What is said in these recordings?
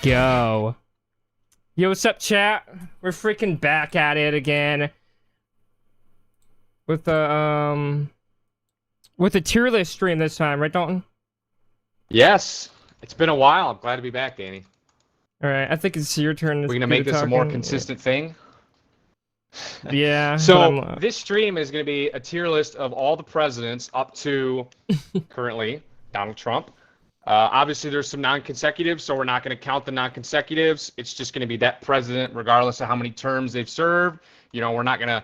go. Yo, what's up, chat? We're freaking back at it again with the tier list stream this time, right, Dalton? Yes, it's been a while. I'm glad to be back, Danny. All right, I think it's your turn. We're gonna make this a more consistent thing. Yeah. So this stream is gonna be a tier list of all the presidents up to currently Donald Trump. Obviously, there's some non-consecutives, so we're not going to count the non-consecutives. It's just going to be that president, regardless of how many terms they've served. We're not going to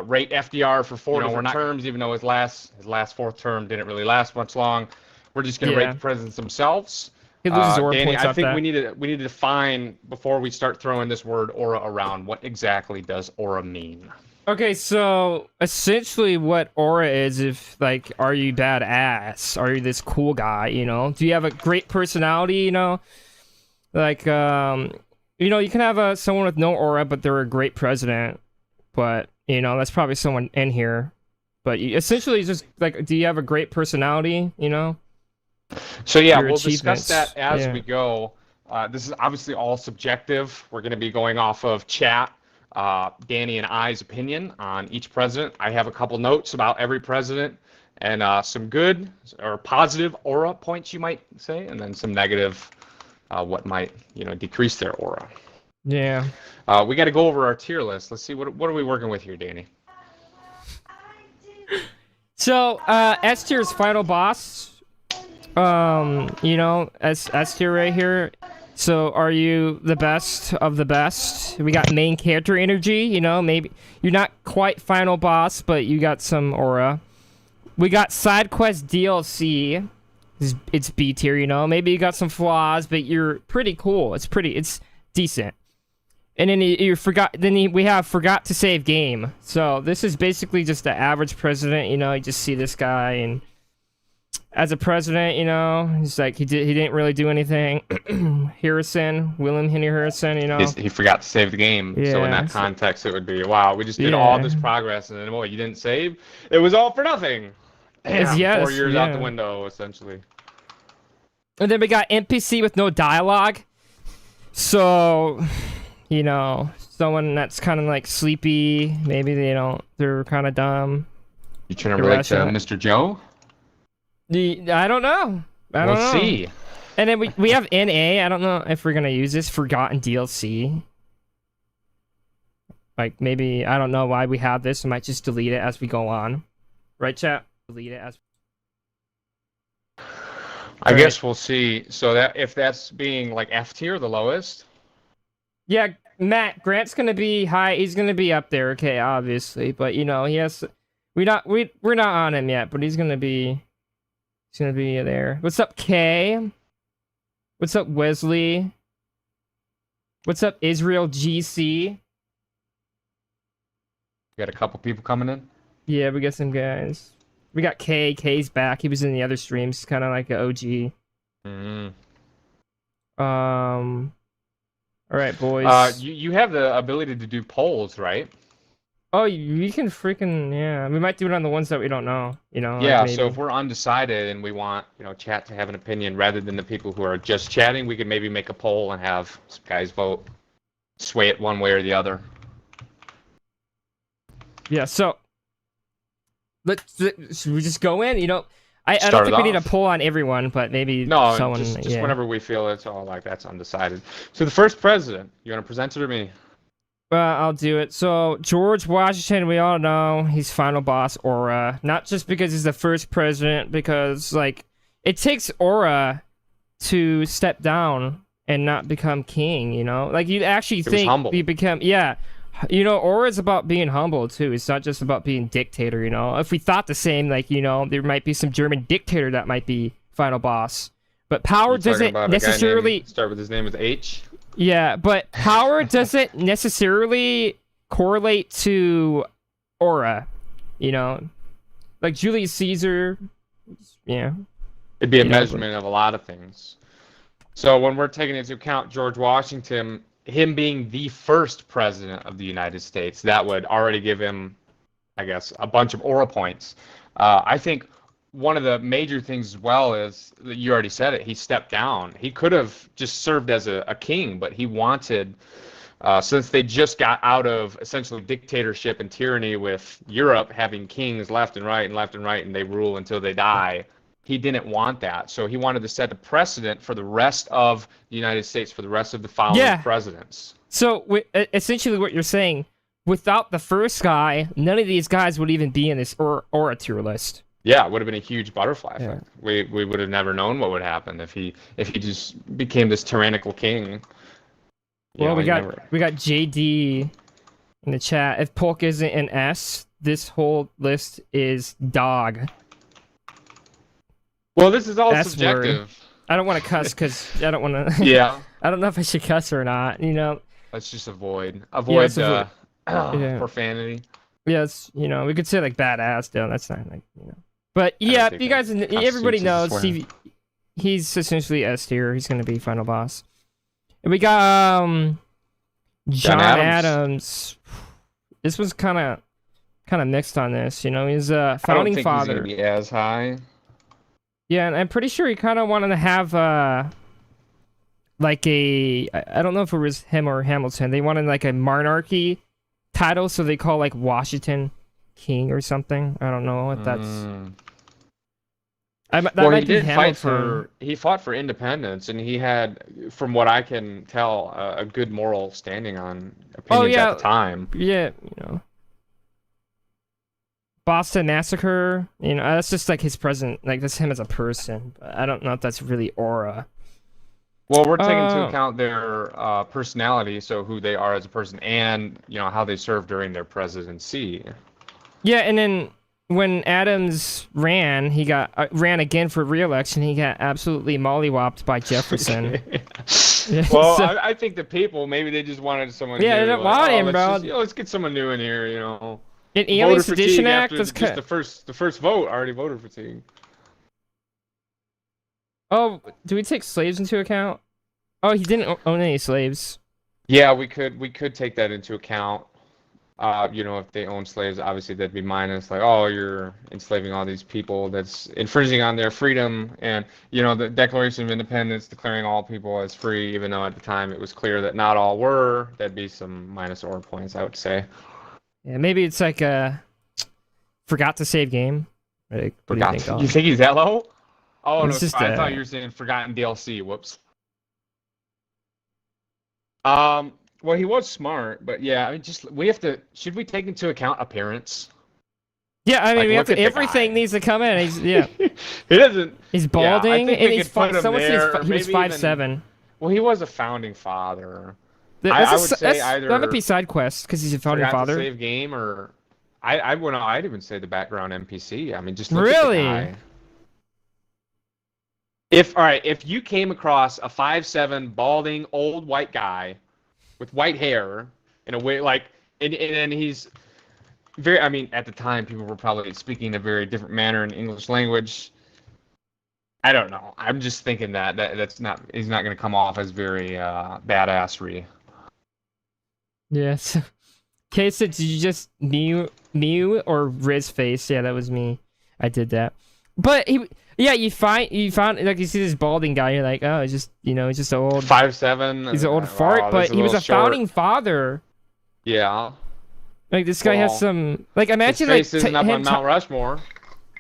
rate FDR for four terms, even though his last fourth term didn't really last much long. We're just going to rate the presidents themselves. He loses aura Danny, points I think we need to define before we start throwing this word aura around. What exactly does aura mean? Okay, so essentially what aura is, are you badass? Are you this cool guy, Do you have a great personality, you can have someone with no aura, but they're a great president. But, that's probably someone in here. But essentially, just, do you have a great personality, So, yeah, we'll discuss that as we go. This is obviously all subjective. We're going to be going off of chat. Danny and I's opinion on each president. I have a couple notes about every president and some good or positive aura points, you might say, and then some negative, what might decrease their aura. Yeah. We got to go over our tier list. Let's see what are we working with here, Danny. So S tier is final boss. S tier right here. So, are you the best of the best? We got main character energy, maybe you're not quite final boss, but you got some aura. We got side quest DLC. It's B tier, maybe you got some flaws, but you're pretty cool. It's decent. And then we have forgot to save game. So, this is basically just the average president, you just see this guy and as a president, he's like he didn't really do anything. William Henry Harrison, he forgot to save the game. Yeah, so in that context, it would be, wow, we just did all this progress, and then you didn't save. It was all for nothing. Damn, 4 years out the window, essentially. And then we got NPC with no dialogue. So, someone that's kind of like sleepy. Maybe they're kind of dumb. You trying to relate to Mr. Joe? I don't know. Let's see. And then we have NA. I don't know if we're gonna use this forgotten DLC. Maybe I don't know why we have this. I might just delete it as we go on. Right, chat? Delete it as. I guess we'll see. So that if that's being F tier, the lowest. Yeah, Grant's gonna be high. He's gonna be up there. Okay, obviously, but he has. We're not on him yet, but he's gonna be. He's gonna be there. What's up, Kay? What's up, Wesley? What's up, Israel GC? We got a couple people coming in. Yeah, we got some guys. We got Kay. Kay's back. He was in the other streams, kind of like an OG. All right, boys. You have the ability to do polls, right? Oh, we can freaking, yeah. We might do it on the ones that we don't know, Yeah, so if we're undecided and we want, chat to have an opinion rather than the people who are just chatting, we could maybe make a poll and have some guys vote, sway it one way or the other. Yeah, so should we just go in? I don't think we need a poll on everyone, but maybe someone. Just whenever we feel it's all that's undecided. So the first president, you want to present it or me? I'll do it. So, George Washington, we all know he's final boss aura. Not just because he's the first president, because, it takes aura to step down and not become king, you actually think you become, aura is about being humble, too. It's not just about being dictator, If we thought the same, there might be some German dictator that might be final boss. But power doesn't necessarily... Start with his name with H? Yeah, but power doesn't necessarily correlate to aura, Like Julius Caesar, yeah. It'd be a measurement of a lot of things. So when we're taking into account George Washington, him being the first president of the United States, that would already give him, I guess, a bunch of aura points. I think one of the major things as well is that you already said it. He stepped down. He could have just served as a king, but he wanted, since they just got out of essentially dictatorship and tyranny with Europe having kings left and right and left and right, and they rule until they die. He didn't want that, so he wanted to set a precedent for the rest of the United States, for the rest of the following presidents. So essentially, what you're saying, without the first guy, none of these guys would even be in this or a tier list. Yeah, it would have been a huge butterfly effect. We would have never known what would happen if he just became this tyrannical king. Well, we got JD in the chat. If Polk isn't an S, this whole list is dog. Well, this is all S subjective. Word. I don't want to cuss because I don't want to. Yeah. I don't know if I should cuss or not. You know. Let's just avoid Yeah. profanity. Yeah, it's, you know, we could say like badass though. That's not like, you know. But yeah, you guys, everybody knows he's essentially S tier. He's gonna be final boss. And we got John Adams. This was kind of mixed on this. You know, he's a founding father. I don't think he's gonna be as high. Yeah, and I'm pretty sure he kind of wanted to have like I don't know if it was him or Hamilton. They wanted like a monarchy title, so they call like Washington King or something. I don't know if that's. He did fight for. He fought for independence, and he had, from what I can tell, a good moral standing on opinions at the time. Yeah, you know. Boston Massacre, you know, that's just like his present, like that's him as a person. But I don't know if that's really aura. Well, we're taking into account their personality, so who they are as a person, and you know how they served during their presidency. Yeah, and then when Adams ran, he got ran again for re-election. He got absolutely mollywopped by Jefferson. Well, so, I think the people, maybe they just wanted someone. Yeah, new. They don't want him, bro. Let's get someone new in here, you know. An Alien Sedition Act. Just the first vote already voter fatigue. Oh, do we take slaves into account? Oh, he didn't own any slaves. Yeah, we could take that into account. You know, if they own slaves, obviously that'd be minus. Like, oh, you're enslaving all these people. That's infringing on their freedom. And you know, the Declaration of Independence declaring all people as free, even though at the time it was clear that not all were. That'd be some minus or points, I would say. Yeah, maybe it's like a forgot to save game. Like, you think he's that low? Oh, no, just, I thought you were saying forgotten DLC. Whoops. Well, he was smart, but yeah, I mean, we have to. Should we take into account appearance? Yeah, I mean, we have to. Everything needs to come in. He doesn't. He's balding, and he's someone says he was 5'7". Well, he was a founding father. I would say either that might be side quest because he's a founding father. To save game, or I'd even say the background NPC. I mean, just look at the guy. If you came across a 5'7" balding old white guy with white hair in a way like and he's very, I mean, at the time people were probably speaking a very different manner in English language. I don't know. I'm just thinking he's not going to come off as very badassery. Yes. Okay, so did you just Mew or Riz face? Yeah, that was me. I did that. But you found like you see this balding guy, you're like, oh, it's just, you know, it's just an old 5'7". He's an old fart, but he was a founding father. Yeah. Like this guy has some like imagine his face like isn't up on Mount Rushmore.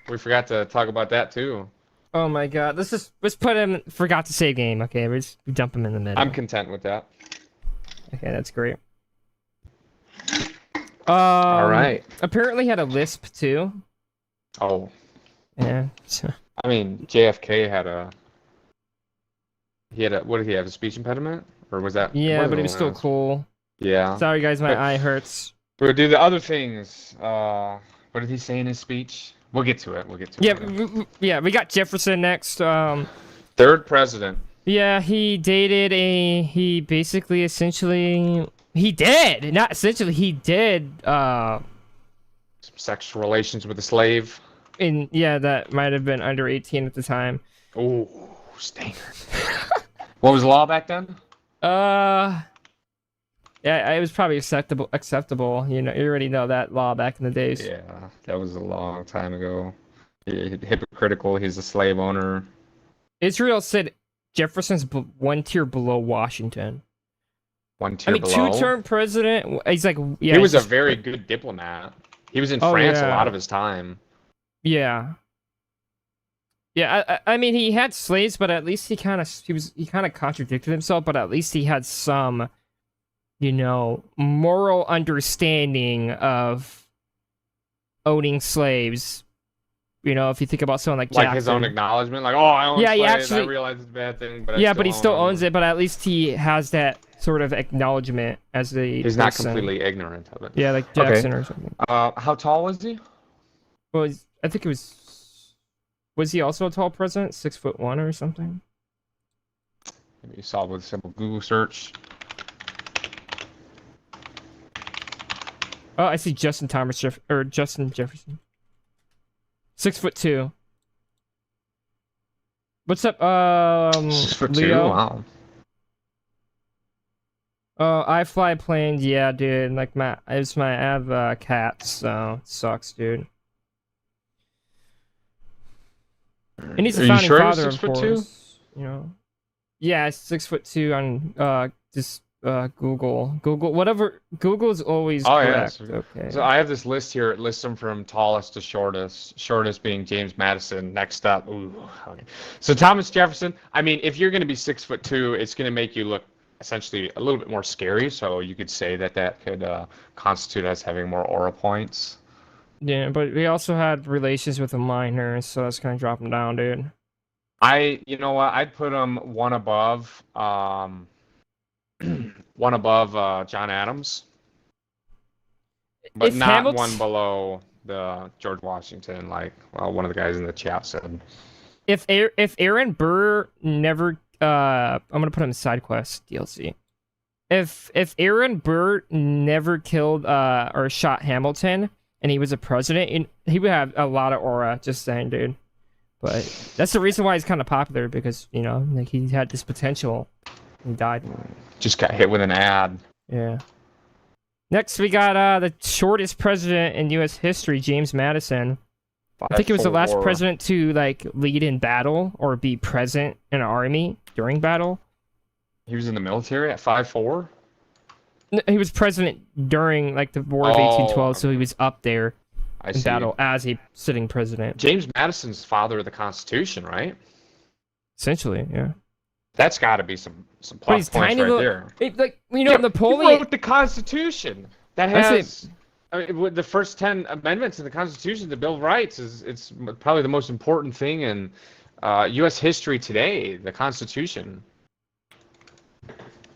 We forgot to talk about that too. Oh my god, let's put him. Forgot to save game. Okay, we dump him in the middle. I'm content with that. Okay, that's great. All right. Apparently had a lisp too. Oh. Yeah. I mean, JFK had a. What did he have? A speech impediment, or was that? Yeah, but he was still cool. Yeah. Sorry guys, my eye hurts. We'll do the other things. What did he say in his speech? We'll get to it. Yeah, we got Jefferson next. Third president. Yeah, he dated he basically essentially he did some sexual relations with a slave. And yeah, that might have been under 18 at the time. Oh, stinger. What was the law back then? Yeah, it was probably acceptable. You know, you already know that law back in the days. Yeah, that was a long time ago. Hypocritical. He's a slave owner. Israel said Jefferson's one tier below Washington. One I tier mean, below. two-term president. He's like, yeah. He was a just- very good diplomat. He was in Oh, France a yeah. lot of his time. Yeah. Yeah, I mean, he had slaves, but at least he kind of contradicted himself. But at least he had some, moral understanding of owning slaves. If you think about someone like Jackson. His own acknowledgement, like, oh, I own Yeah, he slaves. actually- I realize it's a bad thing, but Yeah, but he still owns it. But at least he has that sort of acknowledgement as the. He's not person. completely ignorant of it. Yeah, like Jackson or something. How tall was he? Well, I think it was. Was he also a tall president? 6'1" or something? Maybe you saw with a simple Google search. Oh, I see Justin Jefferson. 6'2". What's up, 6'2". Leo? Wow. I fly planes, yeah, dude. Like I have cats, so it sucks, dude. And he's Are a you founding sure father, he's of 6'2"? course. Yeah, 6'2" on Google. Whatever. Google's always Oh, yeah, correct. Okay. So I have this list here. It lists them from tallest to shortest. Shortest being James Madison. Next up, okay. So Thomas Jefferson. I mean, if you're going to be 6'2", it's going to make you look essentially a little bit more scary. So you could say that could constitute as having more aura points. Yeah, but we also had relations with a minor, so that's gonna drop him down, dude. You know what? I'd put him one above John Adams, but If not Hamilton- one below the George Washington, like one of the guys in the chat said. If Aaron Burr never, I'm gonna put him in side quest DLC. If Aaron Burr never killed or shot Hamilton and he was a president, he would have a lot of aura. Just saying, dude. But that's the reason why he's kind of popular, because like he had this potential. He died. Just got hit with an ad. Yeah. Next, we got the shortest president in U.S. history, James Madison. I think he was the last 5'4". president to lead in battle or be present in an army during battle. He was in the military at 5'4". He was president during the War of 1812, so he was up there I in see. battle as a sitting president. James Madison's father of the Constitution, right? Essentially, yeah. That's got to be some But plus he's points tiny right little. there. He Napoleon. wrote the Constitution. That That's has with the first 10 amendments in the Constitution, the Bill of Rights it's probably the most important thing in U.S. history today. The Constitution.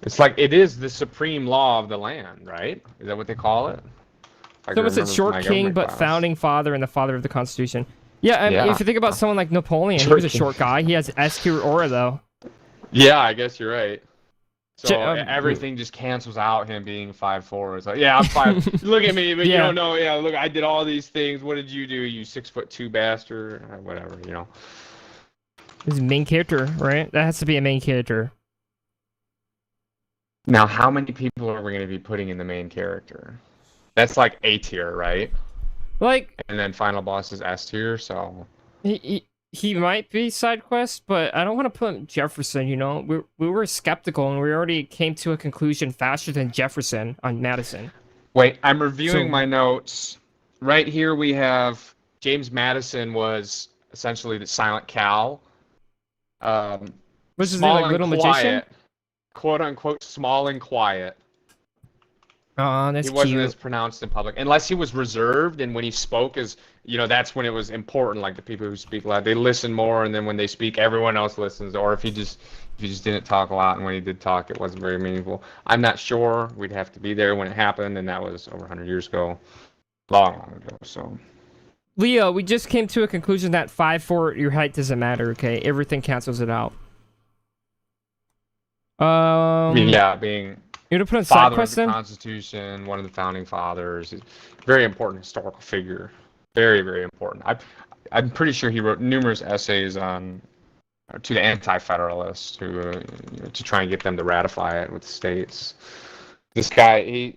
It's like it is the supreme law of the land, right? Is that what they call it? So was it short king, but founding father and the father of the Constitution? Yeah, I mean, if you think about someone like Napoleon, he was a short guy. He has S-tier aura, though. Yeah, I guess you're right. So um, everything just cancels out him being 5'4". It's like, yeah, I'm 5. Look at me, but you Yeah. don't know. Yeah, look, I did all these things. What did you do? You 6'2" bastard, or whatever, He's a main character, right? That has to be a main character. Now, how many people are we going to be putting in the main character? That's like A tier, right? And then final boss is S tier, so He might be side quest, but I don't want to put Jefferson, We were skeptical, and we already came to a conclusion faster than Jefferson on Madison. Wait, I'm reviewing So- my notes. Right here we have James Madison was essentially the silent Cal. What's his name, Small like and Little Magician? quiet, quote unquote, small and quiet. Oh, that's He wasn't cute. as pronounced in public, unless he was reserved, and when he spoke, that's when it was important. Like the people who speak loud, they listen more, and then when they speak, everyone else listens. Or if he just didn't talk a lot, and when he did talk, it wasn't very meaningful. I'm not sure. We'd have to be there when it happened, and that was over 100 years ago, long ago. So. Leo, we just came to a conclusion that 5'4", your height doesn't matter, okay? Everything cancels it out. Yeah, being You want to put on side father of quest the then? Constitution, one of the founding fathers, he's a very important historical figure. Very, very important. I'm pretty sure he wrote numerous essays to the anti-federalists to try and get them to ratify it with the states. This guy,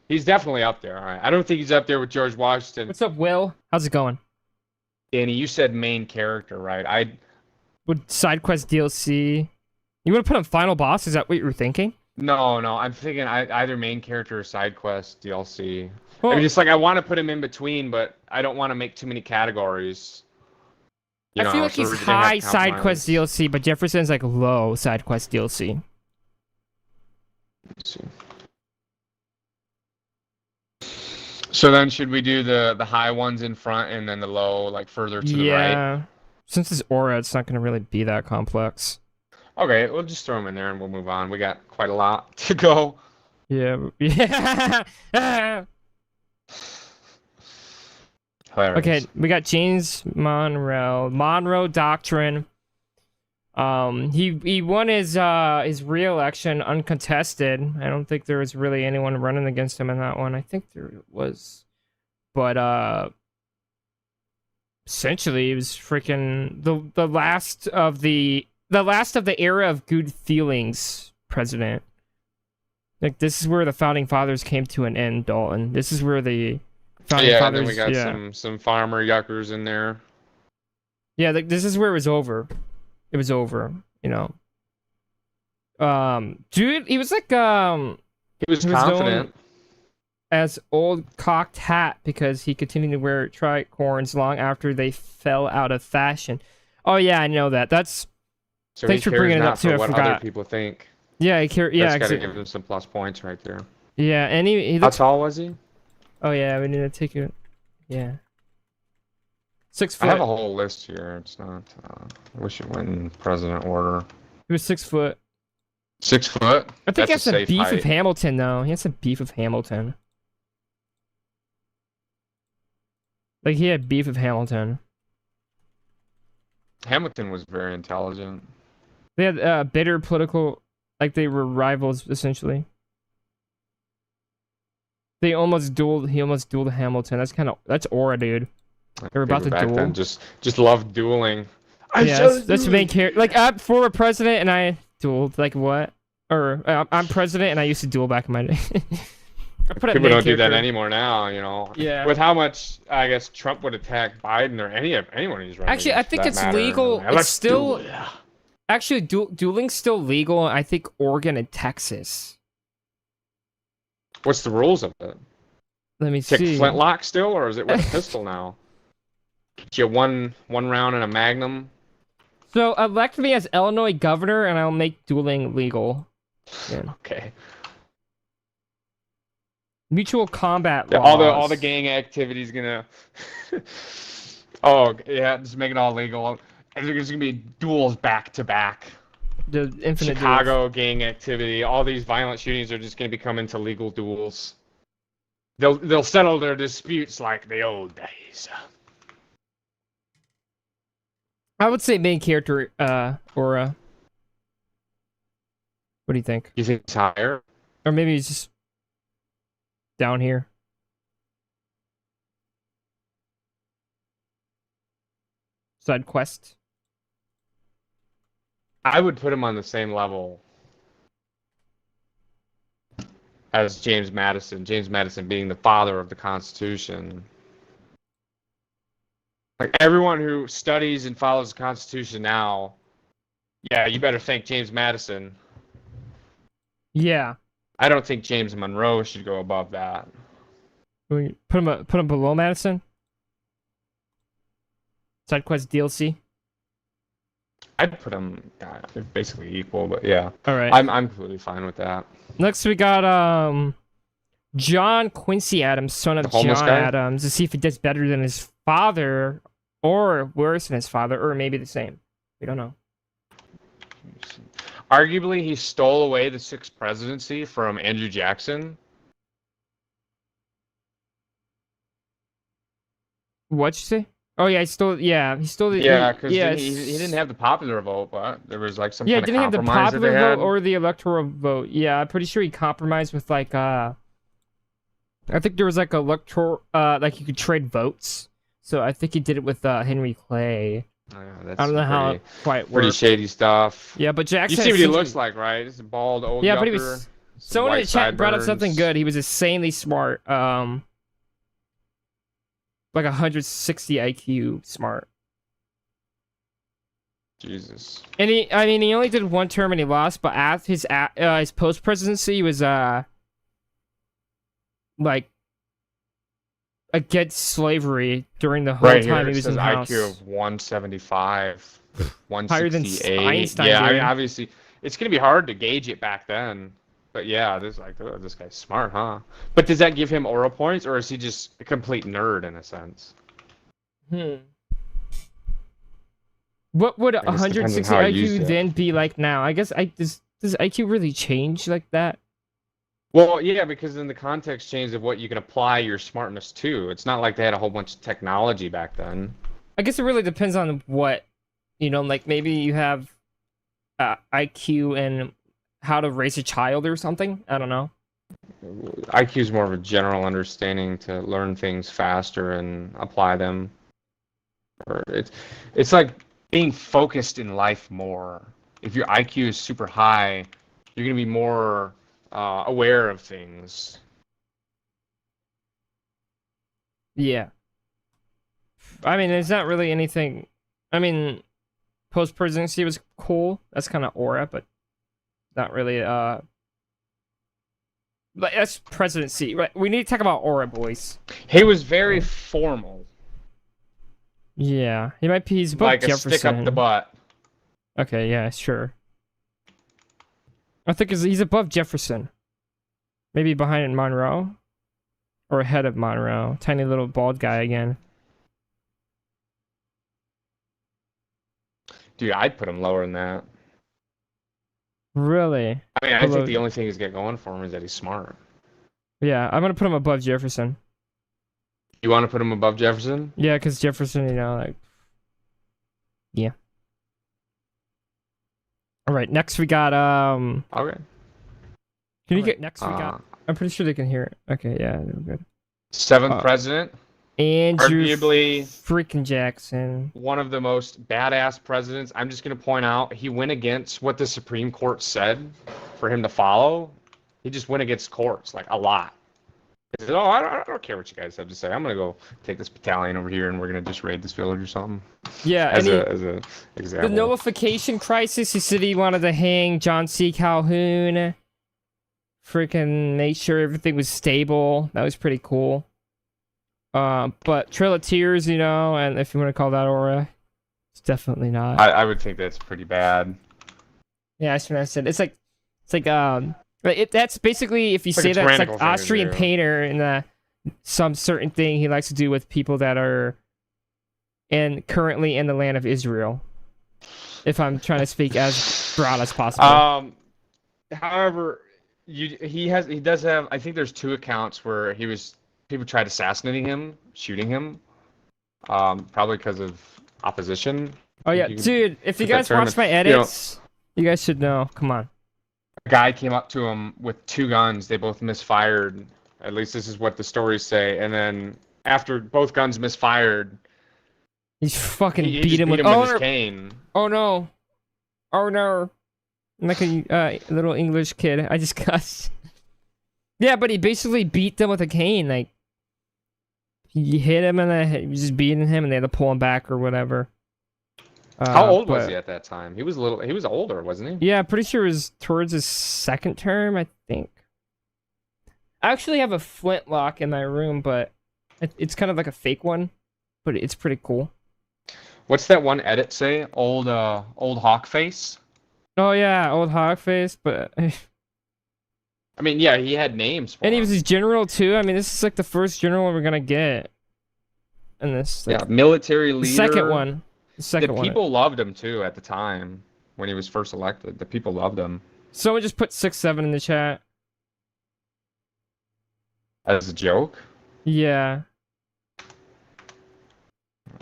he's definitely up there. All right. I don't think he's up there with George Washington. What's up, Will? How's it going? Danny, you said main character, right? Would side quest DLC? You want to put him final boss? Is that what you were thinking? No, I'm thinking either main character or side quest DLC. I Well, mean, just like I want to put him in between, but I don't want to make too many categories. I feel like so he's we're gonna have high side quest compromise. DLC, but Jefferson's like low side quest DLC. Let's see. So then, should we do the high ones in front and then the low, like further to the right? Yeah. Since it's aura, it's not going to really be that complex. Okay, we'll just throw them in there and we'll move on. We got quite a lot to go. Yeah. Yeah. Hilarious. Okay, we got James Monroe Doctrine. He won his re-election uncontested. I don't think there was really anyone running against him in that one. I think there was, but essentially it was freaking the last of the era of good feelings president. Like, this is where the founding fathers came to an end, Dalton. This is where the founding Yeah, and fathers. then we got Yeah. some farmer yuckers in there. Yeah, like, this is where it was over. It was over, you know. Dude, he was like He was He was confident. as old cocked hat because he continued to wear tricorns long after they fell out of fashion. Oh yeah, I know that. That's So Thanks he for cares bringing it not up, too, for I what forgot. other people think. yeah, I care. Yeah, That's got to give him some plus points right there. yeah, and he How looks. tall was he? Oh yeah, we need to take it. Yeah, 6 I have foot. a whole list here. It's not. I wish it went in president order. He was 6 foot. 6 foot. I think he has That's a some safe beef height. with Hamilton though. He has some beef with Hamilton. Like, he had beef with Hamilton. Hamilton was very intelligent. They had bitter political, like they were rivals essentially. He almost dueled Hamilton. That's aura, dude. They were about to People back duel. then just loved dueling. Yeah, that's the main character. Like, I'm former president and I dueled. Like, what? Or I'm president and I used to duel back in my day. I put it People main don't do that character. anymore now, you know. Yeah. With how much I guess Trump would attack Biden or anyone he's running. Actually, I against, think for it's that matter. legal. Yeah, It's let's still duel, yeah. actually dueling's still legal. I think Oregon and Texas. What's the rules of it? Let me Take see. flintlock still, or is it with a pistol now? Get you one round in a Magnum. So elect me as Illinois governor, and I'll make dueling legal. Yeah. Okay. Mutual combat Yeah, laws. all the gang activities gonna. Oh yeah, just make it all legal. And there's gonna be duels back to back. The infinite duels. Chicago gang activity. All these violent shootings are just gonna become into legal duels. They'll settle their disputes like the old days. I would say main character, Aura. What do you think? You think it's higher? Or maybe he's just down here. Side quest. I would put him on the same level as James Madison. James Madison being the father of the Constitution. Like, everyone who studies and follows the Constitution now, yeah, you better thank James Madison. Yeah. I don't think James Monroe should go above that. We put him below Madison. Side quest DLC. I'd put him they're basically equal, but yeah, All right. I'm completely fine with that. Next we got John Quincy Adams, son of The homeless John guy? Adams, to see if he does better than his father, or worse than his father, or maybe the same. We don't know. Arguably, he stole away the sixth presidency from Andrew Jackson. What'd you say? Oh yeah, he stole. Yeah, he stole the. Yeah, because yeah, he didn't have the popular vote, but there was like some Yeah, kind of didn't have the compromise that popular they vote had. or the electoral vote. Yeah, I'm pretty sure he compromised with like I think there was like electoral like you could trade votes. So I think he did it with Henry Clay. Oh, yeah, that's I don't know how pretty, it quite pretty worked. shady stuff. Yeah, but You Jackson. see what he essentially- looks like, right? It's a bald old Yeah, but he yucker, was. some Someone in white the chat brought up sideburns. something good. He was insanely smart. like 160 IQ smart. Jesus. And he only did one term and he lost, but after his post presidency was like against slavery during the whole Right time here he it was in says the House. IQ of 175, Higher than 168. Einstein, Yeah, I mean, dude. obviously, it's gonna be hard to gauge it back then. But yeah, this like, oh, this guy's smart, huh? But does that give him aura points, or is he just a complete nerd in a sense? What would guess it depends on 160 how I used IQ it. then be like now? I guess does IQ really change like that? Well, yeah, because in the context change of what you can apply your smartness to, it's not like they had a whole bunch of technology back then. I guess it really depends on what, like maybe you have IQ and how to raise a child or something. I don't know. IQ is more of a general understanding to learn things faster and apply them. Or it's like being focused in life more. If your IQ is super high, you're gonna be more aware of things. Yeah. I mean, there's not really anything. I mean, post presidency was cool. That's kind of aura, but not really. But that's presidency, right? We need to talk about aura, boys. He was very formal, Yeah, he might be. He's above like a Jefferson. stick up the butt. Okay, yeah, sure. I think he's above Jefferson. Maybe behind Monroe, or ahead of Monroe. Tiny little bald guy again. Dude, I'd put him lower than that. Really? I mean, I Below- think the only thing he's got going for him is that he's smart. Yeah, I'm gonna put him above Jefferson. You want to put him above Jefferson? Yeah, because Jefferson, like, yeah. All right, next we got Okay. Can you Alright. get next we got? I'm pretty sure they can hear it. Okay, yeah, they're good. Seventh president, Andrew arguably freaking Jackson. one of the most badass presidents. I'm just going to point out he went against what the Supreme Court said for him to follow. He just went against courts like a lot. He said, "Oh, I don't care what you guys have to say. I'm going to go take this battalion over here and we're going to just raid this village or something." Yeah, As and a the example. nullification crisis. He said he wanted to hang John C. Calhoun. Freaking make sure everything was stable. That was pretty cool. But Trail of Tears, and if you want to call that aura, it's definitely not. I would think that's pretty bad. Yeah, that's what I said. It's like that's basically, if you It's like say a that, it's like tyrannical thing to Austrian do. painter and some certain thing he likes to do with people that are currently in the land of Israel. If I'm trying to speak as broad as possible. However, he does have. I think there's 2 accounts where people tried assassinating him, shooting him, probably because of opposition. Oh yeah, you can dude! If you put that guys term watch in- my edits, you guys should know. Come on. A guy came up to him with 2 guns. They both misfired. At least this is what the stories say. And then after both guns misfired, He's fucking he beat just him beat with. him with his cane. Oh no! Oh no! I'm like a little English kid. I just cussed. Yeah, but he basically beat them with a cane. Like he hit him and then he was just beating him, and they had to pull him back or whatever. How old was but- he at that time? He was older, wasn't he? Yeah, pretty sure it was towards his second term, I think. I actually have a flintlock in my room, but it's kind of like a fake one, but it's pretty cool. What's that one edit say? Old hawk face? Oh yeah, old hog face, but I mean, yeah, he had names for and he him. was his general too. I mean, this is like the first general we're gonna get. And this, like, Yeah, military the leader. second one. The The second one. people loved him too at the time when he was first elected. The people loved him Someone just put 6'7" in the chat. as a joke. Yeah.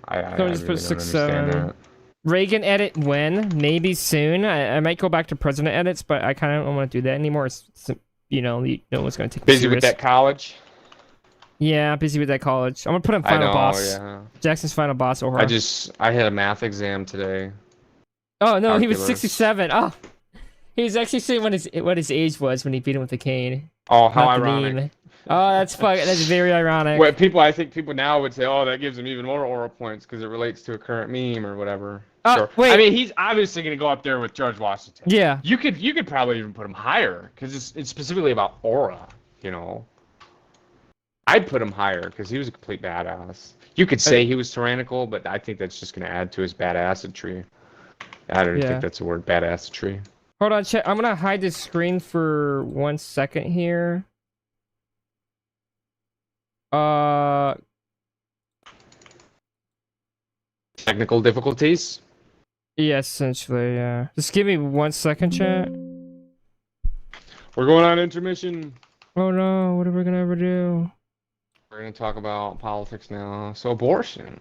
I Someone just really put don't 6'7". understand that. Reagan edit when? Maybe soon. I might go back to president edits, but I kind of don't want to do that anymore. No one's gonna take me Busy with serious. that college. Yeah, busy with that college. I'm gonna put him I final know. boss. Yeah. Jackson's final boss. Or I had a math exam today. oh no, he was calculus. 67. Oh, he was actually saying what his age was when he beat him with the cane. Oh, how Not the ironic! meme. Oh, that's very ironic. What I think people now would say, oh, that gives him even more aura points because it relates to a current meme or whatever. Sure. Wait. I mean, he's obviously going to go up there with George Washington. Yeah. You could probably even put him higher because it's specifically about aura. You know. I'd put him higher because he was a complete badass. You could say he was tyrannical, but I think that's just going to add to his badassery. I don't think that's a word, badassery. Hold on, chat. I'm gonna hide this screen for 1 second here. Technical difficulties? Yeah, essentially, yeah. Just give me 1 second, chat. We're going on intermission. Oh no, what are we gonna ever do? We're going to talk about politics now. So abortion.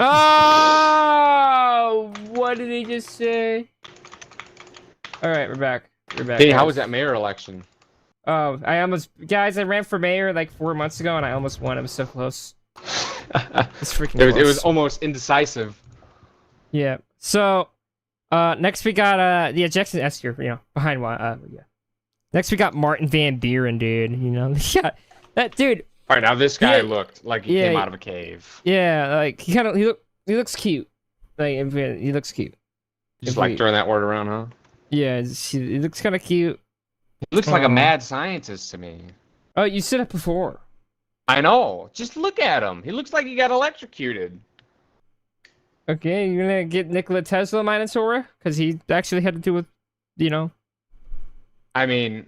Oh! What did he just say? Alright, we're back. We're back. Hey, how was that mayor election? Oh, I ran for mayor like 4 months ago and I almost won. I was so close. It's freaking close. It was almost indecisive. Yeah. So, next we got, Jackson S here, behind one. Yeah. Next we got Martin Van Buren, dude. Yeah, that dude. All right, now this guy looked like he came out of a cave. Yeah, like he looks cute. Like he looks cute. Just like throwing that word around, huh? Yeah, he looks kind of cute. He looks like a mad scientist to me. Oh, you said it before. I know. Just look at him. He looks like he got electrocuted. Okay, you're gonna get Nikola Tesla minus aura because he actually had to do with, I mean,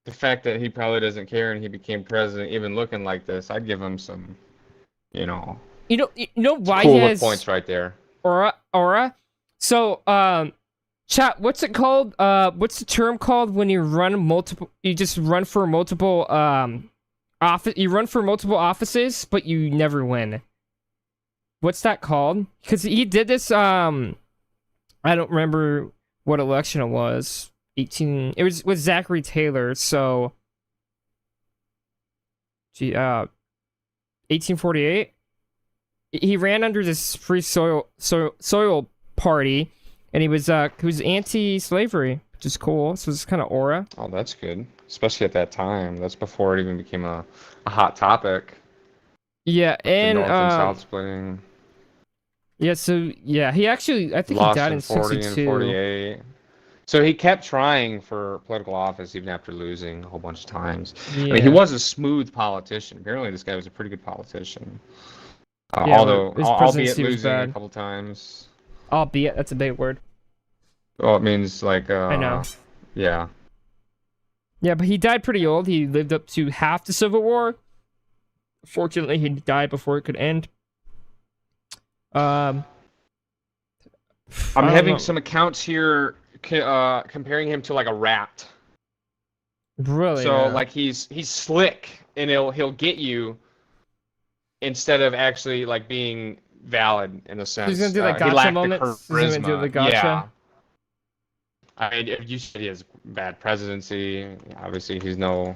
the fact that he probably doesn't care and he became president, even looking like this, I'd give him some, You know why cool he has points right there. Aura. So, chat. What's it called? What's the term called when you run multiple? You just run for multiple office. You run for multiple offices, but you never win. What's that called? Because he did this. I don't remember what election it was. It was with Zachary Taylor. So, 1848. He ran under this Free Soil Party, and he was anti-slavery, which is cool. So it's kind of aura. Oh, that's good, especially at that time. That's before it even became a hot topic. Yeah, and North and South splitting. Yeah, so he actually, I think he died in 40 62. and 48. So he kept trying for political office even after losing a whole bunch of times. Yeah. I mean, he was a smooth politician. Apparently, this guy was a pretty good politician. Albeit losing a couple times. Albeit, that's a big word. Well, it means like. I know. Yeah. Yeah, but he died pretty old. He lived up to half the Civil War. Fortunately, he died before it could end. I'm having some accounts here comparing him to like a rat. Really? So like he's slick and he'll get you instead of actually like being valid in a sense. He's gonna do like gotcha moments. He's gonna do the gotcha. Yeah. I mean, if you said he has bad presidency, obviously he's no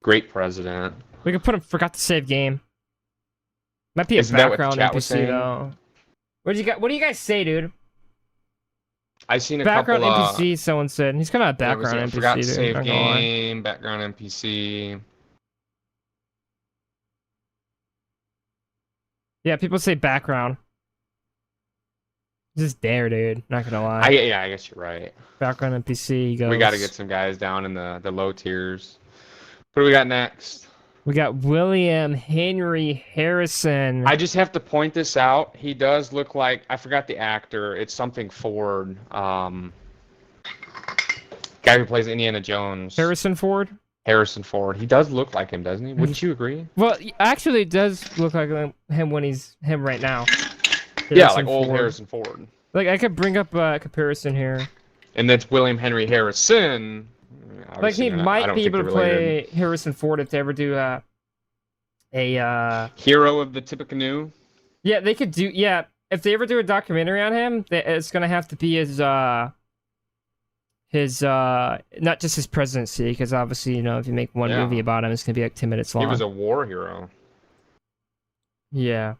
great president. We could put him forgot to save game. Might be a background NPC though. What do you guys say, dude? I seen a background couple NPC. Someone said he's kind of a background NPC. Forgot to dude, save game. Background NPC. Yeah, people say background. Just there, dude. Not gonna lie. I guess you're right. Background NPC. Goes. We got to get some guys down in the low tiers. What do we got next? We got William Henry Harrison. I just have to point this out. He does look like, I forgot the actor. It's something Ford. Guy who plays Indiana Jones. Harrison Ford? Harrison Ford. He does look like him, doesn't he? Wouldn't you agree? Well, actually, it does look like him when he's him right now. Yeah, like old Harrison Ford. Like, I could bring up a comparison here. And that's William Henry Harrison. Like, he might be able to play Harrison Ford if they ever do a Hero of the Tippecanoe. Yeah, they could do. Yeah, if they ever do a documentary on him, it's gonna have to be his not just his presidency, because obviously, if you make one movie about him, it's gonna be like 10 minutes long. He was a war hero. Yeah.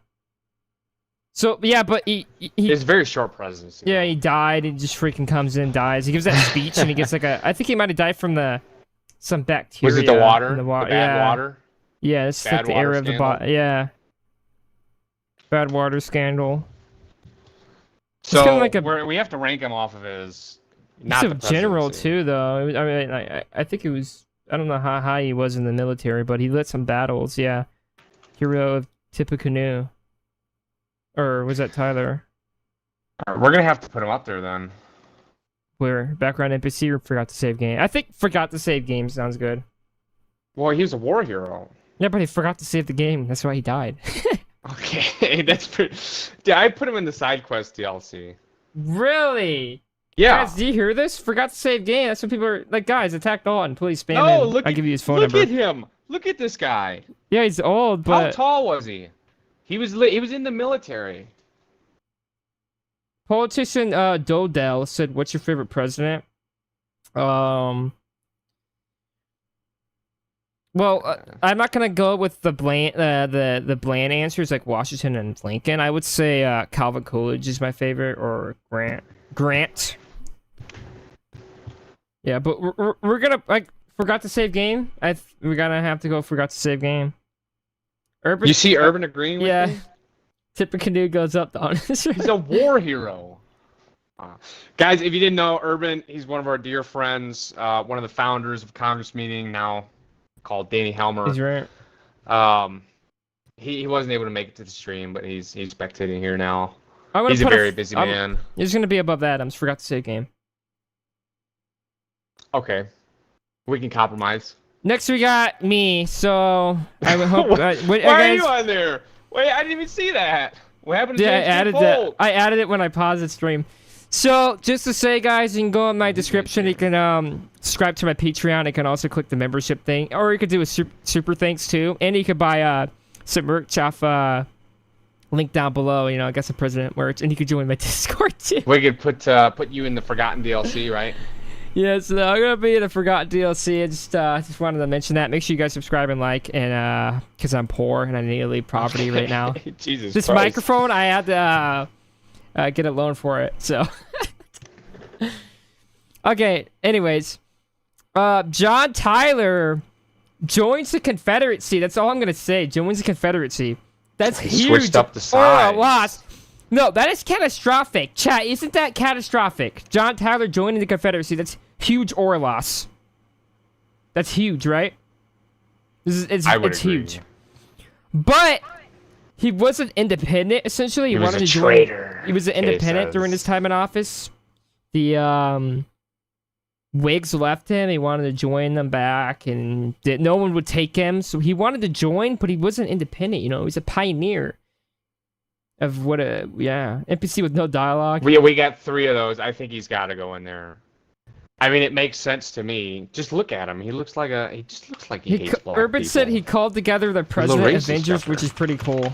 So yeah, but he it's very short presidency. Yeah, he died. He just freaking comes in, dies. He gives that speech, and he gets like I think he might have died from the some bacteria. Was it the water? In the The bad yeah. water? Yeah, it's Bad like the water area of the scandal? bot. Yeah. Bad water scandal. So kinda like a- we have to rank him off of his. He's Not a the general presidency. too, though. I mean, I think it was. I don't know how high he was in the military, but he led some battles. Yeah, hero of Tippecanoe, or was that Tyler? We're gonna have to put him up there then. Where background NPC or forgot to save game? I think forgot to save game sounds good. Well, he was a war hero. Yeah, but he forgot to save the game. That's why he died. Okay, that's pretty. Yeah, I put him in the side quest DLC. Really? Yeah. Guys, do you hear this? Forgot to save game. That's what people are like. Guys, attack Dalton. Please spam No, him. look. I'll give you his phone Look number. at him. Look at this guy. Yeah, he's old, How but tall was he? He was in the military. politician Dodell said, "What's your favorite president?" Well, I'm not gonna go with the bland the bland answers like Washington and Lincoln. I would say Calvin Coolidge is my favorite, or Grant. Yeah, but we're gonna like forgot to save game. We're gonna have to go forgot to save game. Urban. You see Urban agreeing with yeah. me? Tippecanoe goes up the He's a war hero. Guys, if you didn't know, Urban, he's one of our dear friends, one of the founders of Congress Meeting, now called Danny Helmer. He's right. He wasn't able to make it to the stream, but he's spectating here now. I'm gonna He's a put very busy man. He's gonna be above Adams. Forgot to save game. Okay, we can compromise. Next we got me. So I would hope. Why guys, are you on there? Wait, I didn't even see that. What happened to Yeah, I James added K. that. Polk? I added it when I paused the stream. So just to say, guys, you can go in my description. You can subscribe to my Patreon. You can also click the membership thing, or you could do a super thanks too, and you could buy some merch off link down below. You know, I got some president merch, and you could join my Discord too. We could put you in the Forgotten DLC, right? Yeah, so I'm gonna be in the Forgotten DLC. I just wanted to mention that. Make sure you guys subscribe and like, and because I'm poor and I need to leave poverty right now. Jesus This Christ. microphone, I had to get a loan for it. So, okay. Anyways, John Tyler joins the Confederacy. That's all I'm gonna say. Joins the Confederacy. That's He huge. switched up the Or a sides. loss. No, that is catastrophic. Chat, isn't that catastrophic? John Tyler joining the Confederacy. That's huge or a loss. That's huge, right? It's I would agree. huge. But he was an independent, essentially. He was wanted a to join. traitor. He was an Kay independent says. during his time in office. The Whigs left him. He wanted to join them back, and no one would take him. So he wanted to join, but he wasn't independent. You know, he was a pioneer of what a NPC with no dialogue. We got 3 of those. I think he's got to go in there. I mean, it makes sense to me. Just look at him. He just looks like he hates black Urban people. said he called together the President racist Avengers, sucker. which is pretty cool.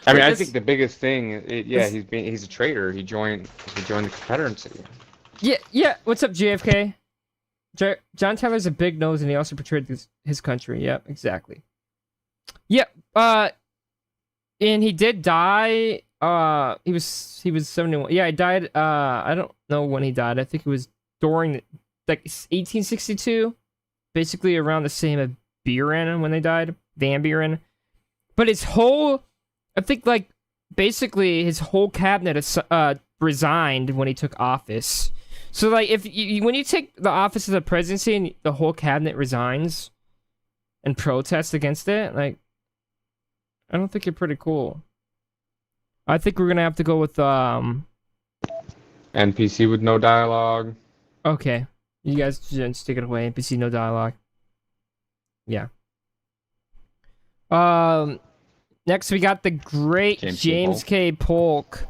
I mean, I It's- think the biggest thing, he's a traitor. He joined the Confederacy. Yeah. What's up, JFK? John Tyler's a big nose, and he also portrayed his country. Yep, exactly. Yep. And he did die. He was 71. Yeah, he died. I don't know when he died. I think it was during 1862, basically around the same as Buren when they died, Van Buren. But his whole, I think basically his whole cabinet resigned when he took office. So if when you take the office of the presidency and the whole cabinet resigns and protests against it, I don't think you're pretty cool. I think we're gonna have to go with NPC with no dialogue. Okay, you guys just take it away. NPC no dialogue. Yeah. Next we got the great James K. Polk.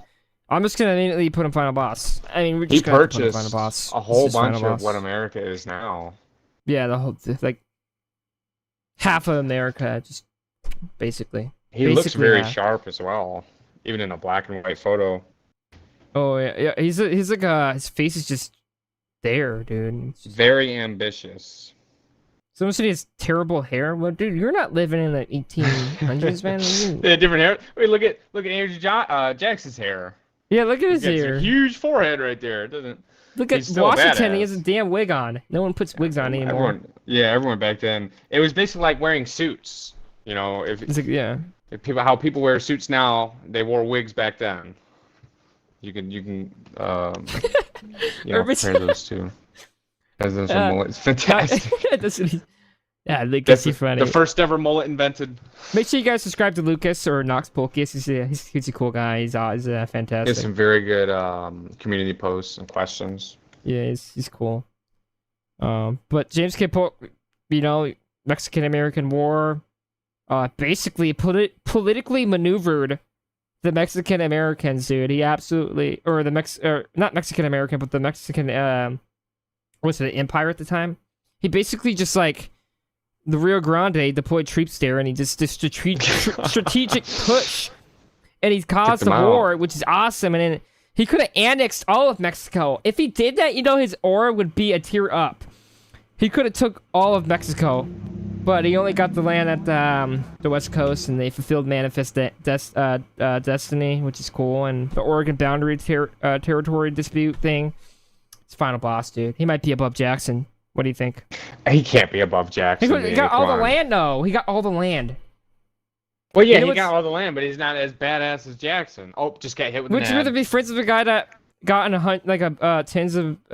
I'm just gonna immediately put him final boss. I mean, we're He just gonna put him purchased final boss. a whole This is final bunch of boss. what America is now. Yeah, the whole half of America, just basically. He looks Basically, very yeah. sharp as well, even in a black and white photo. Oh yeah. He's like his face is just there, dude. It's just- Very ambitious. Someone said he has terrible hair. Well, dude, you're not living in the 1800s, man. Yeah, different hair. Wait, look at Andrew Jackson's hair. Yeah, look at his He gets hair. a huge forehead right there, doesn't? Look at He's still a Washington. He badass. has a damn wig on. No one puts wigs on anymore. Everyone back then. It was basically like wearing suits. You know, It's like, yeah. how people wear suits now, they wore wigs back then. You can Urban- compare those two. Presidential mullet. It's fantastic. Yeah, Lucas, That's he's funny. the first ever mullet invented. Make sure you guys subscribe to Lucas or Nox Polkis. He's a cool guy. He's He fantastic. has some very good community posts and questions. Yeah, he's cool. But James K. Polk, Mexican-American War, basically politically maneuvered the Mexican Americans, dude. He absolutely, or not Mexican American, but the Mexican, what's it, Empire at the time? He basically just like the Rio Grande deployed troops there, and he just strategic push, and he's caused the war, which is awesome. And then he could have annexed all of Mexico. If he did that, his aura would be a tier up. He could have took all of Mexico, but he only got the land at the West Coast, and they fulfilled Manifest Destiny, which is cool. And the Oregon boundary territory dispute thing. It's final boss, dude. He might be above Jackson. What do you think? He can't be above Jackson. He got all the land, though. He got all the land. Well, yeah, he got all the land, but he's not as badass as Jackson. Oh, just got hit with. Would you rather be friends with a guy that got in a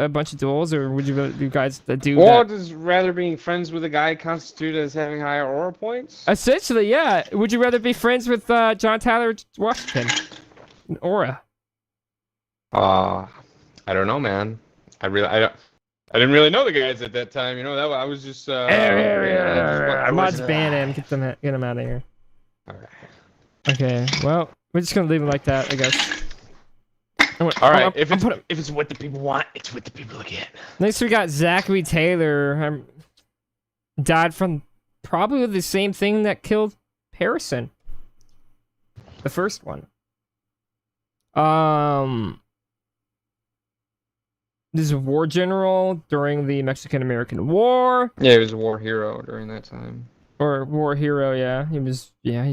bunch of duels, or would you rather you guys that do? Or does rather being friends with a guy constitute as having higher aura points? Essentially, yeah. Would you rather be friends with John Tyler Washington? Aura. I don't know, man. I didn't really know the guys at that time. I was just. Mods ban him. Get him out of here. All right. Okay. Well, we're just gonna leave him like that, I guess. All right. If it's what the people want, it's what the people get. Next, we got Zachary Taylor. Died from probably the same thing that killed Harrison. The first one. This is a war general during the Mexican-American War. Yeah, he was a war hero during that time. Or war hero, yeah. He's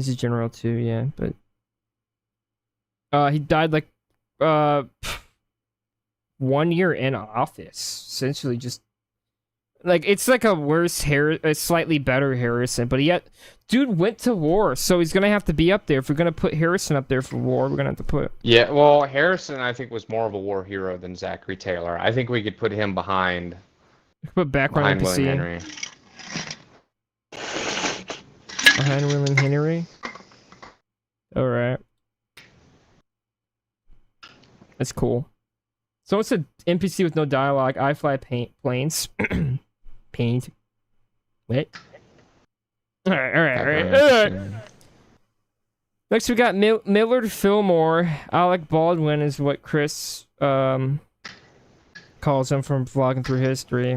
a general too, yeah. But he died 1 year in office. Essentially just it's like a slightly better Harrison, but dude went to war, so he's gonna have to be up there. If we're gonna put Harrison up there for war, we're gonna have to put. Yeah, well, Harrison I think was more of a war hero than Zachary Taylor. I think we could put him behind background NPC. William Henry. Behind William Henry. All right, that's cool. So it's an NPC with no dialogue. I fly planes. Paint. What? All right. Next, we got Millard Fillmore. Alec Baldwin is what Chris calls him from Vlogging Through History.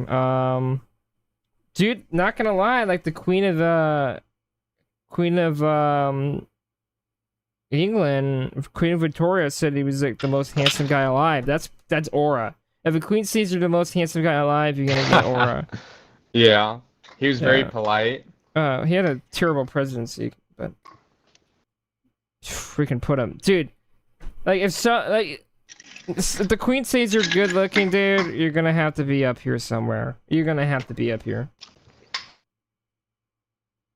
Dude, not gonna lie, the Queen of England, Queen Victoria said he was the most handsome guy alive. That's aura. If a queen sees you're the most handsome guy alive, you're gonna get aura. Yeah, he was very polite. He had a terrible presidency, but freaking put him, dude. If the queen says you're good looking, dude, you're gonna have to be up here somewhere. You're gonna have to be up here.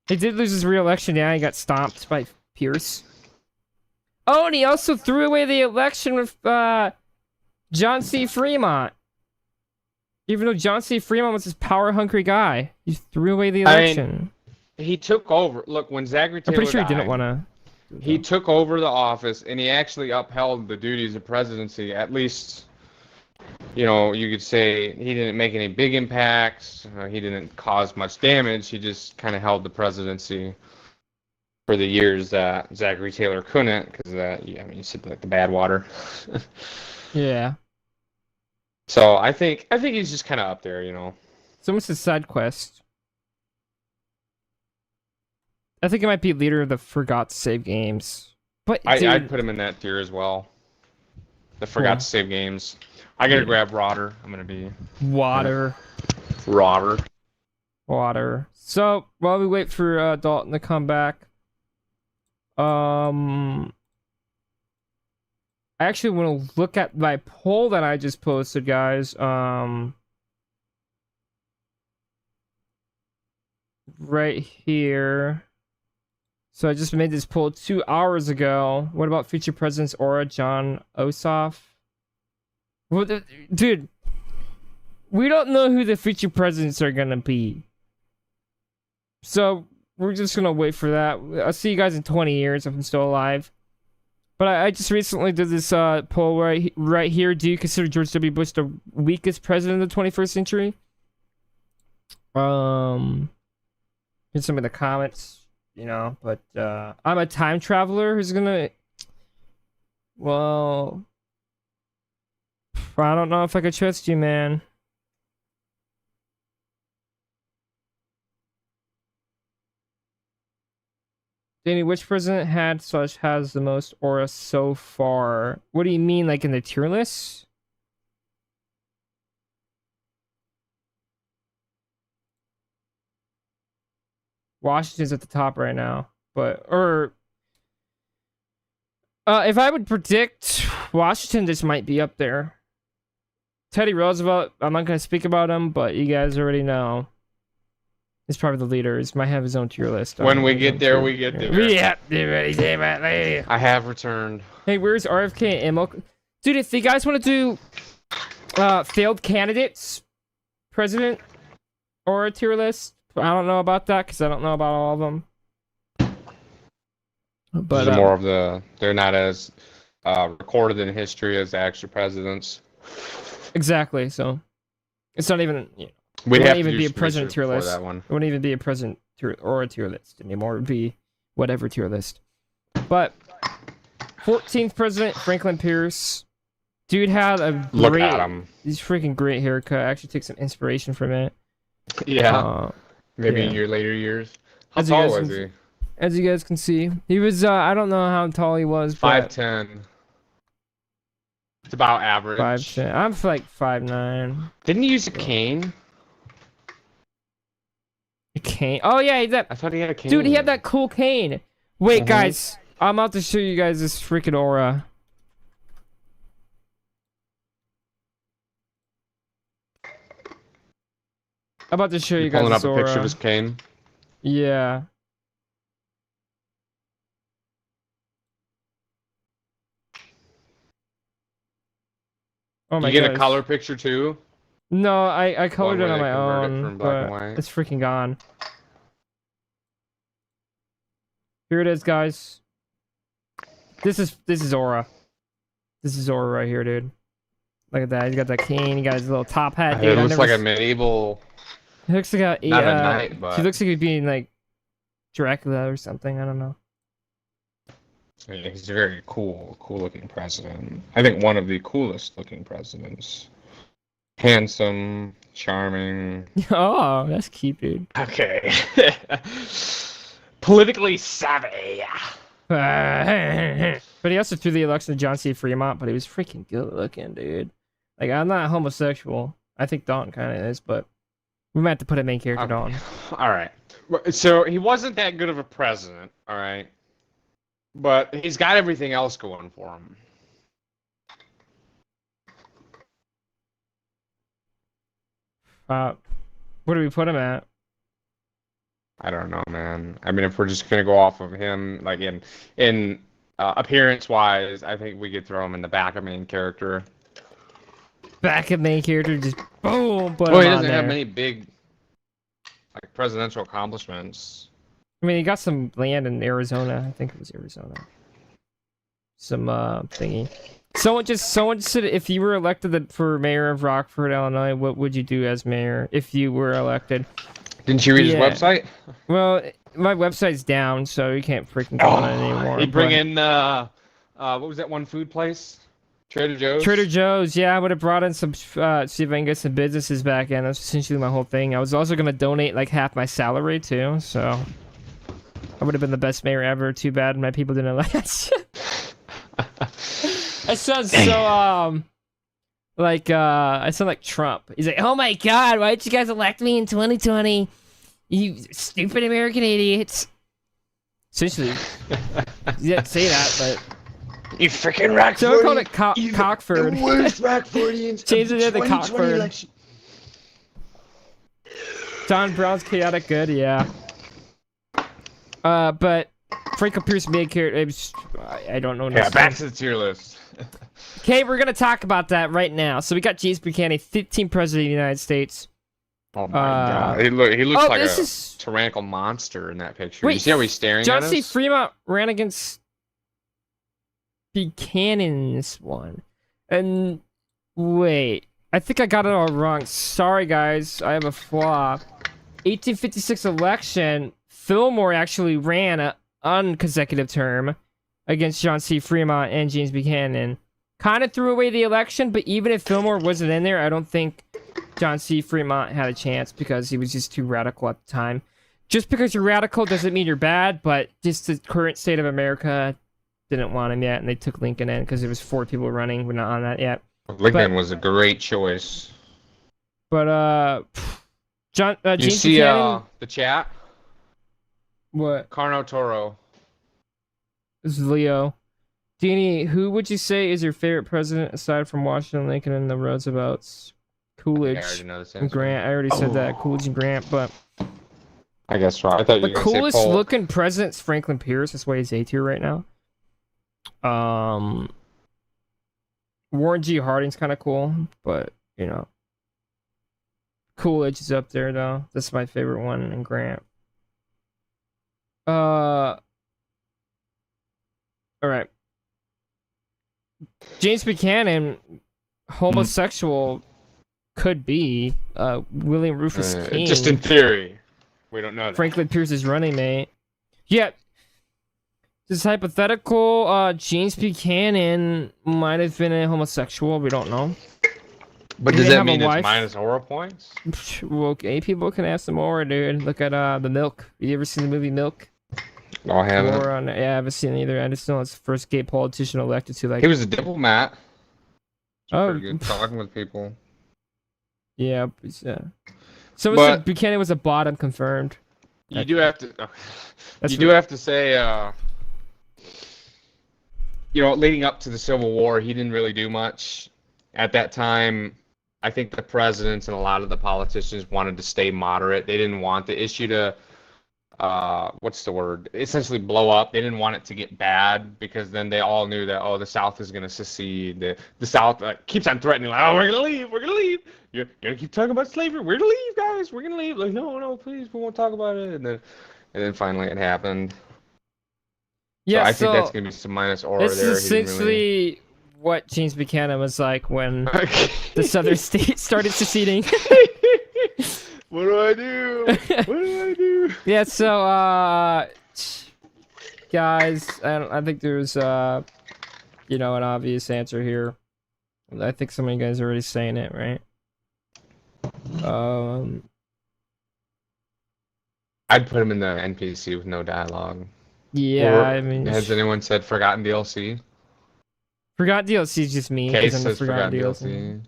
He did lose his re-election. Yeah, he got stomped by Pierce. Oh, and he also threw away the election with John C. Fremont. Even though John C. Fremont was this power-hungry guy, he threw away the election. He took over. Look, when Zachary Taylor I'm pretty sure died, he didn't want to. He took over the office, and he actually upheld the duties of presidency. At least, you could say he didn't make any big impacts. He didn't cause much damage. He just kind of held the presidency for the years that Zachary Taylor couldn't, because you said the bad water. Yeah. So I think he's just kind of up there, So what's his side quest? I think it might be leader of the Forgot to Save Games. But I'd put him in that tier as well. The Forgot to Save Games. I gotta grab Rotter. I'm gonna be Rotter. So while we wait for Dalton to come back, I actually want to look at my poll that I just posted, guys. Right here. So I just made this poll 2 hours ago. What about future presidents Aura, John Ossoff? Well, dude, we don't know who the future presidents are gonna be. So we're just gonna wait for that. I'll see you guys in 20 years if I'm still alive. But I just recently did this poll right here. Do you consider George W. Bush the weakest president of the 21st century? In some of the comments, you know. But I'm a time traveler who's gonna. Well, I don't know if I could trust you, man. Danny, which president has the most aura so far? What do you mean, like in the tier list? Washington's at the top right now, but if I would predict, Washington just might be up there. Teddy Roosevelt, I'm not gonna speak about him, but you guys already know. He's probably the leader. He might have his own tier list. When we get there, we get there. Yeah. I have returned. Hey, where's RFK and ML? Dude, if you guys want to do failed candidates, president, or a tier list, I don't know about that because I don't know about all of them. But more of they're not as recorded in history as the actual presidents. Exactly. So it's not even. You know, We'd have even to be a president tier list. That one. It wouldn't even be a president tier or a tier list anymore. It would be whatever tier list. But 14th president Franklin Pierce, dude had a Look at him. He's freaking great haircut. I actually took some inspiration from it. Yeah. Maybe yeah. in your later years. How As you tall guys was can- he? As you guys can see, he was I don't know how tall he was, but 5'10". It's about average. 5'10". I'm like 5'9". Didn't he use a cane? A cane? Oh yeah, I thought he had a cane. dude, he had that cool cane. Wait, Mhm. guys, I'm about to show you guys this freaking aura. I'm about to show you guys Pulling up this a aura. picture of his cane. Yeah. Oh my You get gosh. a color picture too? No, I colored One it where on they my convert it own, from black and but white. it's freaking gone. Here it is, guys. This is aura. This is aura right here, dude. Look at that. He's got that cane. He got his little top hat, dude. It looks like a medieval. He looks like Not a knight, but he looks like he's being like Dracula or something. I don't know. yeah, he's a very cool looking president. I think one of the coolest looking presidents. Handsome, charming. Oh, that's cute, dude. Okay. Politically savvy. But he also threw the election to John C. Fremont, but he was freaking good looking, dude. Like, I'm not homosexual. I think Dalton kind of is, but we might have to put a main character on. All right. So he wasn't that good of a president, all right? But he's got everything else going for him. Where do we put him at? I don't know, man. I mean, if we're just gonna go off of him, like in appearance-wise, I think we could throw him in the back of main character. Back of main character, just boom, put Well, he him on doesn't have there. many big, like, presidential accomplishments. I mean, he got some land in Arizona. I think it was Arizona. Some thingy. Someone said if you were elected for mayor of Rockford, Illinois, what would you do as mayor if you were elected? Didn't you read his Yeah. website? Well, my website's down, so you can't freaking go on it anymore. He'd bring but- in what was that one food place? Trader Joe's. Trader Joe's, yeah, I would have brought in some, see if I can get some businesses back in. That's essentially my whole thing. I was also going to donate like half my salary too, so I would have been the best mayor ever. Too bad my people didn't like that shit. That sounds so, I sound like Trump. He's like, oh my god, why did you guys elect me in 2020? You stupid American idiots. Essentially, you didn't say that, but You freaking Rockfordians. Someone called it The Cockford. worst Rockfordians. Change of it the to 2020 Cockford. election. Don Brown's chaotic good, yeah. But Franklin Pierce made character. I don't know. Yeah, back to the tier list. Okay, we're gonna talk about that right now. So we got James Buchanan, 15th president of the United States. Oh my god, he looks like this a is tyrannical monster in that picture. Wait, you see how he's staring John at C. us? Fremont ran against Buchanan's one. And wait, I think I got it all wrong. Sorry, guys, I have a flaw. 1856 election, Fillmore actually ran an unconsecutive term against John C. Fremont and James Buchanan. Kind of threw away the election, but even if Fillmore wasn't in there, I don't think John C. Fremont had a chance because he was just too radical at the time. Just because you're radical doesn't mean you're bad, but just the current state of America didn't want him yet, and they took Lincoln in because there was 4 people running. We're not on that yet. Lincoln was a great choice. But You James see Buchanan. the chat? What? Carno Toro. This is Leo. Danny, who would you say is your favorite president aside from Washington, Lincoln, and the Roosevelts? Coolidge I already know this and answer. Grant. I already said that. Coolidge and Grant, but I guess right. I thought you the were going to say coolest Polk. looking president's Franklin Pierce. That's why he's A tier right now. Warren G. Harding's kind of cool, but you know, Coolidge is up there though. That's my favorite one, and Grant. All right. James Buchanan, homosexual, could be William Rufus King. Just in theory. We don't know that. Franklin Pierce's running mate. Yeah. This is hypothetical. James Buchanan might have been a homosexual. We don't know. But He does didn't that have a mean it's wife. minus aura points? Well, gay people can have some more, dude. Look at The Milk. You ever seen the movie Milk? No, I haven't. Or yeah, I haven't seen it either. I just know it's the first gay politician elected to like. He was a diplomat. Oh. Pretty good talking with people. Yeah. So But- Buchanan was a bottom confirmed. You do have to. That's You do have to say. You know, leading up to the Civil War, he didn't really do much. At that time, I think the presidents and a lot of the politicians wanted to stay moderate. They didn't want the issue to, what's the word? Essentially blow up. They didn't want it to get bad because then they all knew that, oh, the South is going to secede. The South keeps on threatening, like, oh, we're going to leave. We're going to leave. You're going to keep talking about slavery. We're going to leave, guys. We're going to leave. Like, no, please, we won't talk about it. And then finally it happened. Yeah, so I think that's going to be some minus aura this there. is He didn't essentially what James Buchanan was like when really... the southern states started seceding. What do I do? What do I do? Yeah, so guys, I think there's you know, an obvious answer here. I think some of you guys are already saying it, right? I'd put him in the NPC with no dialogue. Yeah, Or I mean, has anyone said Forgotten DLC? Forgot DLC is just me. 'cause Case I'm the says Forgotten DLC.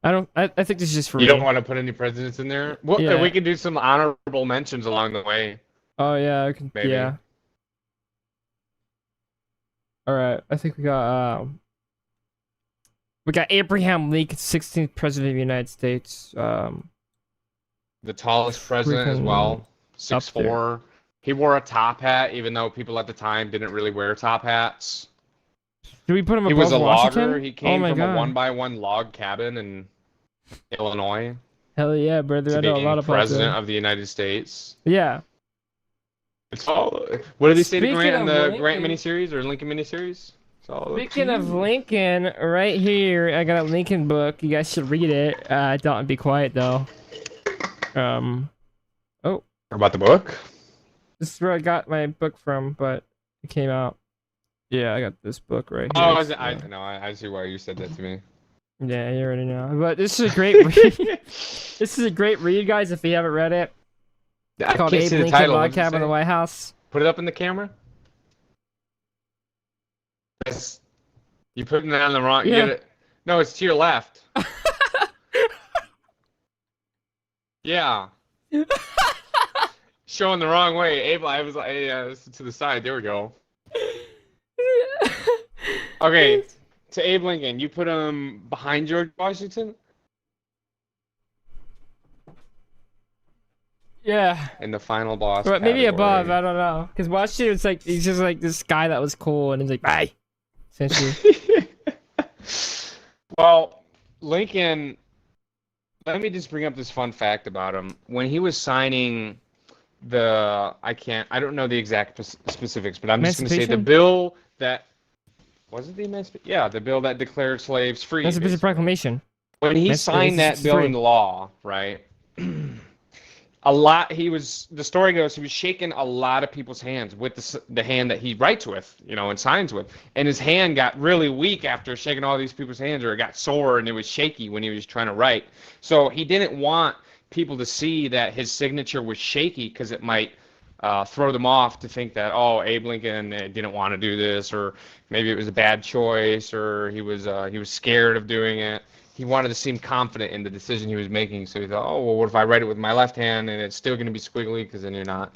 DLC. I think this is just for You me. don't want to put any presidents in there? Well, Yeah. we can do some honorable mentions along the way. Oh yeah, I can. Maybe. Yeah. All right, I think we got Abraham Lincoln, 16th president of the United States. The tallest president as Freaking well, up there. 6'4". He wore a top hat, even though people at the time didn't really wear top hats. Do we put him He above was a Washington? logger. He Oh came my from God. a one-by-one log cabin in Illinois Hell yeah, brother! to I know a being lot about president that. of the United States. Yeah. It's all. What did he say to Speaking Grant in of the Grant Lincoln- miniseries or Lincoln miniseries? It's all up Speaking to of you. Lincoln, right here, I got a Lincoln book. You guys should read it. Don't be quiet though. About the book? This is where I got my book from, but it came out. Yeah, I got this book right here. Oh, It's, I see why you said that to me. yeah, you already know. But this is a great read. This is a great read, guys. If you haven't read it, I it's called can't Abe see the Lincoln title. Log What's it Cabin in the say? White House. Put it up in the camera. You putting it on the wrong. You Yeah. gotta, no, it's to your left. Yeah. Showing the wrong way. Abe, I was like, hey, this is to the side. There we go. Okay, to Abe Lincoln, you put him behind George Washington Yeah. in the final boss But maybe above, category. I don't know. Because Washington was like, he's just like this guy that was cool, and he's like, bye. Essentially. Well, Lincoln, let me just bring up this fun fact about him. When he was signing I don't know the exact specifics, but I'm just going to say the Emancipation? bill that, was it the Emancipation? Yeah, the bill that declared slaves free. That's a basically. proclamation. When he That's signed that bill 63. into law, right? The story goes, he was shaking a lot of people's hands with the hand that he writes with, and signs with. And his hand got really weak after shaking all these people's hands, or it got sore and it was shaky when he was trying to write. So he didn't want people to see that his signature was shaky because it might throw them off to think that, oh, Abe Lincoln didn't want to do this, or maybe it was a bad choice, or he was scared of doing it. He wanted to seem confident in the decision he was making, so he thought, oh, well, what if I write it with my left hand and it's still going to be squiggly, because then you're not,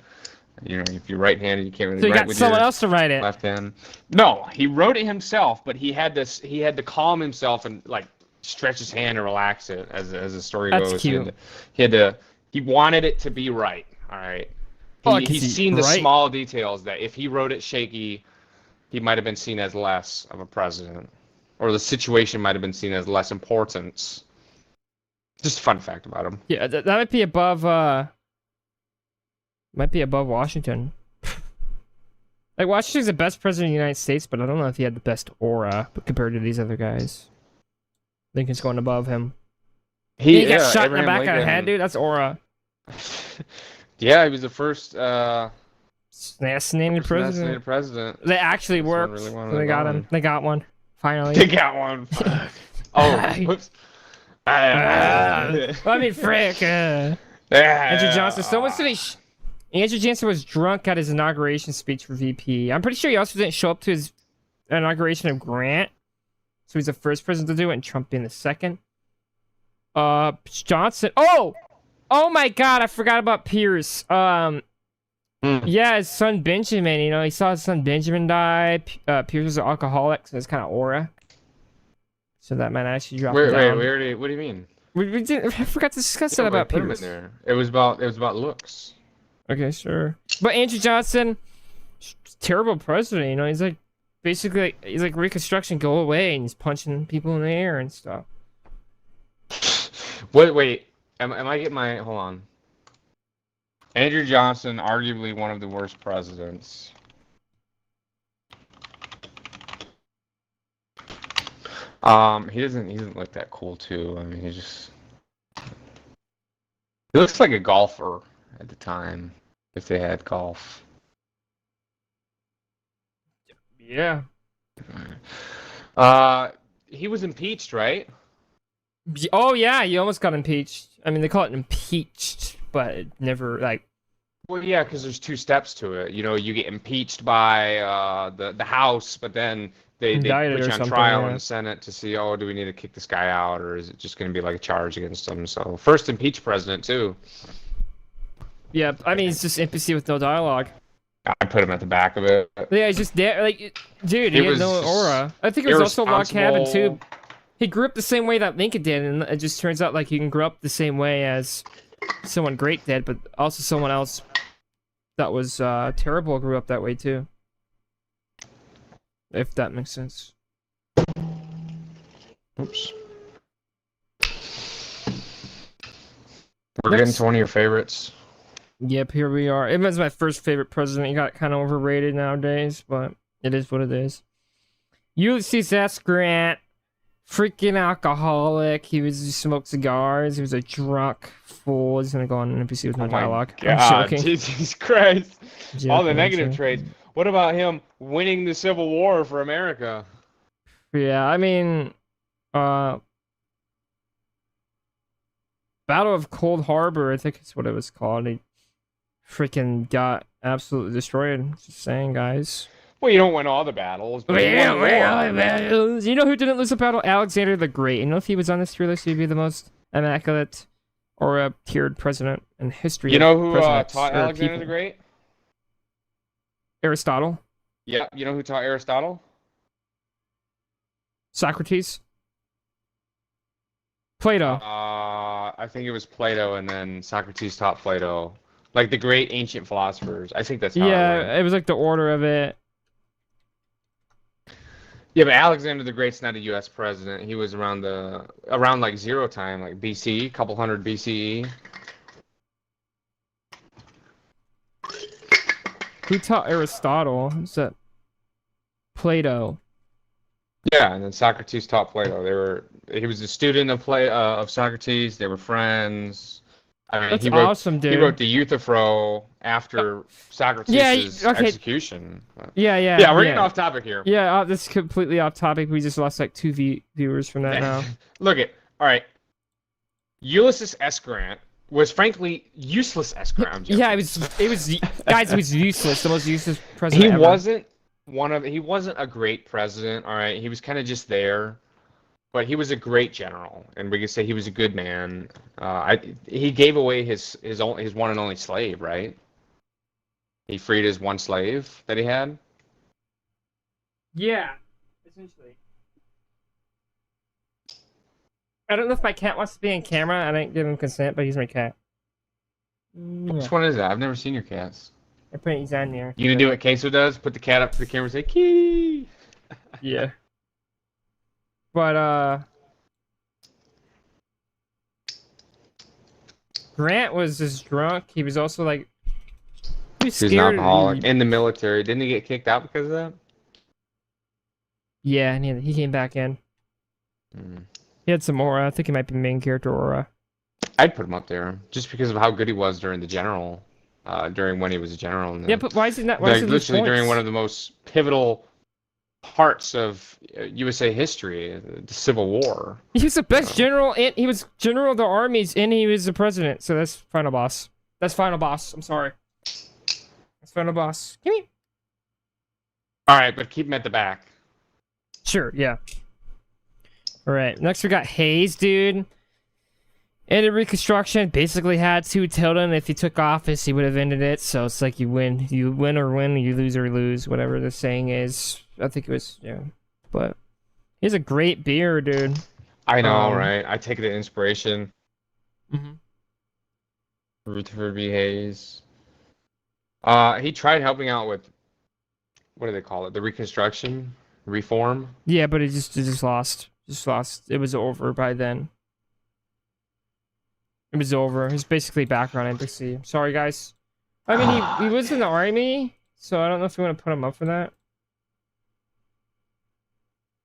if you're right-handed, you can't really So you write got with someone your else to write it. left hand. No, he wrote it himself, but he had to calm himself and like stretch his hand and relax it as the story That's goes. cute. He wanted it to be right. All right. Oh, He's seen the right? small details that if he wrote it shaky, he might have been seen as less of a president, or the situation might have been seen as less importance. Just a fun fact about him. Yeah, that might be above. Might be above Washington. Like Washington's the best president of the United States, but I don't know if he had the best aura compared to these other guys. Lincoln's going above him. He got shot in the back of the head, dude. That's aura. Yeah, he was the first Assassinated president. president. They actually Someone worked. really wanted So they it got on. him. They got one. Finally. They got one. Oh, whoops. Well, I mean, frick. Andrew Johnson. Someone said Andrew Johnson was drunk at his inauguration speech for VP. I'm pretty sure he also didn't show up to his inauguration of Grant. So he's the first president to do it, and Trump being the second. Johnson. Oh my God! I forgot about Pierce. Yeah, his son Benjamin. He saw his son Benjamin die. Pierce was an alcoholic, so it's kind of aura. So that might actually drop him down. Wait, what do you mean? We didn't. I forgot to discuss that about put him Pierce. in there. It was about looks. Okay, sure. But Andrew Johnson, terrible president. He's like basically he's like Reconstruction, go away, and he's punching people in the air and stuff. Wait. Am I getting my? Hold on. Andrew Johnson, arguably one of the worst presidents. He doesn't look that cool too. I mean, he looks like a golfer at the time, if they had golf. Yeah. He was impeached, right? Oh yeah, you almost got impeached. I mean, they call it impeached, but it never Well, yeah, because there's two steps to it. You get impeached by the House, but then they put Indicted you or on something, trial yeah. in the Senate to see, oh, do we need to kick this guy out, or is it just going to be like a charge against him? So first impeached president too. Yeah, I mean, it's just NPC with no dialogue. I put him at the back of it. Yeah, he's just there. Like, dude, he It had was no just aura. I think it was also log cabin too. irresponsible. He grew up the same way that Lincoln did, and it just turns out like you can grow up the same way as someone great did, but also someone else that was terrible grew up that way too. If that makes sense. Oops. We're getting to one of your favorites. Yep, here we are. It was my first favorite president. He got kind of overrated nowadays, but it is what it is. Ulysses S. Grant, freaking alcoholic. He smoked cigars. He was a drunk fool. He's gonna go on an NPC with no dialogue. I'm God, joking. Jesus Christ! All the Joking, negative joking. traits. What about him winning the Civil War for America? Yeah, I mean, Battle of Cold Harbor, I think it's what it was called. He freaking got absolutely destroyed. Just saying, guys. Well, you don't win all the battles, but you won the war. You know who didn't lose a battle? Alexander the Great. You know if he was on this tier list, he'd be the most immaculate or a tiered president in history. You know who presidents taught or Alexander people. the Great? Aristotle. Yeah, you know who taught Aristotle? Socrates? Plato. I think it was Plato, and then Socrates taught Plato, like the great ancient philosophers. I think that's how it went. Yeah, it was like the order of it. Yeah, but Alexander the Great's not a U.S. president. He was around like zero time, like BC, couple hundred BCE. Who taught Aristotle? Is that Plato? Yeah, and then Socrates taught Plato. He was a student of Socrates. They were friends. I mean, That's awesome, dude. He wrote the Euthyphro after Socrates' okay. execution. Yeah, Yeah, we're getting off topic here. Yeah, this is completely off topic. We just lost like 2 viewers from that now. Look all right. Ulysses S. Grant was frankly useless S. Grant. Yeah, it was guys, it was useless. The most useless president ever. He wasn't a great president, all right? He was kind of just there. But he was a great general, and we could say he was a good man. He gave away his one and only slave, right? He freed his one slave that he had. Yeah, essentially. I don't know if my cat wants to be in camera. I didn't give him consent, but he's my cat. Which one is that? I've never seen your cats. I put he's on there. You gonna do what Queso does? Put the cat up to the camera and say, "Kitty." Yeah. But Grant was just drunk. He was also like he was an scared. alcoholic in the military. Didn't he get kicked out because of that? Yeah, and he came back in. He had some aura. I think he might be main character aura. I'd put him up there just because of how good he was during the general, during when he was a general. Yeah, but why is he not? Why is he literally points? during one of the most pivotal parts of USA history, the Civil War. He was the best general, and he was general of the armies, and he was the president. So that's final boss. That's final boss. I'm sorry. That's final boss. Give me. All right, but keep him at the back. Sure. Yeah. All right. Next, we got Hayes, dude. Ended Reconstruction. Basically had to tell him if he took office, he would have ended it. So it's like you win or win, you lose or lose, whatever the saying is. I think it was, yeah. But he's a great beer, dude. I know, right? I take the inspiration. Mm-hmm. Rutherford B. Hayes. He tried helping out with, what do they call it? The Reconstruction? Reform? Yeah, but it just lost. Just lost. It was over by then. It was over. It's basically background NPC. Sorry, guys. I mean, he was in the army, so I don't know if you want to put him up for that.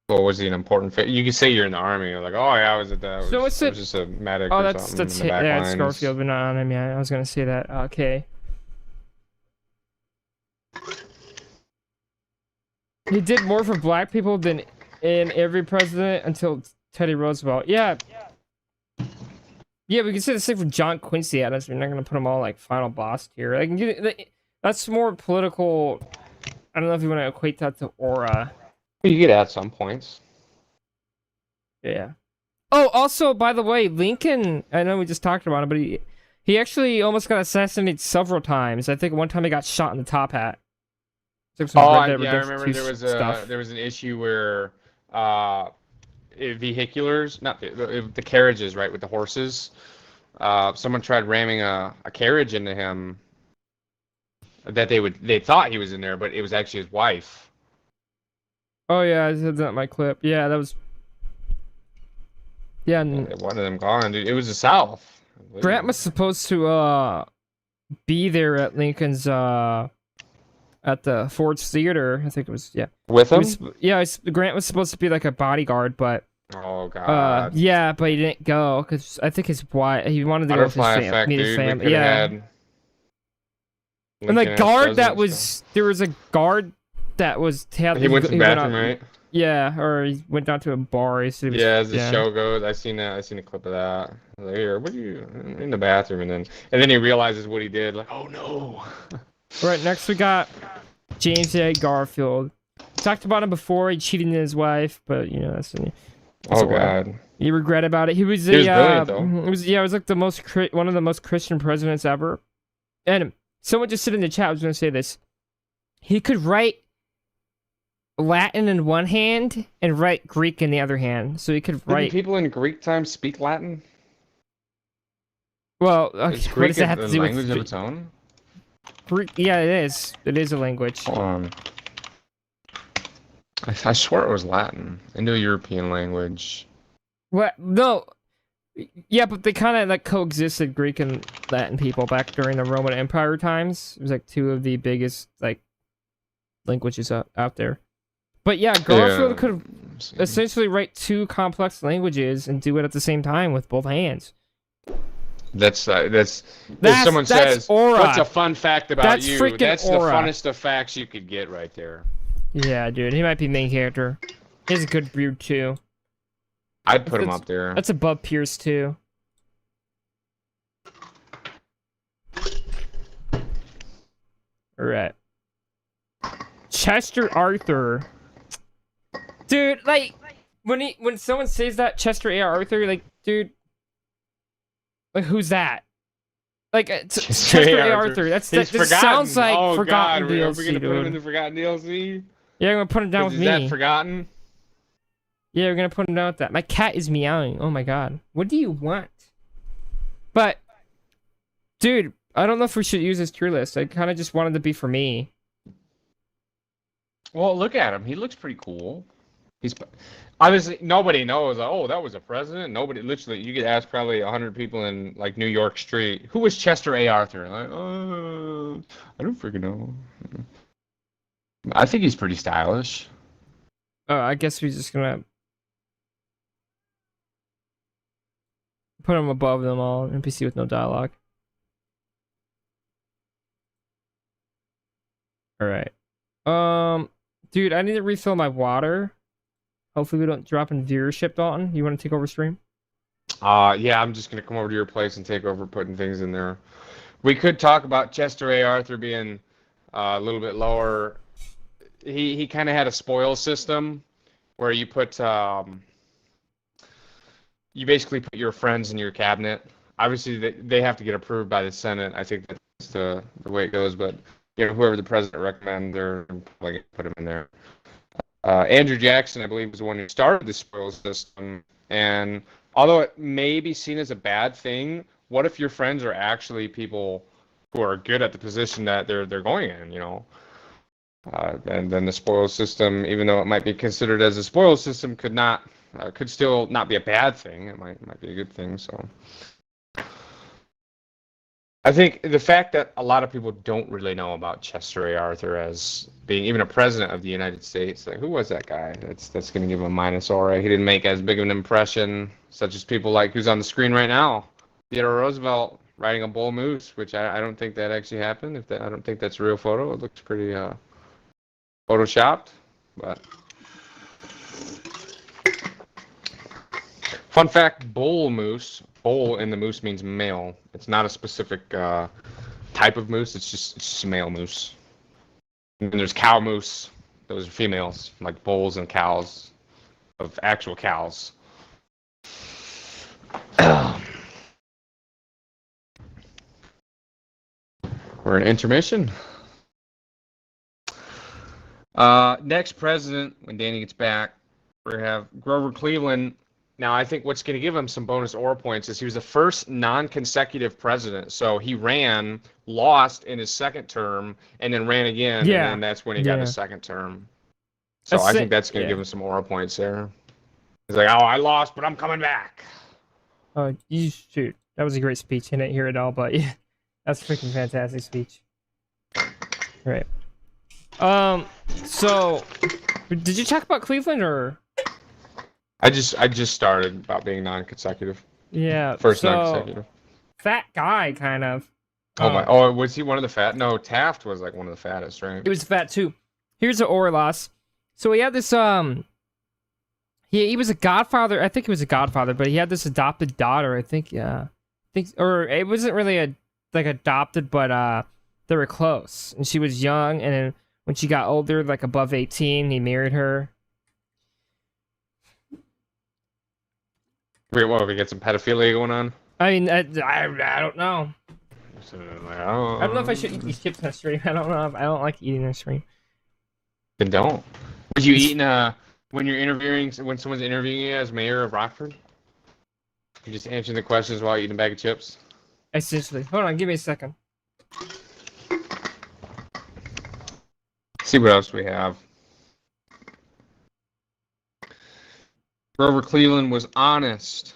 Well, was he an important fit? You could say you're in the army. You're like, oh yeah, I was at that. So what's it? Was just a medic. Oh, or that's something in the back yeah, it's lines. Scarfield, but not on him. Yeah, I was gonna say that. Okay. He did more for black people than in every president until Teddy Roosevelt. Yeah. Yeah, we can say the same for John Quincy Adams. We're not gonna put them all like final boss tier. That's more political. I don't know if you want to equate that to aura. You could add some points. Yeah. Oh, also, by the way, Lincoln, I know we just talked about him, but he actually almost got assassinated several times. I think one time he got shot in the top hat. I remember there was an issue where vehiculars, not the carriages, right, with the horses. Someone tried ramming a carriage into him that they thought he was in there, but it was actually his wife. Oh yeah, I said that in my clip. Yeah, that was. Yeah. One of them gone, dude. It was the South. Grant was supposed to be there at Lincoln's at the Ford's Theater. I think it was, yeah. With him? Grant was supposed to be like a bodyguard, but oh god. Yeah, but he didn't go because I think his wife. He wanted to go with his family. Yeah. And the guard that was there was a guard that was. He went to the bathroom, right? Yeah, or he went down to a bar. As the show goes, I seen a clip of that. I was like, here, what are you in the bathroom? And then he realizes what he did. Like, oh no. Right, next we got James A. Garfield. Talked about him before. He cheated on his wife, but you know that's god. He regret about it. He was brilliant, though. It was like the most one of the most Christian presidents ever. And someone just said in the chat, I was going to say this. He could write Latin in one hand and write Greek in the other hand. So he could Didn't write. people in Greek times speak Latin? Well, Is what Greek does that have a to do language with of its own? Greek? Yeah, it is. It is a language. Hold on. I swear it was Latin. Indo-European language. What? No. Yeah, but they kind of like coexisted, Greek and Latin people, back during the Roman Empire times. It was like two of the biggest like languages out there. But yeah, Garfield could essentially write two complex languages and do it at the same time with both hands. That's if someone says, aura. "What's a fun fact about That's you?" freaking That's aura. the funnest of facts you could get right there. Yeah, dude, he might be main character. He has a good beard too. I'd put him up there. That's above Pierce too. All right. Chester Arthur. Dude, like when someone says that Chester A. Arthur, like, dude, like who's that? Like Chester A. Arthur. That sounds like Forgotten DLC. Are we gonna put him in the Forgotten DLC? Yeah, I'm gonna put him down with me. Is that Forgotten? Yeah, we're gonna put him down with that. My cat is meowing. Oh my god. What do you want? But, dude, I don't know if we should use this tier list. I kind of just wanted to be for me. Well, look at him. He looks pretty cool. He's obviously nobody knows. Oh, that was a president. Nobody. Literally, you could ask probably 100 people in like New York Street, who was Chester A. Arthur? Like, I don't freaking know. I think he's pretty stylish. I guess we're just gonna put him above them all. NPC with no dialogue. All right. Dude, I need to refill my water. Hopefully we don't drop in viewership, Dalton. You want to take over stream? Yeah, I'm just gonna come over to your place and take over putting things in there. We could talk about Chester A. Arthur being a little bit lower. He kind of had a spoil system where you put you basically put your friends in your cabinet. Obviously, they have to get approved by the Senate. I think that's the way it goes. But you know, whoever the president recommends, they're like put him in there. Andrew Jackson, I believe, was the one who started the spoil system. And although it may be seen as a bad thing, what if your friends are actually people who are good at the position that they're going in? You know. And then the spoil system, even though it might be considered as a spoil system, could still not be a bad thing. It might be a good thing. So I think the fact that a lot of people don't really know about Chester A. Arthur as being even a president of the United States, like who was that guy? That's going to give him a minus aura. He didn't make as big of an impression, such as people like who's on the screen right now, Theodore Roosevelt riding a bull moose, which I don't think that actually happened. I don't think that's a real photo. It looks pretty photoshopped, but fun fact: bull in the moose means male. It's not a specific type of moose. It's just a male moose. And then there's cow moose. Those are females, like bulls and cows, of actual cows. We're in intermission. Next president, when Danny gets back, we're going to have Grover Cleveland. Now, I think what's going to give him some bonus aura points is he was the first non-consecutive president. So he ran, lost in his second term, and then ran again. Yeah. And that's when he got his second term. So I think that's going to give him some aura points there. He's like, oh, I lost, but I'm coming back. Oh, you shoot. That was a great speech. I didn't hear it all, but yeah, that's a freaking fantastic speech. All right. So, did you talk about Cleveland or? I just started about being non-consecutive. Yeah. First non-consecutive. Fat guy, kind of. Oh, was he one of the fat? No, Taft was like one of the fattest, right? He was fat too. Here's the aura loss. So he had this he was a godfather. I think he was a godfather, but he had this adopted daughter. I think or it wasn't really adopted, but they were close, and she was young, and then when she got older, like above 18, he married her. Wait, what? We get some pedophilia going on? I mean, I don't know. I don't know if I should eat these chips on stream. I don't know. I don't like eating on stream. Then don't. Would you eat when you're interviewing when someone's interviewing you as mayor of Rockford? You just answering the questions while eating a bag of chips. Essentially. Hold on, give me a second. See what else we have. Grover Cleveland was honest.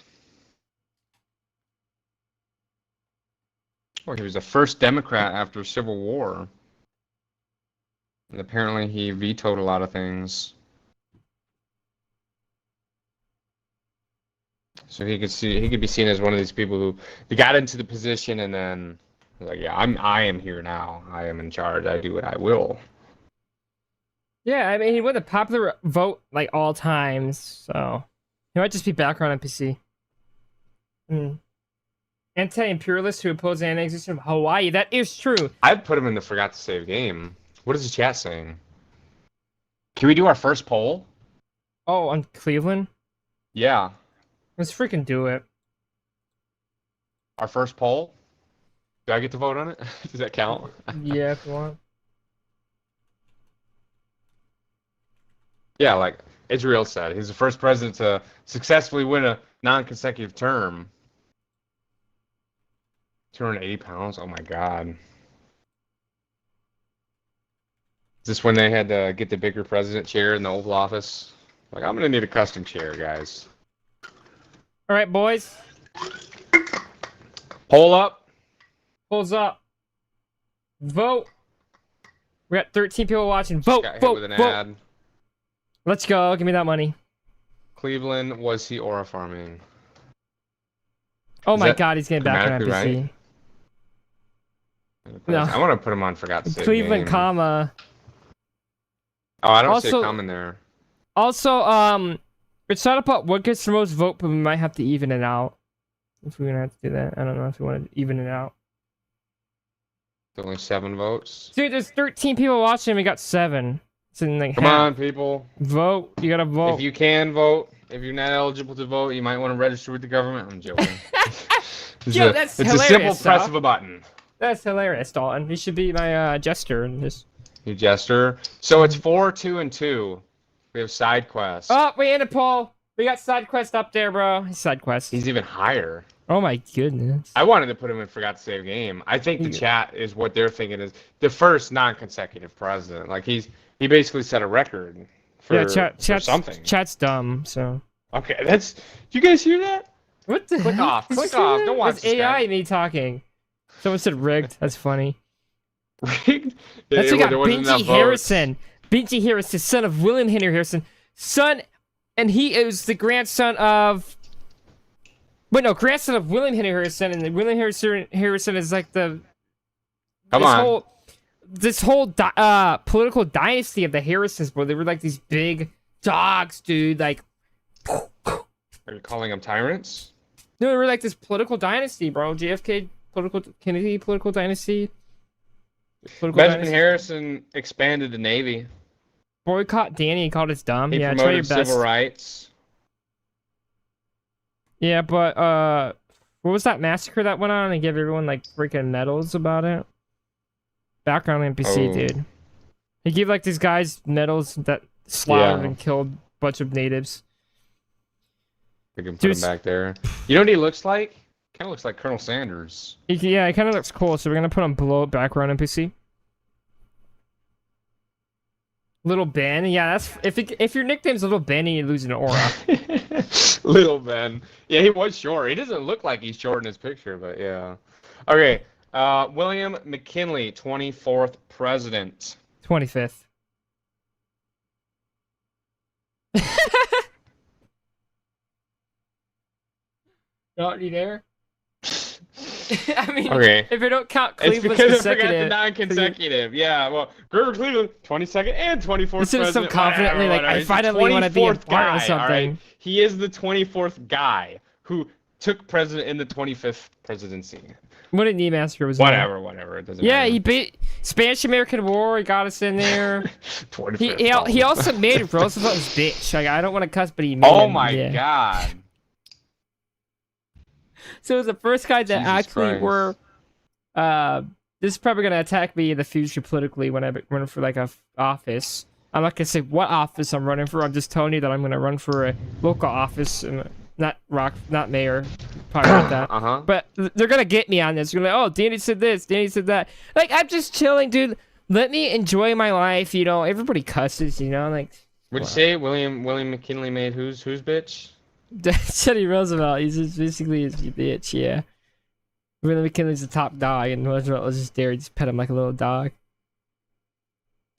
Oh, he was the first Democrat after the Civil War. And apparently he vetoed a lot of things. So he could be seen as one of these people who they got into the position and then like, yeah, I am here now. I am in charge. I do what I will. Yeah, I mean, he won the popular vote like all times, so he might just be background NPC. Anti-imperialists who oppose the annexation of Hawaii. That is true. I'd put him in the forgot to save game. What is the chat saying? Can we do our first poll? Oh, on Cleveland? Yeah. Let's freaking do it. Our first poll? Do I get to vote on it? Does that count? Yeah, if you want. Yeah, like Israel said, he's the first president to successfully win a non-consecutive term. 280 pounds? Oh my god. Is this when they had to get the bigger president chair in the Oval Office? Like, I'm gonna need a custom chair, guys. All right, boys. Poll up. Polls up. Vote. We got 13 people watching. Vote, Got hit vote, with an vote. ad. Let's go. Give me that money. Cleveland, was he aura farming? Oh Is my that god, he's getting back on NPC. grammatically No. I want to put him on forgot to save Cleveland, game. comma. Oh, I don't see Also- a comma in there. Also, it's not about what gets the most vote, but we might have to even it out. If we're gonna have to do that. I don't know if we want to even it out. There's only 7 votes. Dude, there's 13 people watching and we got 7. So like Come half. on, people. Vote. You gotta vote. If you can vote, if you're not eligible to vote, you might want to register with the government. I'm joking. Yo, that's it's a simple hilarious, press huh? of a button. That's hilarious, Dalton. You should be my jester in this. You jester. So it's 4, 2, and 2. We have side quests. Oh, we in a poll. We got side quest up there, bro. Side quest. He's even higher. Oh my goodness. I wanted to put him in forgot to save game. I think the chat is what they're thinking is the first non-consecutive president. Like he basically set a record for, Yeah, for something. Chat's dumb, so. Okay, that's. Did you guys hear that? What the Click heck? off. Did you Click see off. that? Don't watch It's this guy. AI me talking. Someone said rigged. That's funny. Rigged? That's we got There wasn't enough Benji votes. Harrison. Benji Harrison, son of William Henry Harrison. Son, and he is the grandson of. Wait, no, grandson of William Henry Harrison, and William Harrison is like the. Come on. This whole political dynasty of the Harrisons, bro. They were like these big dogs, dude. Like. Are you calling them tyrants? No, they were like this political dynasty, bro. JFK Kennedy political dynasty. Benjamin Harrison expanded the Navy. Boycott Danny and called us dumb. He Yeah, try your promoted best. civil rights. Yeah, but what was that massacre that went on and gave everyone like freaking medals about it? Background NPC, Oh. dude. He gave like these guys medals that slaughtered Yeah. and killed a bunch of natives. We can put Dude, him back there. You know what he looks like? Kind of looks like Colonel Sanders. Yeah, it kind of looks cool, so we're gonna put on below background NPC. Little Ben, yeah, that's if your nickname's Little Ben, you lose an aura. Little Ben. Yeah, he was short. He doesn't look like he's short in his picture, but yeah. Okay. William McKinley, 24th president. 25th. Not you there? I mean, Okay. if you don't count It's Cleveland's because I forgot the consecutive, non-consecutive. Yeah, well, Grover Cleveland, 22nd and 24th Instead of so president. confidently, like, I He's the finally wanna be a 24th part of guy, something. all right? He is the 24th guy who took president in the 25th presidency. what a knee massacre was that? Whatever. It doesn't Yeah, matter. he beat Spanish-American War. He got us in there. 25th. he also made Roosevelt his bitch. Like, I don't want to cuss, but he made Oh him, my yeah. god. So it was the first guy that Jesus actually Christ. were. This is probably gonna attack me in the future politically when I run for like a office. I'm not gonna say what office I'm running for. I'm just telling you that I'm gonna run for a local office, and not mayor. Probably not that. But they're gonna get me on this. They're gonna be like, oh, Danny said this, Danny said that. Like, I'm just chilling, dude. Let me enjoy my life. You know, everybody cusses. You know, like. Would you say William McKinley made who's bitch? Teddy Roosevelt. He's just basically his bitch. Yeah. William McKinley's the top dog, and Roosevelt was just there. He just pet him like a little dog.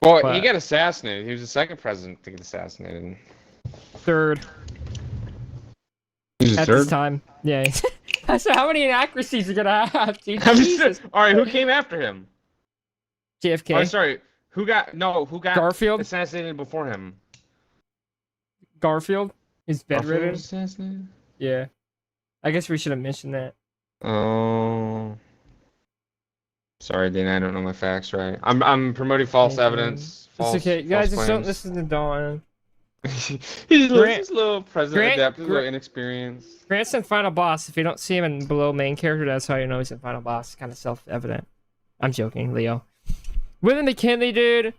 Well, But- he got assassinated. He was the second president to get assassinated. Third He was the at this time. Yeah. So how many inaccuracies are gonna have, dude? Jesus. All right, who came after him? JFK. Oh, sorry. Who got Garfield. assassinated before him? Garfield. He's Garfield bedridden. was assassinated? Yeah. I guess we should have mentioned that. Oh. Sorry, Dana, I don't know my facts right. I'm promoting false evidence. It's okay, guys. Just don't listen to Dawn. He's a little president adapted, a little inexperienced. Grant's in Final Boss. If you don't see him in below main character, that's how you know he's in Final Boss. Kind of self-evident. I'm joking, Leo. William McKinley, dude,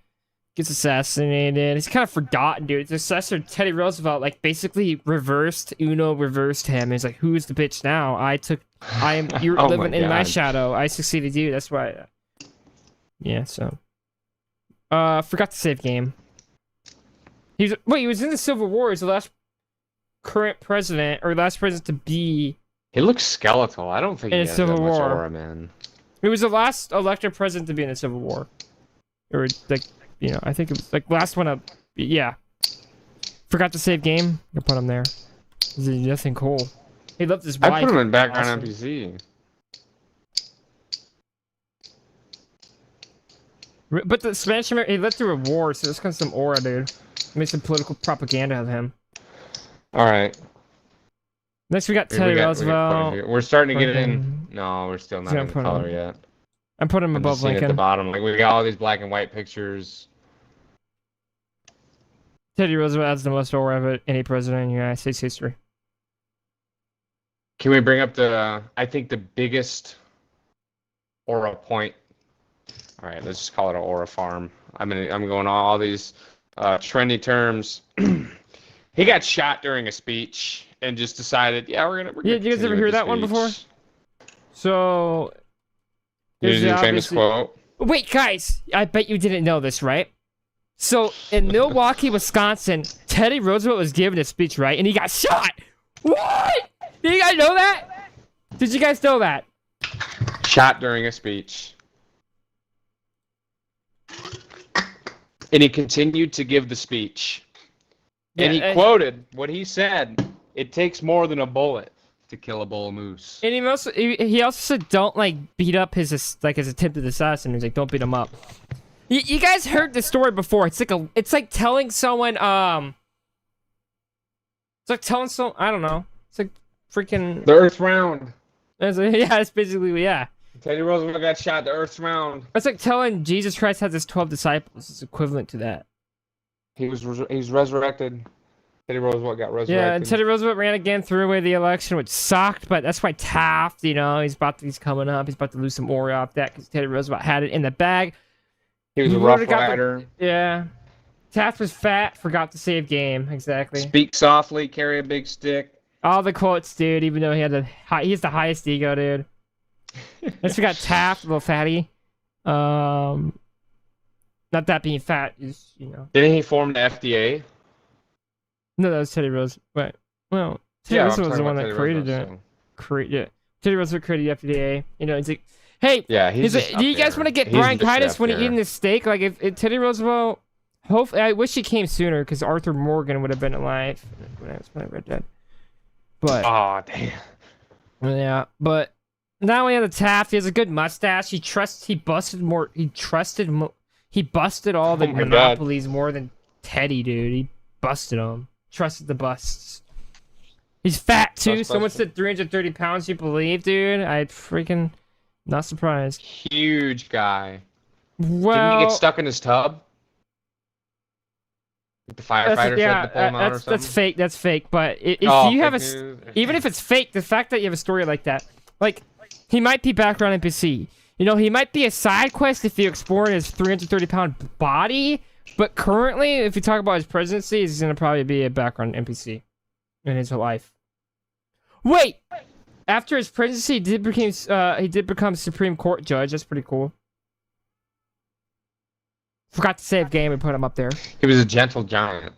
gets assassinated. He's kind of forgotten, dude. His successor, Teddy Roosevelt, like basically reversed him. He's like, who's the bitch now? You're Oh living my in my God. shadow. I succeeded you. That's why. Yeah. So. Forgot to save game. He was in the Civil War. He's the last current president, or last president to be. He looks skeletal. I don't think In he a has Civil that much War. aura, man. He was the last elected president to be in the Civil War. Or, like, you know, I think it was, like, last one up. Yeah. Forgot to save game. I put him there. He's nothing cool. He loved his wife. I put him in background Awesome. NPC. But the Spanish American, he led through a war, so there's kind of some aura, dude. Made some political propaganda of him. All right. Next, we got Teddy Roosevelt. We're starting to get it Fucking- in. No, we're still not Yeah, in put color him- yet. I'm putting him I'm above just seeing at the Lincoln. bottom. Like we got all these black and white pictures. Teddy Roosevelt has the most aura of any president in United States history. Can we bring up I think the biggest aura point? All right, let's just call it an aura farm. I'm going all these trendy terms. He got shot during a speech and just decided, yeah, we're gonna. Yeah, did you guys ever hear that one before? So. Here's there's the famous obviously- quote. Wait, guys, I bet you didn't know this, right? So, in Milwaukee, Wisconsin, Teddy Roosevelt was giving a speech, right? And he got shot! What? Did you guys know that? Did you guys know that? Shot during a speech. And he continued to give the speech. And he Yeah, quoted what he said. It takes more than a bullet to kill a bull moose. And he also said, don't, like, beat up his attempted assassin. He's like, don't beat him up. You guys heard the story before. It's like telling someone, I don't know. It's like freaking... The Earth's round. It's basically, yeah. Teddy Roosevelt got shot. The Earth's round. It's like telling Jesus Christ has his 12 disciples. It's equivalent to that. He's resurrected. Teddy Roosevelt got resurrected. Yeah, and Teddy Roosevelt ran again, threw away the election, which sucked, but that's why Taft, you know, he's coming up. He's about to lose some aura off that because Teddy Roosevelt had it in the bag. He was a He rough would've got the- rider. Yeah. Taft was fat, forgot to save game. Exactly. Speak softly, carry a big stick. All the quotes, dude, even though he has the highest ego, dude. Next we got Taft, a little fatty. Not that being fat is, you know. Didn't he form the FDA? No, that was Teddy Roosevelt. Right. Well, Teddy Roosevelt was the one that created it. Teddy Roosevelt created the FDA. You know, he's like, hey, Yeah, he's just do you up guys there. want to get He's Brian the Kitus chef when he there. eating this steak? Like, if Teddy Roosevelt, hopefully, I wish he came sooner because Arthur Morgan would have been alive when I read that. But Oh, damn. yeah, but not only on the Taft, he has a good mustache. He busted all the Oh my God. monopolies more than Teddy, dude. He busted them. Trusted the busts. He's fat too. Bust Someone busted. said 330 pounds. You believe, dude? I freaking not surprised. Huge guy. Well, Didn't he get stuck in his tub? The firefighters had to pull him out or something? that's fake. That's fake. But if Oh, you have a, fake news. even if it's fake, the fact that you have a story like that, like he might be background NPC. You know, he might be a side quest if you explore his 330-pound body. But currently, if you talk about his presidency, he's gonna probably be a background NPC in his life. Wait, after his presidency, he did become Supreme Court judge. That's pretty cool. Forgot to save game and put him up there. He was a gentle giant.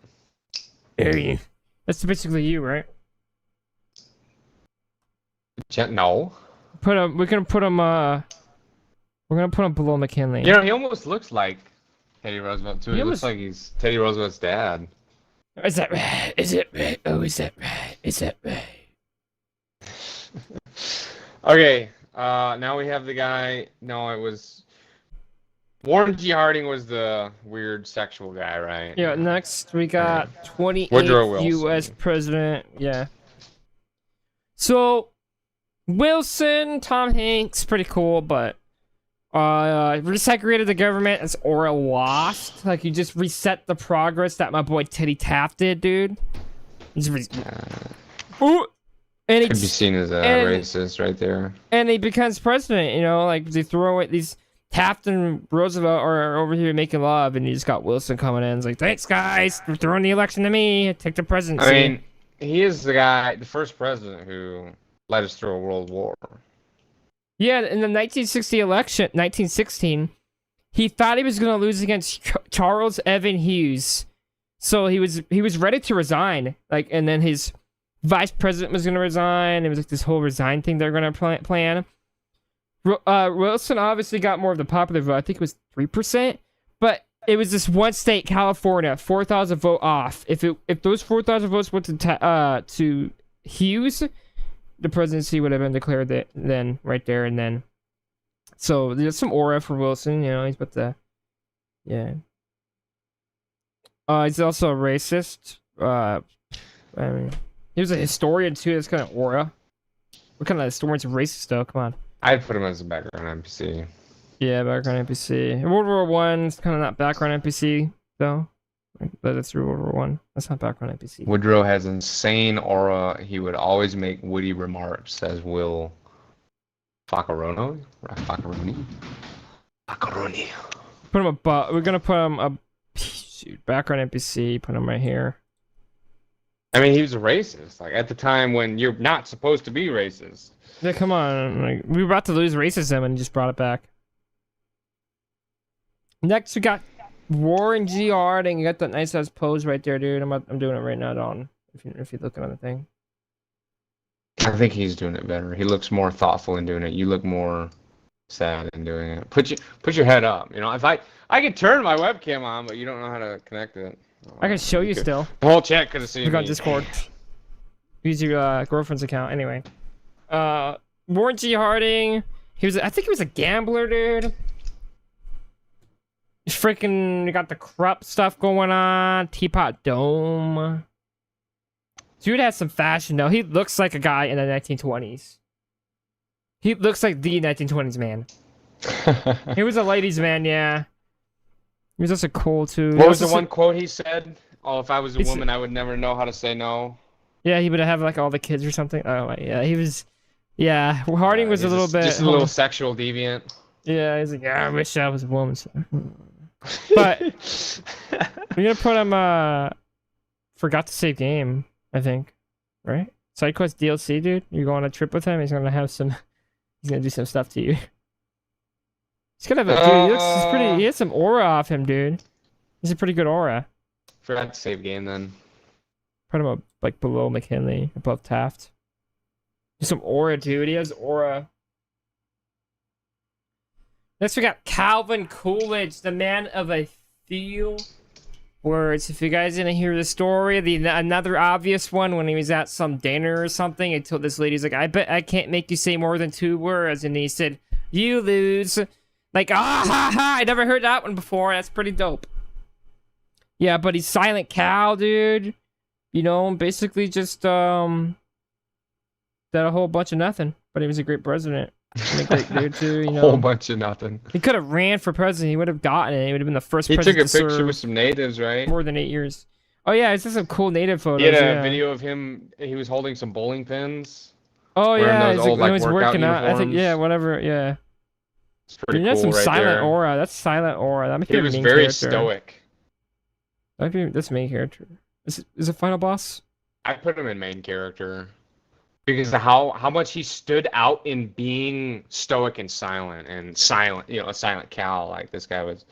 Hey, that's basically you, right? No. Put him. We're gonna put him. We're gonna put him below McKinley. You know, he almost looks like Teddy Roosevelt too. He He almost- looks like he's Teddy Roosevelt's dad. Is that right? Is it right? Oh, is that right? Is that right? Okay, now we have the guy. No, it was Warren G. Harding was the weird sexual guy, right? Yeah. Next, we got Woodrow 28th Wilson. U.S. president. Yeah. So, Wilson, Tom Hanks, pretty cool, but resegregated the government as Aura lost. Like, you just reset the progress that my boy Teddy Taft did, dude. Ooh. And Could be he's, seen as a and- racist right there. and he becomes president, you know, like they throw away these Taft and Roosevelt are over here making love, and you just got Wilson coming in. It's like, thanks guys for throwing the election to me. Take the presidency. I mean, he is the guy, the first president who led us through a world war. Yeah, in the 1960 election, 1916, he thought he was going to lose against Charles Evan Hughes, so he was ready to resign. Like, and then his vice president was going to resign. It was like this whole resign thing they're going to plan. Wilson obviously got more of the popular vote. I think it was 3%, but it was this one state, California, 4,000 vote off. If those 4,000 votes went to Hughes, the presidency would have been declared then right there and then. So there's some aura for Wilson. You know, he's about to, yeah. He's also a racist. I mean, he was a historian too. That's kind of aura. What kind of historian's racist though? Come on. I'd put him as a background NPC. Yeah, background NPC. World War One is kind of not background NPC though. But it's through World War One. That's not background NPC. Woodrow has insane aura. He would always make witty remarks, as will Faccaroni. Faccaroni. Put him above. We're gonna put him a shoot, background NPC. Put him right here. I mean, he was a racist. Like at the time when you're not supposed to be racist. Yeah, come on. Like, we were about to lose racism and just brought it back. Next, we got Warren G. Harding. You got that nice ass pose right there, dude. I'm doing it right now, Don. If you're looking at the thing. I think he's doing it better. He looks more thoughtful in doing it. You look more sad in doing it. Put your head up. You know, if I could turn my webcam on, but you don't know how to connect it. I can show you still. The whole chat could have seen Look on me. Discord. Use your girlfriend's account. Anyway. Warren G. Harding. I think he was a gambler, dude. Freaking got the corrupt stuff going on. Teapot Dome. Dude has some fashion though. He looks like a guy in the 1920s. He looks like the 1920s man. He was a ladies' man, yeah. He was also cool too. What was the one quote he said? Oh, if I was a It's- woman, I would never know how to say no. Yeah, he would have like all the kids or something. Oh yeah, he was. Yeah, Harding was a He's little bit. just a little sexual deviant. Yeah, he's like, yeah, I wish I was a woman. But we're gonna put him. Forgot to save game. I think, right? Side quest DLC, dude. You go on a trip with him. He's gonna have some. He's gonna do some stuff to you. He's gonna have a. Dude, he looks. He's pretty. He has some aura off him, dude. He's a pretty good aura. Forgot to save game then. Put him up like below McKinley, above Taft. There's some aura, dude. He has aura. Next, we got Calvin Coolidge, the man of a few words. If you guys didn't hear the story, another obvious one when he was at some dinner or something, and told this lady's like, I bet I can't make you say more than 2 words, and he said, you lose. Like, ah ha ha, I never heard that one before. That's pretty dope. Yeah, but he's Silent Cal, dude. You know, basically just did a whole bunch of nothing. But he was a great president. And a great dude too, you know. Whole bunch of nothing. He could have ran for president. He would have gotten it. He would have been the first He took president a to picture serve with some natives, right? more than 8 years. Oh yeah, it's just some cool native photos. He had a yeah. video of him. He was holding some bowling pins. Oh wearing yeah, those he's, old, like, like, he's workout working out. I think uniforms. yeah, whatever. Yeah. It's pretty That's cool some right silent there. aura. That's silent aura. That makes He you a was main very character. stoic. Might be this main character. Is it final boss? I put him in main character because of how much he stood out in being stoic and silent, a silent Cal. Like this guy was.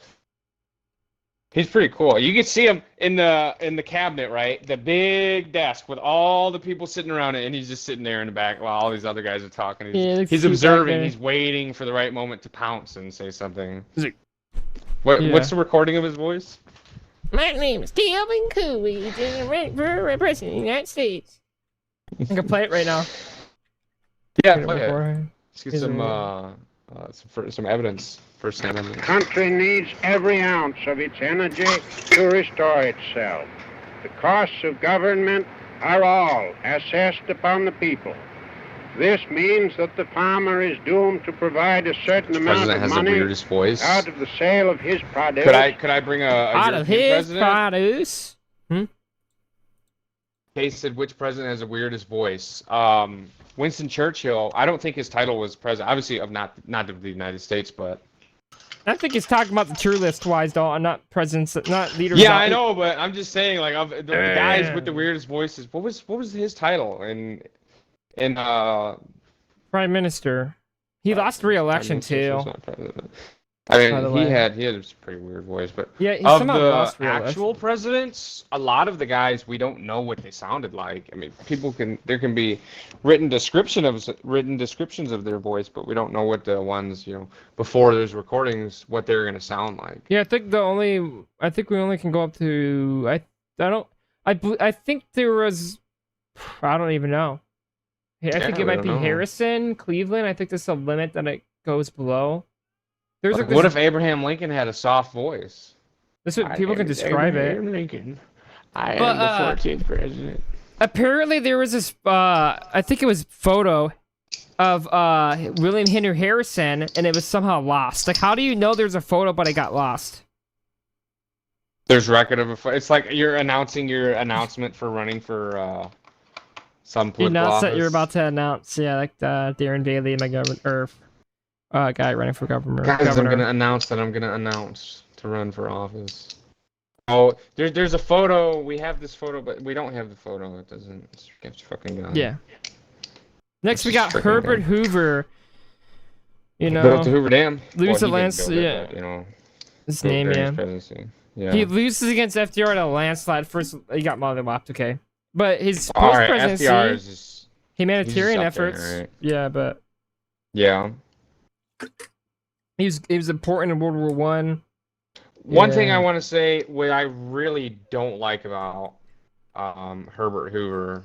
He's pretty cool. You can see him in the cabinet, right? The big desk with all the people sitting around it, and he's just sitting there in the back while all these other guys are talking. He's observing. He's waiting for the right moment to pounce and say something. What's the recording of his voice? My name is Calvin Coolidge, and I'm running for president of the United States. I can play it right now. Yeah, play it. Let's get some evidence. The country needs every ounce of its energy to restore itself. The costs of government are all assessed upon the people. This means that the farmer is doomed to provide a certain amount of money out of the sale of his produce. Could I bring a out of his president? Produce? Case said which president has the weirdest voice? Winston Churchill. I don't think his title was president. Obviously, of not of the United States, but. I think he's talking about the tier list wise, though, not presidents, not leaders. Yeah, I know, but I'm just saying, like, of the guys with the weirdest voices. What was his title? In Prime Minister. He lost re-election too. I mean, he had a pretty weird voice, but yeah, he of somehow the lost actual presidents, a lot of the guys we don't know what they sounded like. I mean, there can be written descriptions of their voice, but we don't know what the ones before there's recordings what they're gonna sound like. Yeah, I think we only can go up to I think there was I don't even know. I think it might be Harrison, Cleveland. I think there's a limit that it goes below. What if Abraham Lincoln had a soft voice? That's what people can describe Abraham Lincoln. I am the 14th president. Apparently, there was this. I think it was photo of William Henry Harrison, and it was somehow lost. Like, how do you know there's a photo but it got lost? There's record of a. It's like you're announcing your announcement for running for some political office. That you're about to announce, yeah, like Darren Bailey, my government, or guy running for governor. Guys, I'm gonna announce to run for office. Oh, there's a photo. We have this photo, but we don't have the photo. It doesn't. It's fucking gone. Yeah. Next, we got Herbert Hoover. Built the Hoover Dam. Lose the landslide. His name, yeah. Yeah. He loses against FDR in a landslide. First, he got mollywopped, okay. But his post-presidency, FDR is just, humanitarian efforts. There, right? Yeah, but. Yeah. He was important in World War One. One thing I want to say, what I really don't like about Herbert Hoover,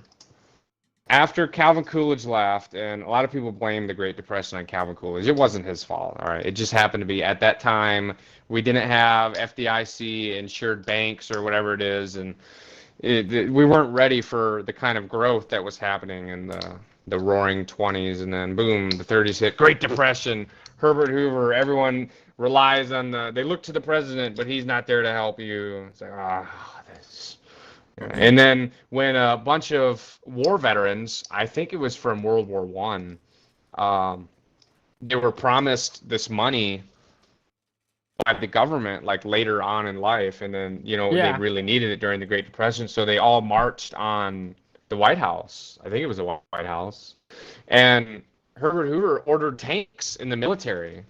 after Calvin Coolidge left, and a lot of people blame the Great Depression on Calvin Coolidge. It wasn't his fault, all right? It just happened to be at that time we didn't have FDIC insured banks or whatever it is, and we weren't ready for the kind of growth that was happening in the roaring 20s, and then boom, the 30s hit, Great Depression. Herbert Hoover, everyone relies on they look to the president, but he's not there to help you. It's like, this. And then when a bunch of war veterans, I think it was from World War One, they were promised this money by the government, like later on in life, and then they really needed it during the Great Depression, so they all marched on the White House. I think it was the White House, and Herbert Hoover ordered tanks in the military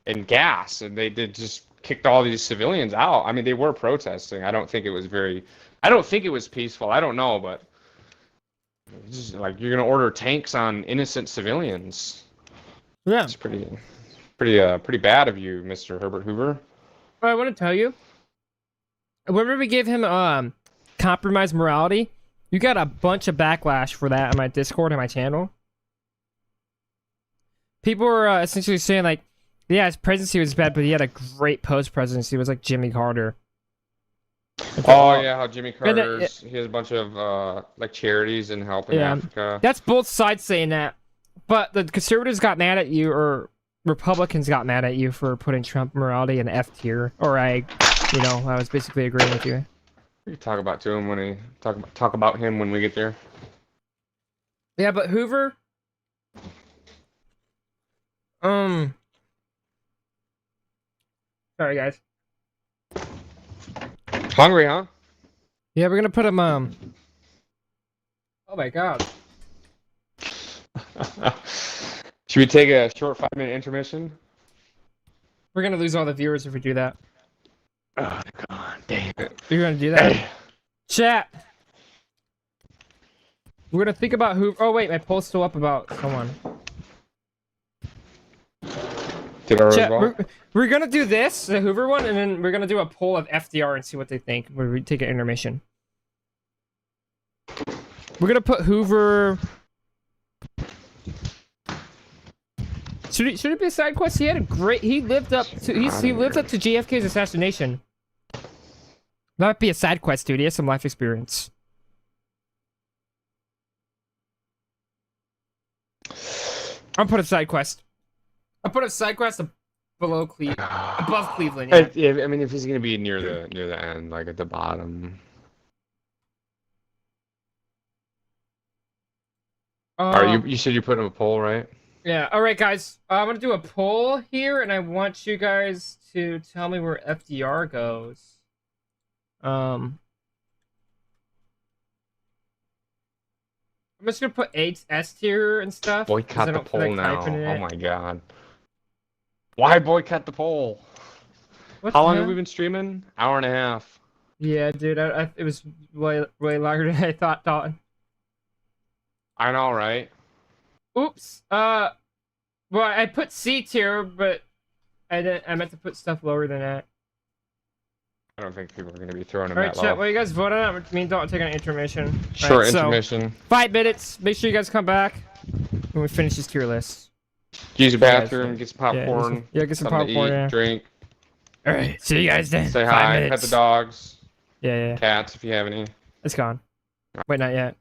and gas, and they just kicked all these civilians out. I mean, they were protesting. I don't think it was peaceful. I don't know, but just like you're gonna order tanks on innocent civilians. Yeah, it's pretty bad of you, Mr. Herbert Hoover. Well, I want to tell you, whenever we gave him compromised morality, you got a bunch of backlash for that on my Discord and my channel. People were essentially saying, like, yeah, his presidency was bad, but he had a great post-presidency. It was like Jimmy Carter. Oh, yeah, how Jimmy Carter's, he has a bunch of, like, charities and help in Africa. That's both sides saying that. But the conservatives got mad at you, or Republicans got mad at you for putting Trump morality in F tier. Or I was basically agreeing with you. We can talk about talk about him when we get there. Yeah, but Hoover... Sorry, guys. Hungry, huh? Yeah, we're gonna put him. Oh my god. Should we take a short 5-minute intermission? We're gonna lose all the viewers if we do that. Oh, God damn it. You're gonna do that. Chat. We're gonna think about who. Oh wait, my poll's still up about someone. Did ours Chat, well? we're gonna do this, the Hoover one, and then we're gonna do a poll of FDR and see what they think. Where we take an intermission. We're gonna put Hoover. Should it be a side quest? He had a great. He lived up to. He lived up to JFK's assassination. That might be a side quest, dude. He has some life experience. I'll put a side quest. I'll put a side quest below above Cleveland. Yeah. Yeah, I mean, if he's gonna be near the end, like at the bottom. Alright, you said you put him a poll, right? Yeah. All right, guys. I'm gonna do a poll here, and I want you guys to tell me where FDR goes. I'm just gonna put S tier and stuff. 'cause I Boycott the don't feel poll like now. typing Oh it. my god. Why boycott the poll? What How the long hell? have we been streaming? Hour and a half. Yeah, dude. It was way longer than I thought, Dalton. I know, right? Oops. Well, I put C tier, but I didn't. I meant to put stuff lower than that. I don't think people are gonna be throwing him All right, that chat. low. What you guys voted on? Me and Dalton taking an intermission. Short All right, so, intermission. 5 minutes. Make sure you guys come back when we finish this tier list. Use the Yeah, bathroom, get some popcorn. Yeah, get some something to popcorn. eat, Yeah. drink, All right. See you guys then. say 5 hi, pet minutes. the dogs, Yeah. cats if you have any. It's gone. Wait, not yet.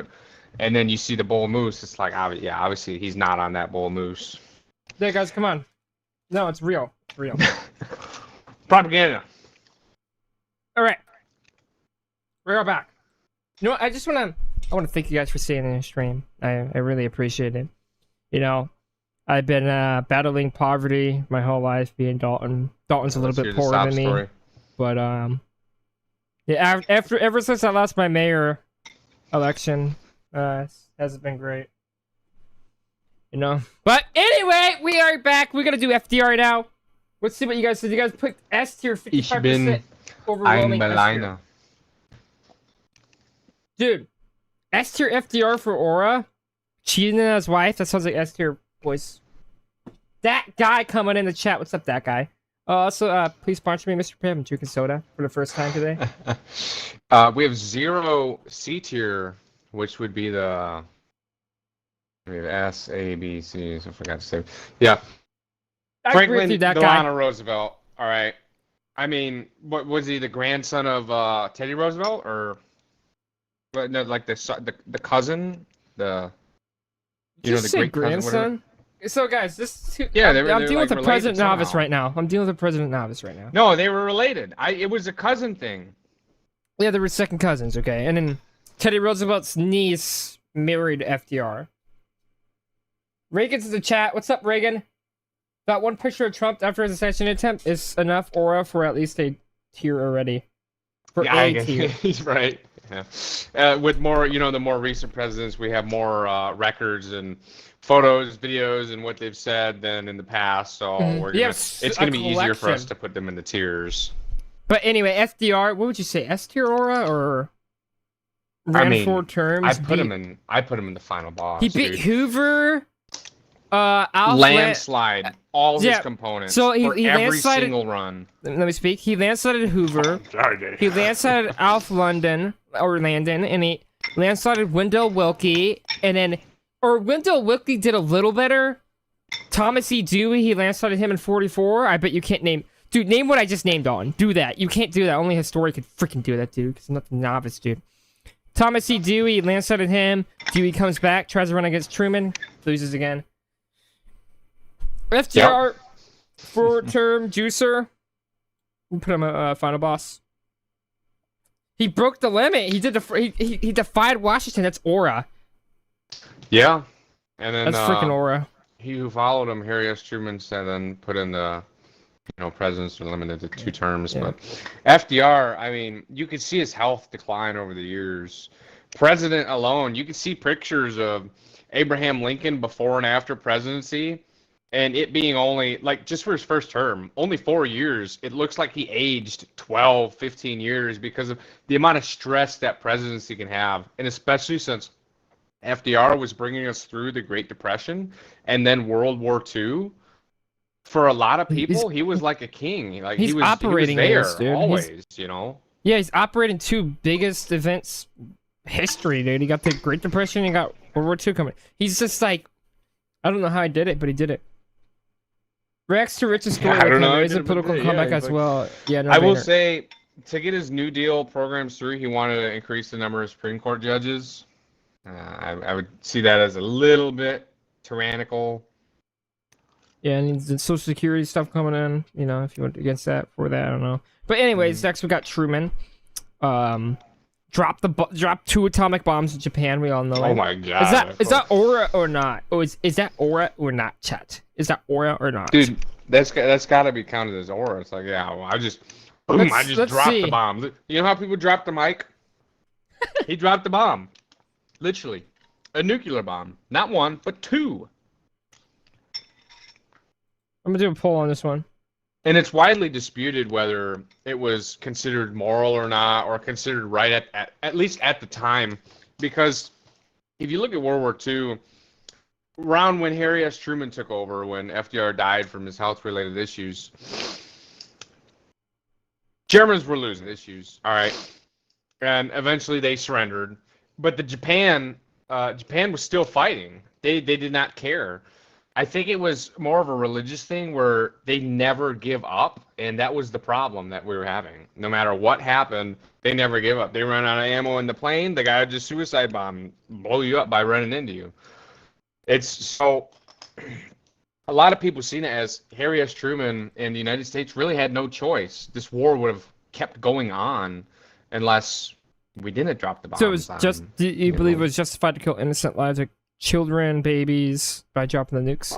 but and then you see the bull moose. It's like, obviously he's not on that bull moose. There, guys, come on. No, it's real. It's real. Propaganda. All right, we're all back. You know what? I want to thank you guys for staying in the stream. I really appreciate it. You know, I've been battling poverty my whole life, being Dalton. Dalton's a little bit poorer than me, story. but yeah. Ever since I lost my mayor election, hasn't been great. You know. But anyway, we are back. We're gonna do FDR now. Let's see what you guys said. You guys put S tier 55% overwhelming. S-tier. Dude, S tier FDR for Aura, cheating on his wife. That sounds like S tier boys. That guy coming in the chat. What's up, that guy? Also, please sponsor me, Mr. Pim, drinking soda for the first time today. We have 0 C tier, which would be the. We have S, A, B, C. So I forgot to say. Yeah. Franklin Delano Roosevelt. All right. I mean, what was he? The grandson of Teddy Roosevelt, or no, like the cousin, the the great grandson. So guys, I'm dealing with a president novice right now. No, they were related. It was a cousin thing. Yeah, they were second cousins. Okay, and then Teddy Roosevelt's niece married FDR. Reagan's in the chat. What's up, Reagan? That one picture of Trump after his assassination attempt is enough aura for at least a tier already. For A tier. He's right. Yeah. With more, the more recent presidents, we have more records and photos, videos, and what they've said than in the past. So it's going to be easier for us to put them in the tiers. But anyway, FDR, what would you say? S tier aura or ran 4 terms? I put him in the final boss. He beat dude. Hoover. Landslide all his components. So he every landslided, single run. Let me speak. He landslided Hoover. He landslided Alf Landon, and he landslided Wendell Willkie, Wendell Willkie did a little better. Thomas E. Dewey, he landslided him in 44. I bet you can't name. Dude, name what I just named on. Do that. You can't do that. Only a historian could freaking do that, dude. Because I'm not the novice, dude. Thomas E. Dewey, landslided him. Dewey comes back, tries to run against Truman, loses again. FDR, 4-term juicer. We put him a final boss. He broke the limit. He did he defied Washington. That's aura. Yeah, and then that's freaking aura. He who followed him, Harry S. Truman, said then put in the, presidents are limited to 2 terms. Yeah. But FDR, I mean, you could see his health decline over the years. President alone, you can see pictures of Abraham Lincoln before and after presidency. And it being only, just for his first term, only 4 years, it looks like he aged 12, 15 years because of the amount of stress that presidency can have. And especially since FDR was bringing us through the Great Depression and then World War II. For a lot of people, he was like a king. He was there always, Yeah, he's operating 2 biggest events history, dude. He got the Great Depression and got World War II coming. He's just I don't know how he did it, but he did it. Rex to Rich's story is a political comeback as well. Yeah, no, I will say, to get his New Deal programs through, he wanted to increase the number of Supreme Court judges. I would see that as a little bit tyrannical. Yeah, and the Social Security stuff coming in. If you went against that for that, I don't know. But anyways, next we got Truman. Dropped 2 atomic bombs in Japan. We all know. Oh my god! Is that aura or not? Oh, is that aura or not, chat? Is that aura or not? Dude, that's got to be counted as aura. It's I just dropped the bomb. You know how people drop the mic? He dropped the bomb, literally, a nuclear bomb. Not 1, but 2. I'm gonna do a poll on this one. And it's widely disputed whether it was considered moral or not, or considered right at least at the time, because if you look at World War II, around when Harry S. Truman took over, when FDR died from his health-related issues, Germans were losing issues, all right, and eventually they surrendered. But Japan was still fighting. They did not care. I think it was more of a religious thing where they never give up, and that was the problem that we were having. No matter what happened, they never give up. They run out of ammo in the plane, the guy would just suicide bomb, blow you up by running into you. It's so. A lot of people seen it as Harry S. Truman and the United States really had no choice. This war would have kept going on unless we didn't drop the bombs. So it was just, do you believe it was justified to kill innocent lives, like children, babies, by dropping the nukes?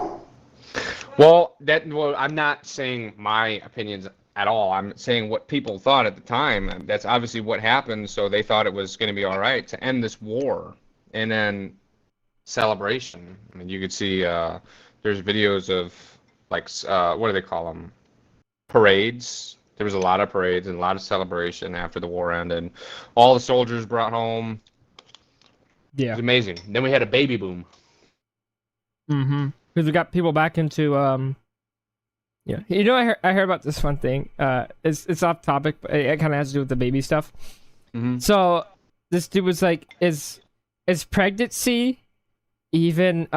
Well, I'm not saying my opinions at all. I'm saying what people thought at the time. That's obviously what happened, so they thought it was going to be all right to end this war. And then celebration. I mean, you could see there's videos of, like, what do they call them? Parades. There was a lot of parades and a lot of celebration after the war ended. All the soldiers brought home. It Yeah. was amazing. Then we had a baby boom. Mm-hmm. Because we got people back into yeah. You know, I heard about this fun thing. It's off topic, but it kind of has to do with the baby stuff. Mm-hmm. So this dude was like, is pregnancy even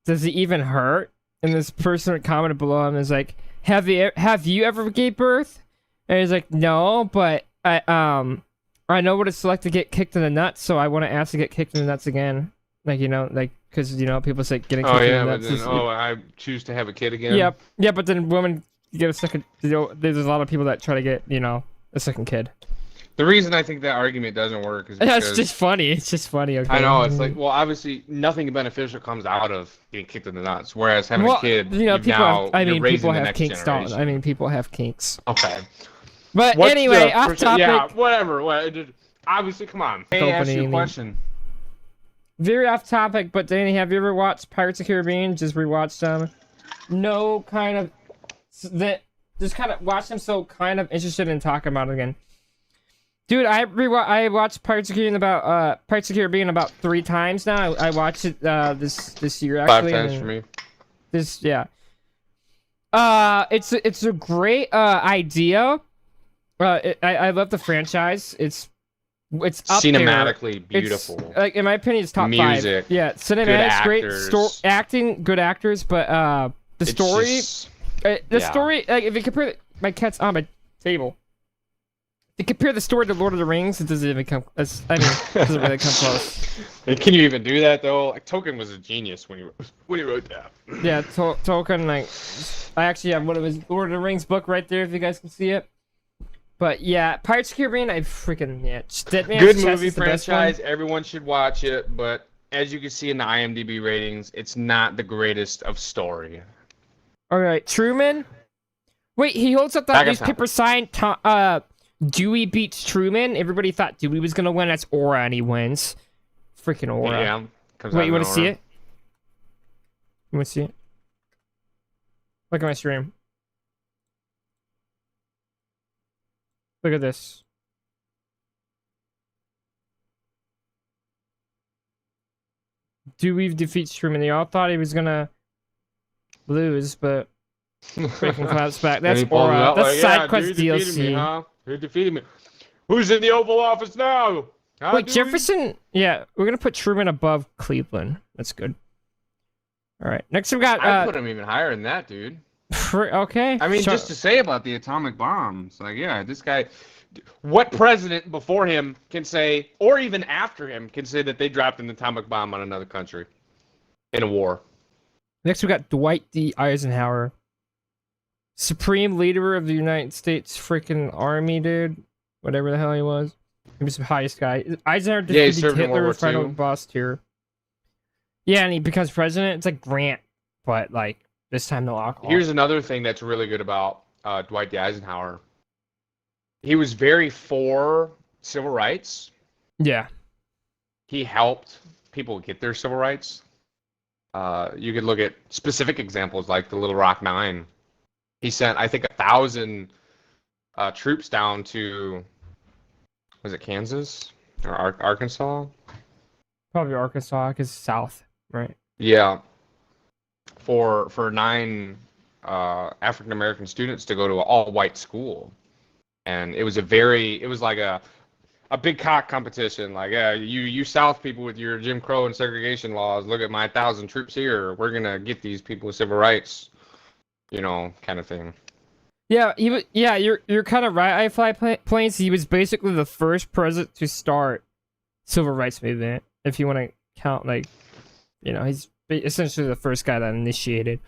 does it even hurt? And this person commented below him is like, have you ever gave birth? And he's like, no, but I know what it's like to get kicked in the nuts, so I want to ask to get kicked in the nuts again. Like, you know, like, because, you know, people say getting kicked in the nuts but then, is... I choose to have a kid again. Yep. Yeah, but then women get a second... You know, there's a lot of people that try to get, you know, a second kid. The reason I think that argument doesn't work is because... It's just funny. It's just funny, okay? I know, it's like, well, obviously, nothing beneficial comes out of getting kicked in the nuts, whereas having a kid, you know, people you're raising people the have next kinks, generation. I mean, people have kinks. Okay. But What's anyway, the off topic. Yeah, whatever. Obviously, come on. Hey, ask you a Opening. question. Very off topic, but Danny, have you ever watched Pirates of the Caribbean? Just rewatched them? No, kind of. Just kind of watched them, so kind of interested in talking about it again. Dude, I watched Pirates of the Caribbean about 3 times now. I watched it this year actually. 5 times for me. It's a great idea. I love the franchise. It's up Cinematically there. beautiful. It's, like, in my opinion, it's top Music, 5. Yeah, cinematic's great. actors. Acting, good actors, but the It's story, just- story, like, if you compare my cat's on my table. If you compare the story to Lord of the Rings, it doesn't even come. It doesn't really come close. Can you even do that though? Like, Tolkien was a genius when he wrote that. Yeah, Tolkien, like, I actually have one of his Lord of the Rings book right there if you guys can see it. But yeah, Pirates of the Caribbean, Good movie franchise. Everyone should watch it, but as you can see in the IMDb ratings, it's not the greatest of story. All right, Truman. Wait, he holds up that Back us newspaper sign. Dewey beats Truman. Everybody thought Dewey was gonna win. That's Aura, and he wins. Freaking Aura. Yeah. Comes Wait, out you want of to see nowhere. it? You want to see it? Look at my stream. Look at this. Dewey defeats Truman. They all thought he was gonna lose, but freaking claps back. And That's he pulled it Aura. out That's like, side quest dude defeated DLC. Me, huh? Who defeated me? Who's in the Oval Office now? Huh, Wait, Dewey? Jefferson? Yeah, we're gonna put Truman above Cleveland. That's good. All right. Next we got. I put him even higher than that, dude. Okay. I mean, So- just to say about the atomic bombs, like, yeah, this guy. What president before him can say, or even after him, can say that they dropped an atomic bomb on another country in a war? Next we got Dwight D. Eisenhower, Supreme Leader of the United States freaking Army, dude. Whatever the hell he was. He was the highest guy. Eisenhower Yeah, he defeated served in Hitler, World War final II. boss tier. Yeah, and he becomes president. It's like Grant, but like this time no alcohol. Here's another thing that's really good about Dwight D. Eisenhower. He was very for civil rights. Yeah. He helped people get their civil rights. You could look at specific examples like the Little Rock Nine. He sent, I think, 1,000 troops down to, was it Kansas or Arkansas? Probably Arkansas, because South, right? Yeah, for 9 African American students to go to an all-white school, and it was like a a big cock competition. Like, yeah, you South people with your Jim Crow and segregation laws, look at my 1,000 troops here. We're gonna get these people with civil rights, kind of thing. Yeah, you're kind of right. I fly planes. He was basically the first president to start civil rights movement. If you want to count, like, he's essentially the first guy that initiated.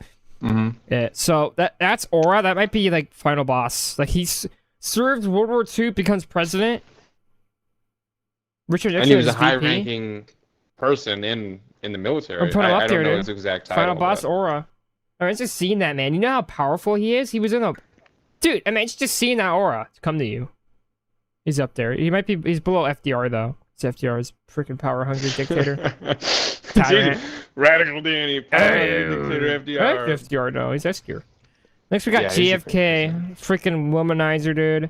Mm-hmm. Yeah. So that's Aura. That might be like final boss. Like he's served World War II, becomes president. Richard Nixon And he was a VP. high-ranking person in the military. I'm putting him up I there, don't know dude. his exact title. Final boss but- Aura. I mean, just seeing that, man. You know how powerful he is? He was in a... Dude, I mean, it's just seeing that Aura come to you. He's up there. He's below FDR, though. It's FDR's freaking power-hungry dictator. Dude, Radical Danny, dictator FDR. I like FDR, though. He's S-tier. Next, we got Yeah, he's a JFK. Freaking womanizer, dude.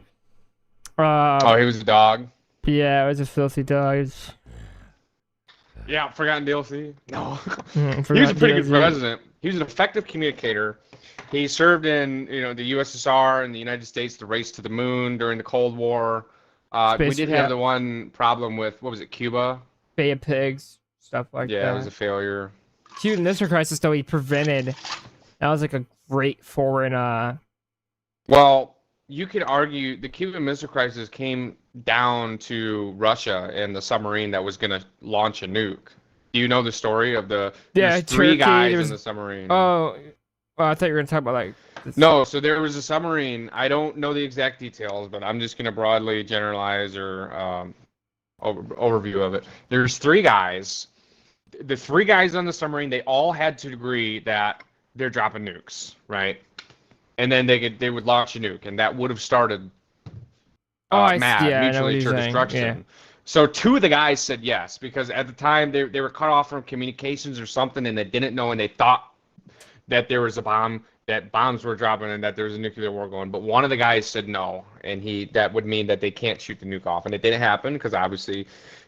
Oh, he was a dog? Yeah, it was a filthy dog. Yeah, forgotten DLC. No. Mm, He was a pretty good forgot president. He was an effective communicator. He served in, the USSR and the United States, the race to the moon during the Cold War. We did have the one problem with, what was it, Cuba? Bay of Pigs, stuff like that. Yeah, it was a failure. Cuban Missile Crisis, though, he prevented. That was like a great foreign. Well, you could argue the Cuban Missile Crisis came down to Russia and the submarine that was going to launch a nuke. Do you know the story of there's three Turkey, guys in the submarine? Oh, I thought you were going to talk about like. No, so there was a submarine. I don't know the exact details, but I'm just going to broadly generalize or overview of it. There's three guys. The three guys on the submarine, they all had to agree that they're dropping nukes, right? And then they would launch a nuke, and that would have started mutually assured destruction. Yeah. So two of the guys said yes, because at the time they were cut off from communications or something, and they didn't know, and they thought that there was a bomb, that bombs were dropping, and that there was a nuclear war going. But one of the guys said no, and that would mean that they can't shoot the nuke off, and it didn't happen because obviously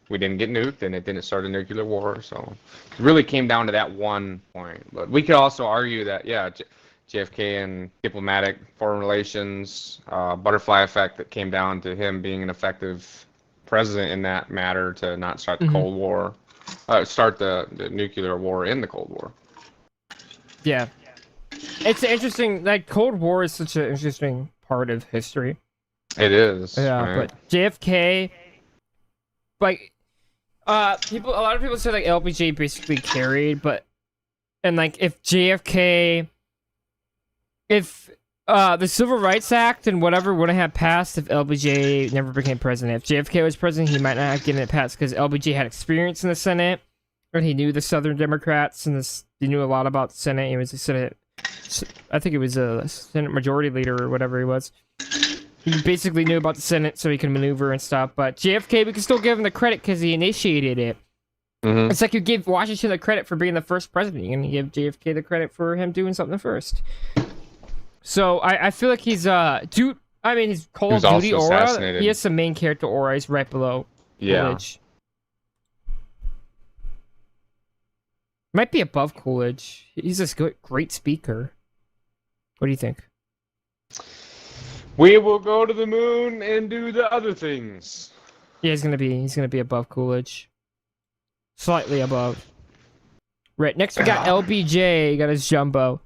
we didn't get nuked, and it didn't start a nuclear war. So it really came down to that one point. But we could also argue that JFK and diplomatic foreign relations, butterfly effect that came down to him being an effective president in that matter to not start the Cold War, start the nuclear war in the Cold War. Yeah. It's interesting, like, Cold War is such an interesting part of history. It is. Yeah, right? but JFK, like, a lot of people say, like, LBJ basically carried, and, like, if JFK, if the Civil Rights Act and whatever wouldn't have passed if LBJ never became president. If JFK was president, he might not have given it passed because LBJ had experience in the Senate, and he knew the Southern Democrats, and he knew a lot about the Senate. He was a Senate, I think it was a Senate Majority Leader or whatever he was. He basically knew about the Senate so he could maneuver and stuff. But JFK, we can still give him the credit because he initiated it. Mm-hmm. It's like you give Washington the credit for being the first president. You're going to give JFK the credit for him doing something first. So I feel like he's dude. I mean, his Call of Duty aura. He has some main character aura. He's right below Coolidge. Might be above Coolidge. He's a great speaker. What do you think? We will go to the moon and do the other things. Yeah, he's gonna be above Coolidge. Slightly above. Right. Next we got LBJ. He got his jumbo.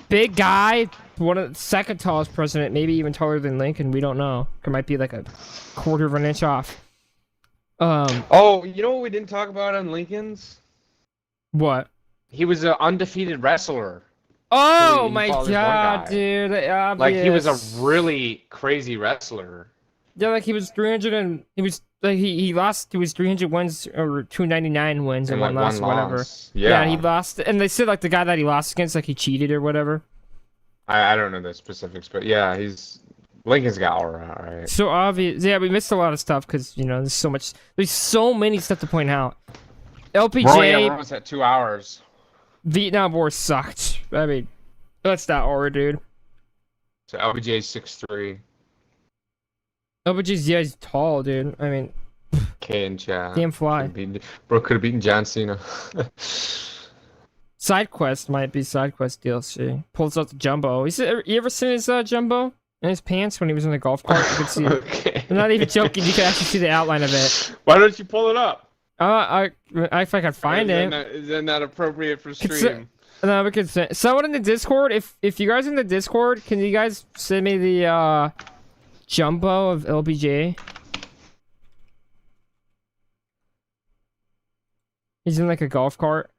Big guy, one of the second tallest president, maybe even taller than Lincoln. We don't know. It might be like a quarter of an inch off. Oh, you know what we didn't talk about on Lincoln's? What? He was an undefeated wrestler. Oh my god, dude! Obvious. Like he was a really crazy wrestler. Yeah, like he was 300 and he was like he lost. He was 300 wins or 299 wins and one loss, whatever. Yeah, he lost, and they said like the guy that he lost against, like he cheated or whatever. I don't know the specifics, but yeah, Lincoln's got aura, right? So obvious. Yeah, we missed a lot of stuff because there's so many stuff to point out. LPJ. We're almost at 2 hours. Vietnam War sucked. I mean, that's not aura, dude. So LBJ's 6'3". LBJ's he's tall, dude. I mean, K and chat. Damn fly. Bro could have beaten John Cena. Side quest might be side quest DLC. Pulls out the jumbo. You ever seen his jumbo? in his pants when he was in the golf cart. You could see it. Okay. I'm not even joking. You can actually see the outline of it. Why don't you pull it up? If I could find it. Is that not appropriate for It's, stream? No, we could send someone in the Discord. If you guys in the Discord, can you guys send me the jumbo of LBJ? He's in like a golf cart.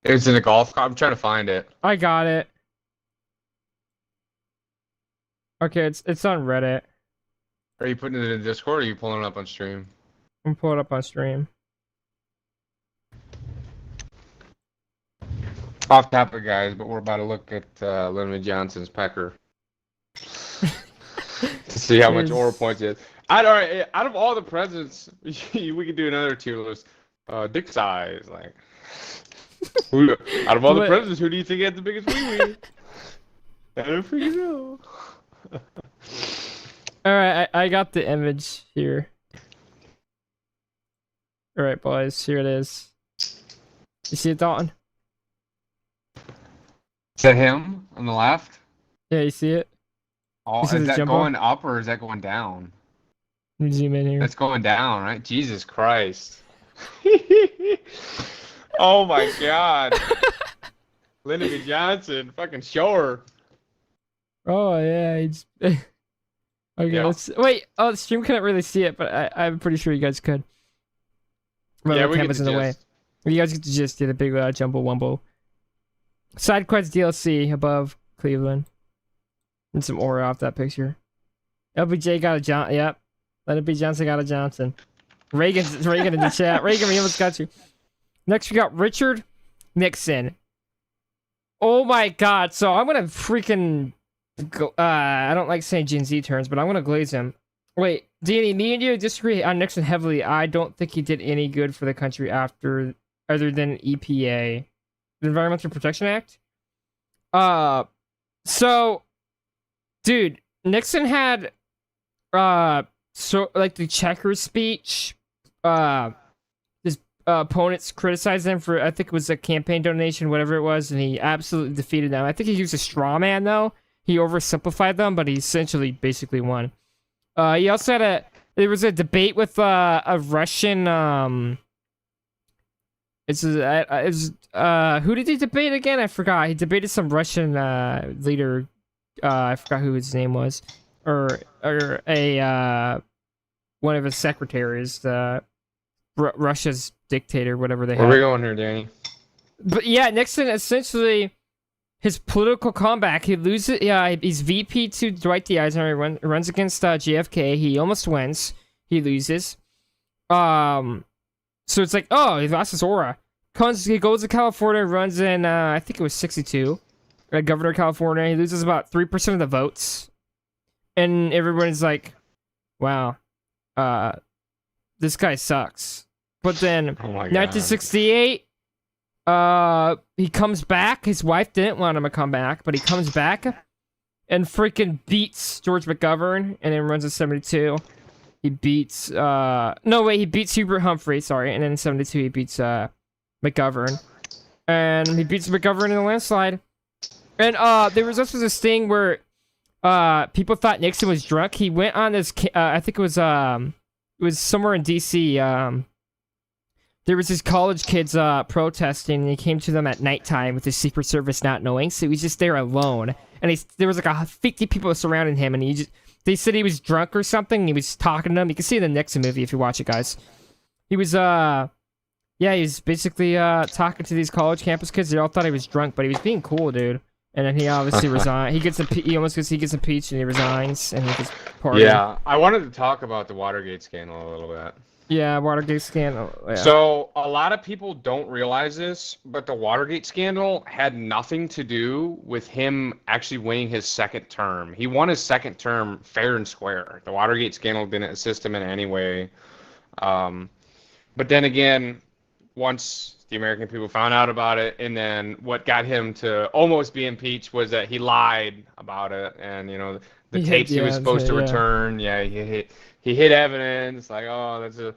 It's in a golf cart. I'm trying to find it. I got it. Okay, it's on Reddit. Are you putting it in Discord or are you pulling it up on stream? I'm pulling it up on stream. Off topic, guys, but we're about to look at Lyndon Johnson's pecker to see how much aura points he has. Out of all the presidents, we could do another tier list. Dick size, like. Out of all the presidents, who do you think had the biggest wee-wee? I don't freaking know. Alright, I got the image here. Alright, boys, here it is. You see it, Dalton? Is that him on the left? Yeah, you see it? Oh, This is is a that jumbo? going up or is that going down? Let me zoom in here. That's going down, right? Jesus Christ. Oh my God. Lyndon B. Johnson, fucking show her. Oh yeah, it's okay. Yeah. Let's wait. Oh, the stream couldn't really see it, but I'm pretty sure you guys could. Well, Yeah, the we get camera's the in the way. gist. You guys get to just get a big jumbo wumbo. Side quest DLC above Cleveland, and some aura off that picture. LBJ got a John. Yep. Let it be Johnson got a Johnson. Reagan in the chat. Reagan, we almost got you. Next, we got Richard Nixon. Oh my God! So I'm gonna freaking. I don't like saying Gen Z terms, but I'm gonna glaze him. Wait, Danny, me and you disagree on Nixon heavily. I don't think he did any good for the country other than EPA, the Environmental Protection Act. So, dude, Nixon had, so like the Checkers speech. His opponents criticized him for, I think it was a campaign donation, whatever it was, and he absolutely defeated them. I think he used a straw man though. He oversimplified them, but he essentially basically won. He also had there was a debate with a Russian, who did he debate again? I forgot. He debated some Russian leader. I forgot who his name was, or a one of his secretaries, Russia's dictator, whatever they Where have. are we going here, Danny? But yeah, Nixon essentially. His political comeback, he loses. Yeah, he's VP to Dwight D. Eisenhower. Runs against JFK. He almost wins. He loses. So it's like, oh, he lost his aura. He goes to California, runs in. I think it was 62. Governor of California. He loses about 3% of the votes, and everyone's like, wow, this guy sucks. But then, Oh my God. 1968. He comes back. His wife didn't want him to come back, but he comes back and freaking beats George McGovern and then runs in 72. He beats, he beats Hubert Humphrey, sorry, and then in 72 he beats, McGovern. And he beats McGovern in a landslide. And, there was also this thing where, people thought Nixon was drunk. He went on this, I think it was somewhere in DC, there was these college kids protesting, and he came to them at nighttime with the Secret Service not knowing, so he was just there alone. And there was like 50 people surrounding him, and they said he was drunk or something, and he was talking to them. You can see it in the Nixon movie if you watch it, guys. He was, he was basically talking to these college campus kids. They all thought he was drunk, but he was being cool, dude. And then he obviously resigned. He gets impeached, and he resigns, and he gets pardoned. Yeah, I wanted to talk about the Watergate scandal a little bit. Yeah, Watergate scandal. Yeah. So a lot of people don't realize this, but the Watergate scandal had nothing to do with him actually winning his second term. He won his second term fair and square. The Watergate scandal didn't assist him in any way. But then again, once the American people found out about it, and then what got him to almost be impeached was that he lied about it, and the tapes he was supposed to return. Yeah, he hid evidence. Like, oh,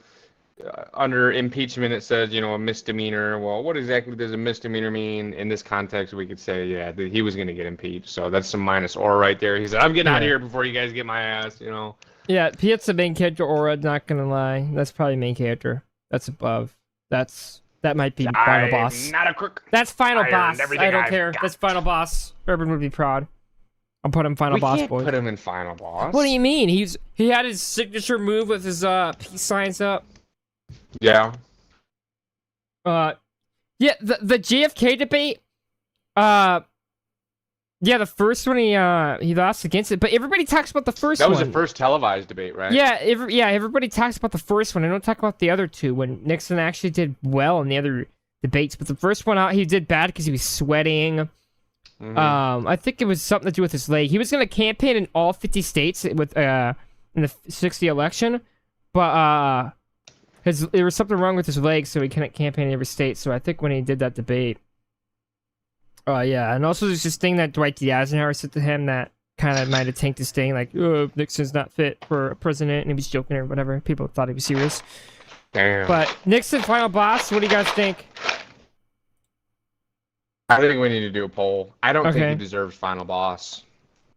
under impeachment it says, a misdemeanor. Well, what exactly does a misdemeanor mean? In this context, we could say, yeah, that he was going to get impeached. So that's some minus aura right there. He said, I'm getting out of here before you guys get my ass, Yeah, Piet's the main character aura, not gonna lie. That's probably main character. That's above. That might be final boss. Not a crook. That's final I boss. earned everything I don't I've care. got. That's final boss. Urban would be proud. I'll put him final We boss, can't boys. put him in final boss. What do you mean? He had his signature move with his peace signs up. Yeah. Yeah, the JFK debate. Yeah, the first one he lost against it, but everybody talks about the first one. That was the first televised debate, right? Yeah, everybody talks about the first one. I don't talk about the other two when Nixon actually did well in the other debates. But the first one out, he did bad because he was sweating. Mhm. I think it was something to do with his leg. He was going to campaign in all 50 states with in the 60 election, but there was something wrong with his leg, so he couldn't campaign in every state. So I think when he did that debate, yeah, and also there's this thing that Dwight D. Eisenhower said to him that kind of might have tanked his thing, like, oh, Nixon's not fit for a president, and he was joking or whatever. People thought he was serious. Damn. But Nixon, final boss, what do you guys think? I think we need to do a poll. I don't think Okay. he deserves final boss.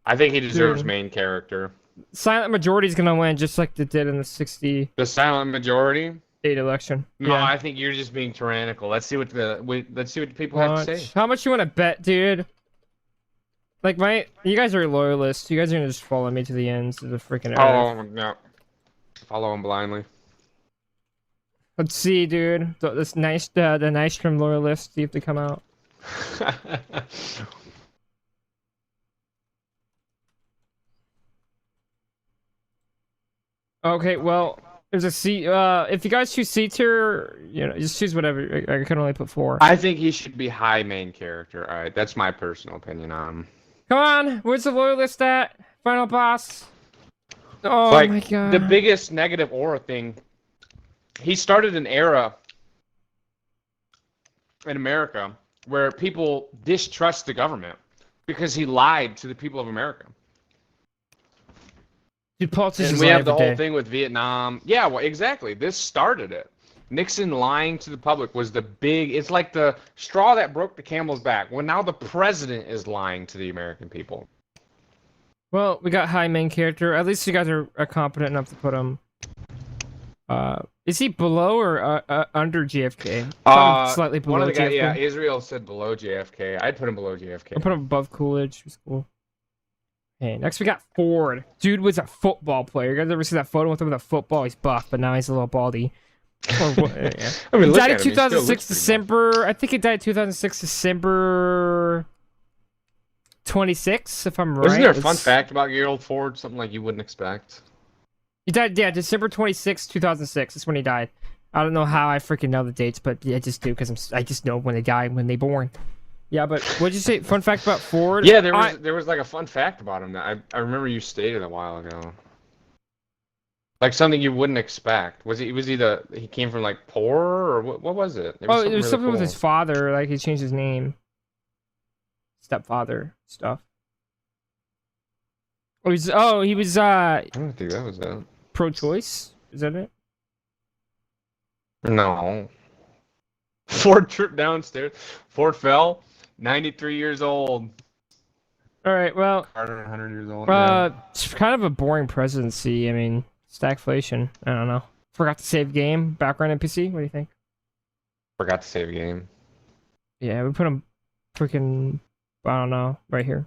I think he deserves Dude. main character. Silent majority's gonna win, just like they did in the 68 The silent majority? election. No, I think you're just being tyrannical. Let's see what the people have to say. How much you want to bet, dude? Like, you guys are loyalists. You guys are gonna just follow me to the ends of the freaking earth. Oh no, follow him blindly. Let's see, dude. The Nystrom loyalists, see if they come out. Okay, well, there's a C. If you guys choose C tier, just choose whatever. I can only put 4. I think he should be high main character. All right, that's my personal opinion on him. Come on, where's the loyalist at? Final boss. Oh Like, my god. the biggest negative aura thing. He started an era in America where people distrust the government because he lied to the people of America. Dude, politicians And we lie have the every whole day. thing with Vietnam. Yeah, well, exactly. This started it. Nixon lying to the public was the big. It's like the straw that broke the camel's back. Well, now the president is lying to the American people. Well, we got high main character. At least you guys are competent enough to put him. Is he below or under JFK? Put him slightly below one of the guys, JFK. yeah, Israel said below JFK. I'd put him below JFK. I'll put him above Coolidge. He's cool. Okay, next we got Ford. Dude was a football player. You guys ever see that photo with him with a football? He's buff, but now he's a little baldy. Yeah. I mean, He look died at in him. He still 2006 looks pretty good. December. I think he died in 2006 December 26, if I'm right. Wasn't there a fun It's- fact about Gerald Ford? Something like you wouldn't expect. He died, yeah, December 26, 2006. That's when he died. I don't know how I freaking know the dates, but I just do because I just know when they die, when they born. Yeah, but what'd you say? Fun fact about Ford? Yeah, there was like a fun fact about him that I remember you stated a while ago. Like something you wouldn't expect. Was he came from like poor or what was it? There was something with his father, like he changed his name. Stepfather stuff. He was I don't think that was it. pro-choice. Is that it? No. Ford tripped downstairs. Ford fell. 93 years old. All right. Well, Carter 100 years old. Yeah. it's kind of a boring presidency. I mean, stagflation. I don't know. Forgot to save game. Background NPC. What do you think? Forgot to save game. Yeah, we put him freaking. I don't know. Right here.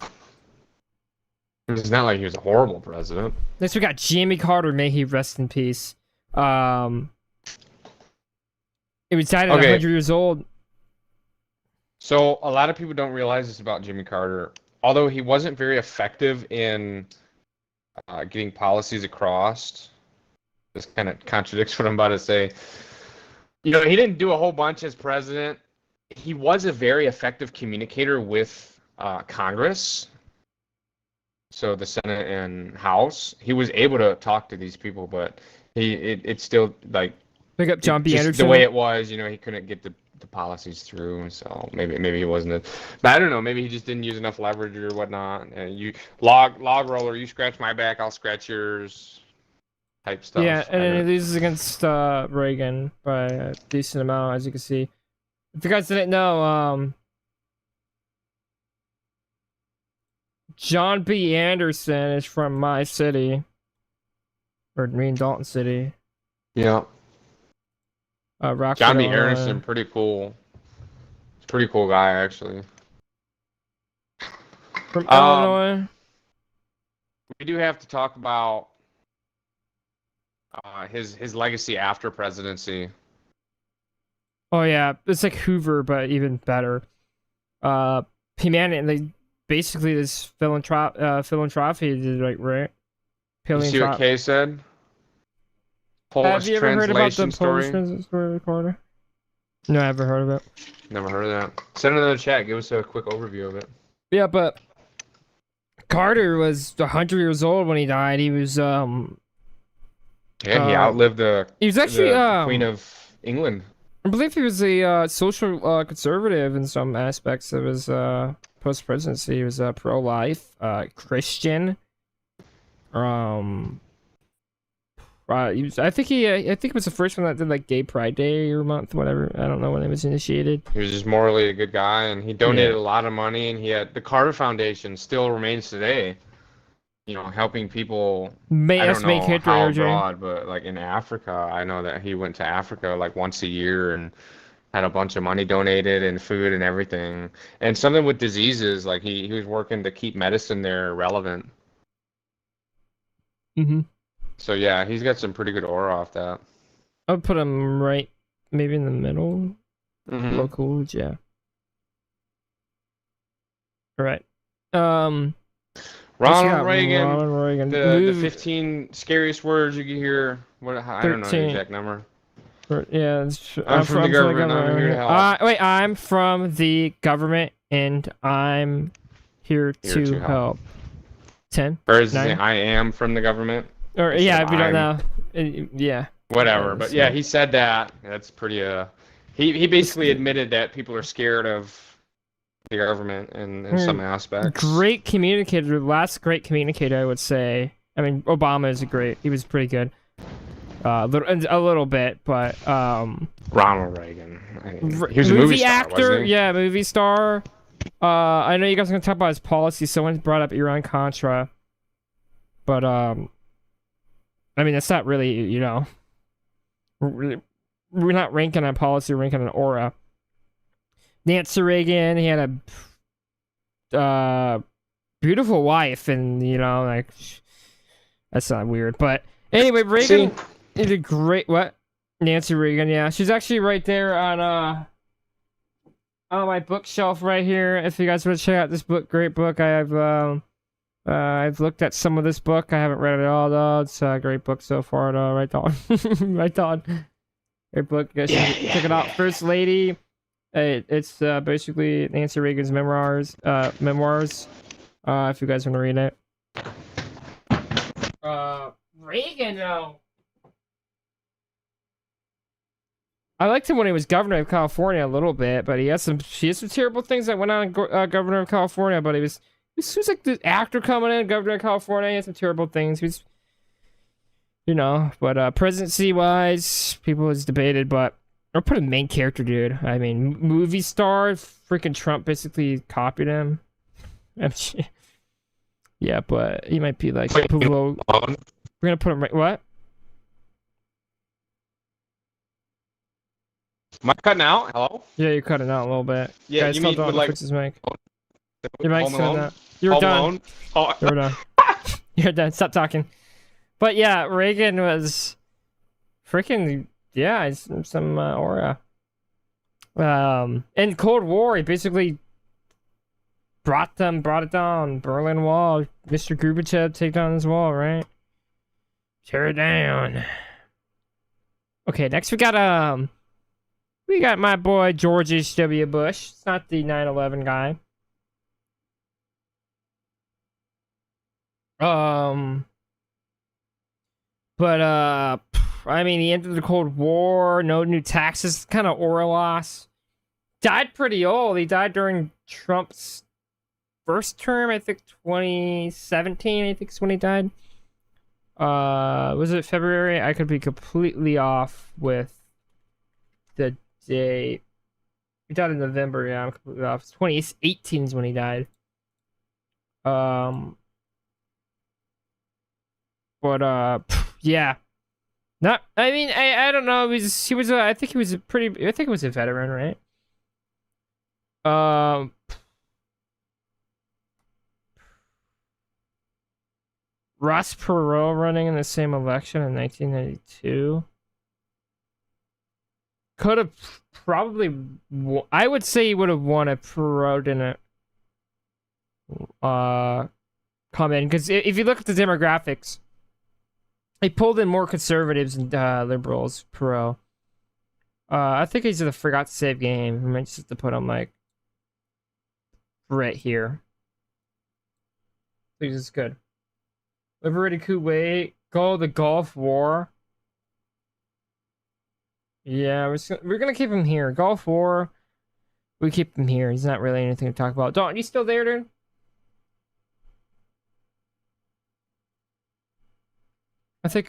It's not like he was a horrible president. Next, we got Jimmy Carter. May he rest in peace. He was died at 100 years old. So a lot of people don't realize this about Jimmy Carter. Although he wasn't very effective in getting policies across, this kind of contradicts what I'm about to say. He didn't do a whole bunch as president. He was a very effective communicator with Congress. So the Senate and House, he was able to talk to these people, but it's still like Pick up John B. just Anderson. the way it was, he couldn't get the policies through. So maybe he wasn't. But I don't know. Maybe he just didn't use enough leverage or whatnot. And you log roller, you scratch my back, I'll scratch yours. type stuff. Yeah, and then he loses against Reagan by a decent amount, as you can see. If you guys didn't know, John B. Anderson is from my city, or me and Dalton City. Yeah. Rockford, John B. Illinois. Anderson, pretty cool. He's a pretty cool guy, actually. From Illinois. We do have to talk about his legacy after presidency. Oh yeah, it's like Hoover, but even better. Humanity, basically this philanthropy, right? You see what Kay said? Polish Have you ever heard about the translation story? Polish translation story recorder? No, I haven't heard of it. Never heard of that. Send it in the chat. Give us a quick overview of it. Yeah, but Carter was 100 years old when he died. He was Yeah, he outlived he was actually the Queen of England. I believe he was a social conservative in some aspects of his post presidency. He was pro-life, Christian. I think it was the first one that did like Gay Pride Day or month, whatever. I don't know when it was initiated. He was just morally a good guy, and he donated a lot of money. And he had the Carter Foundation still remains today. You know, helping people. I don't know how abroad, but like in Africa, I know that he went to Africa like once a year and had a bunch of money donated and food and everything. And something with diseases, like he was working to keep medicine there relevant. Mm-hmm. So yeah, he's got some pretty good aura off that. I would put him right, maybe in the middle. Mm-hmm. Local, yeah. All right. Ronald Reagan. Ronald Reagan. The 15 scariest words you can hear. I don't know the 13. exact number. Yeah, I'm from the government. I'm here to help. Wait, I'm from the government and I'm here to help. 10. Or is it 9? I am from the government? Or Instead yeah, of if you don't I'm. know, yeah. Whatever, but yeah, he said that. That's pretty. He basically admitted that people are scared of the government in some aspects. Great communicator. Last great communicator, I would say. I mean, Obama is he was pretty good. A little bit, but Ronald Reagan. He was a movie star, actor, wasn't he? yeah, movie star. I know you guys are gonna talk about his policy. Someone brought up Iran-Contra, but I mean, that's not really, you know, we're not ranking on policy, we're ranking on aura. Nancy Reagan, he had a beautiful wife, and, you know, like, that's not weird. But anyway, Reagan is a great, what? Nancy Reagan, yeah. She's actually right there on my bookshelf right here. If you guys want to check out this book, great book. I've looked at some of this book. I haven't read it all though. It's a great book so far though. Right on. Right on. Great book. You guys should check it out. First Lady. It's basically Nancy Reagan's memoirs. If you guys want to read it. Reagan though. I liked him when he was governor of California a little bit, but he has some terrible things that went on governor of California, but he was like the actor coming in, governor of California. He had some terrible things. He was, you know, but presidency-wise, people was debated, but I'll put a main character, dude. I mean, movie star, freaking Trump basically copied him. Yeah, but he might be like below. We're gonna put him right. What? Am I cutting out? Hello? Yeah, you're cutting out a little bit. Yeah, guys, you mean with like fix his mic. Your mic's Home Alone? done. You're done. Alone? Oh. You're done. You're done. Stop talking. But yeah, Reagan was freaking some aura. In Cold War, he basically brought it down. Berlin Wall. Mr. Gorbachev take down his wall, right? Tear it down. Okay, next we got my boy George H.W. Bush. It's not the 9/11 guy. But I mean, he entered the Cold War. No new taxes. Kind of aura loss. Died pretty old. He died during Trump's first term. I think 2017. I think is when he died. Was it February? I could be completely off with the date. He died in November. Yeah, I'm completely off. 2018 is when he died. But yeah. Not. I mean, I don't know. He was. I think he was a pretty. I think he was a veteran, right? Um. Ross Perot running in the same election in 1992. Could have probably. I would say he would have won if Perot didn't come in, because if you look at the demographics, he pulled in more conservatives and liberals. Perot. I think he's the forgot to save game. We might just have to put him like right here. This is good. Liberated Kuwait. Go the Gulf War. Yeah, we're gonna keep him here. Gulf War. We keep him here. He's not really anything to talk about. Dalton, you still there, dude? I think.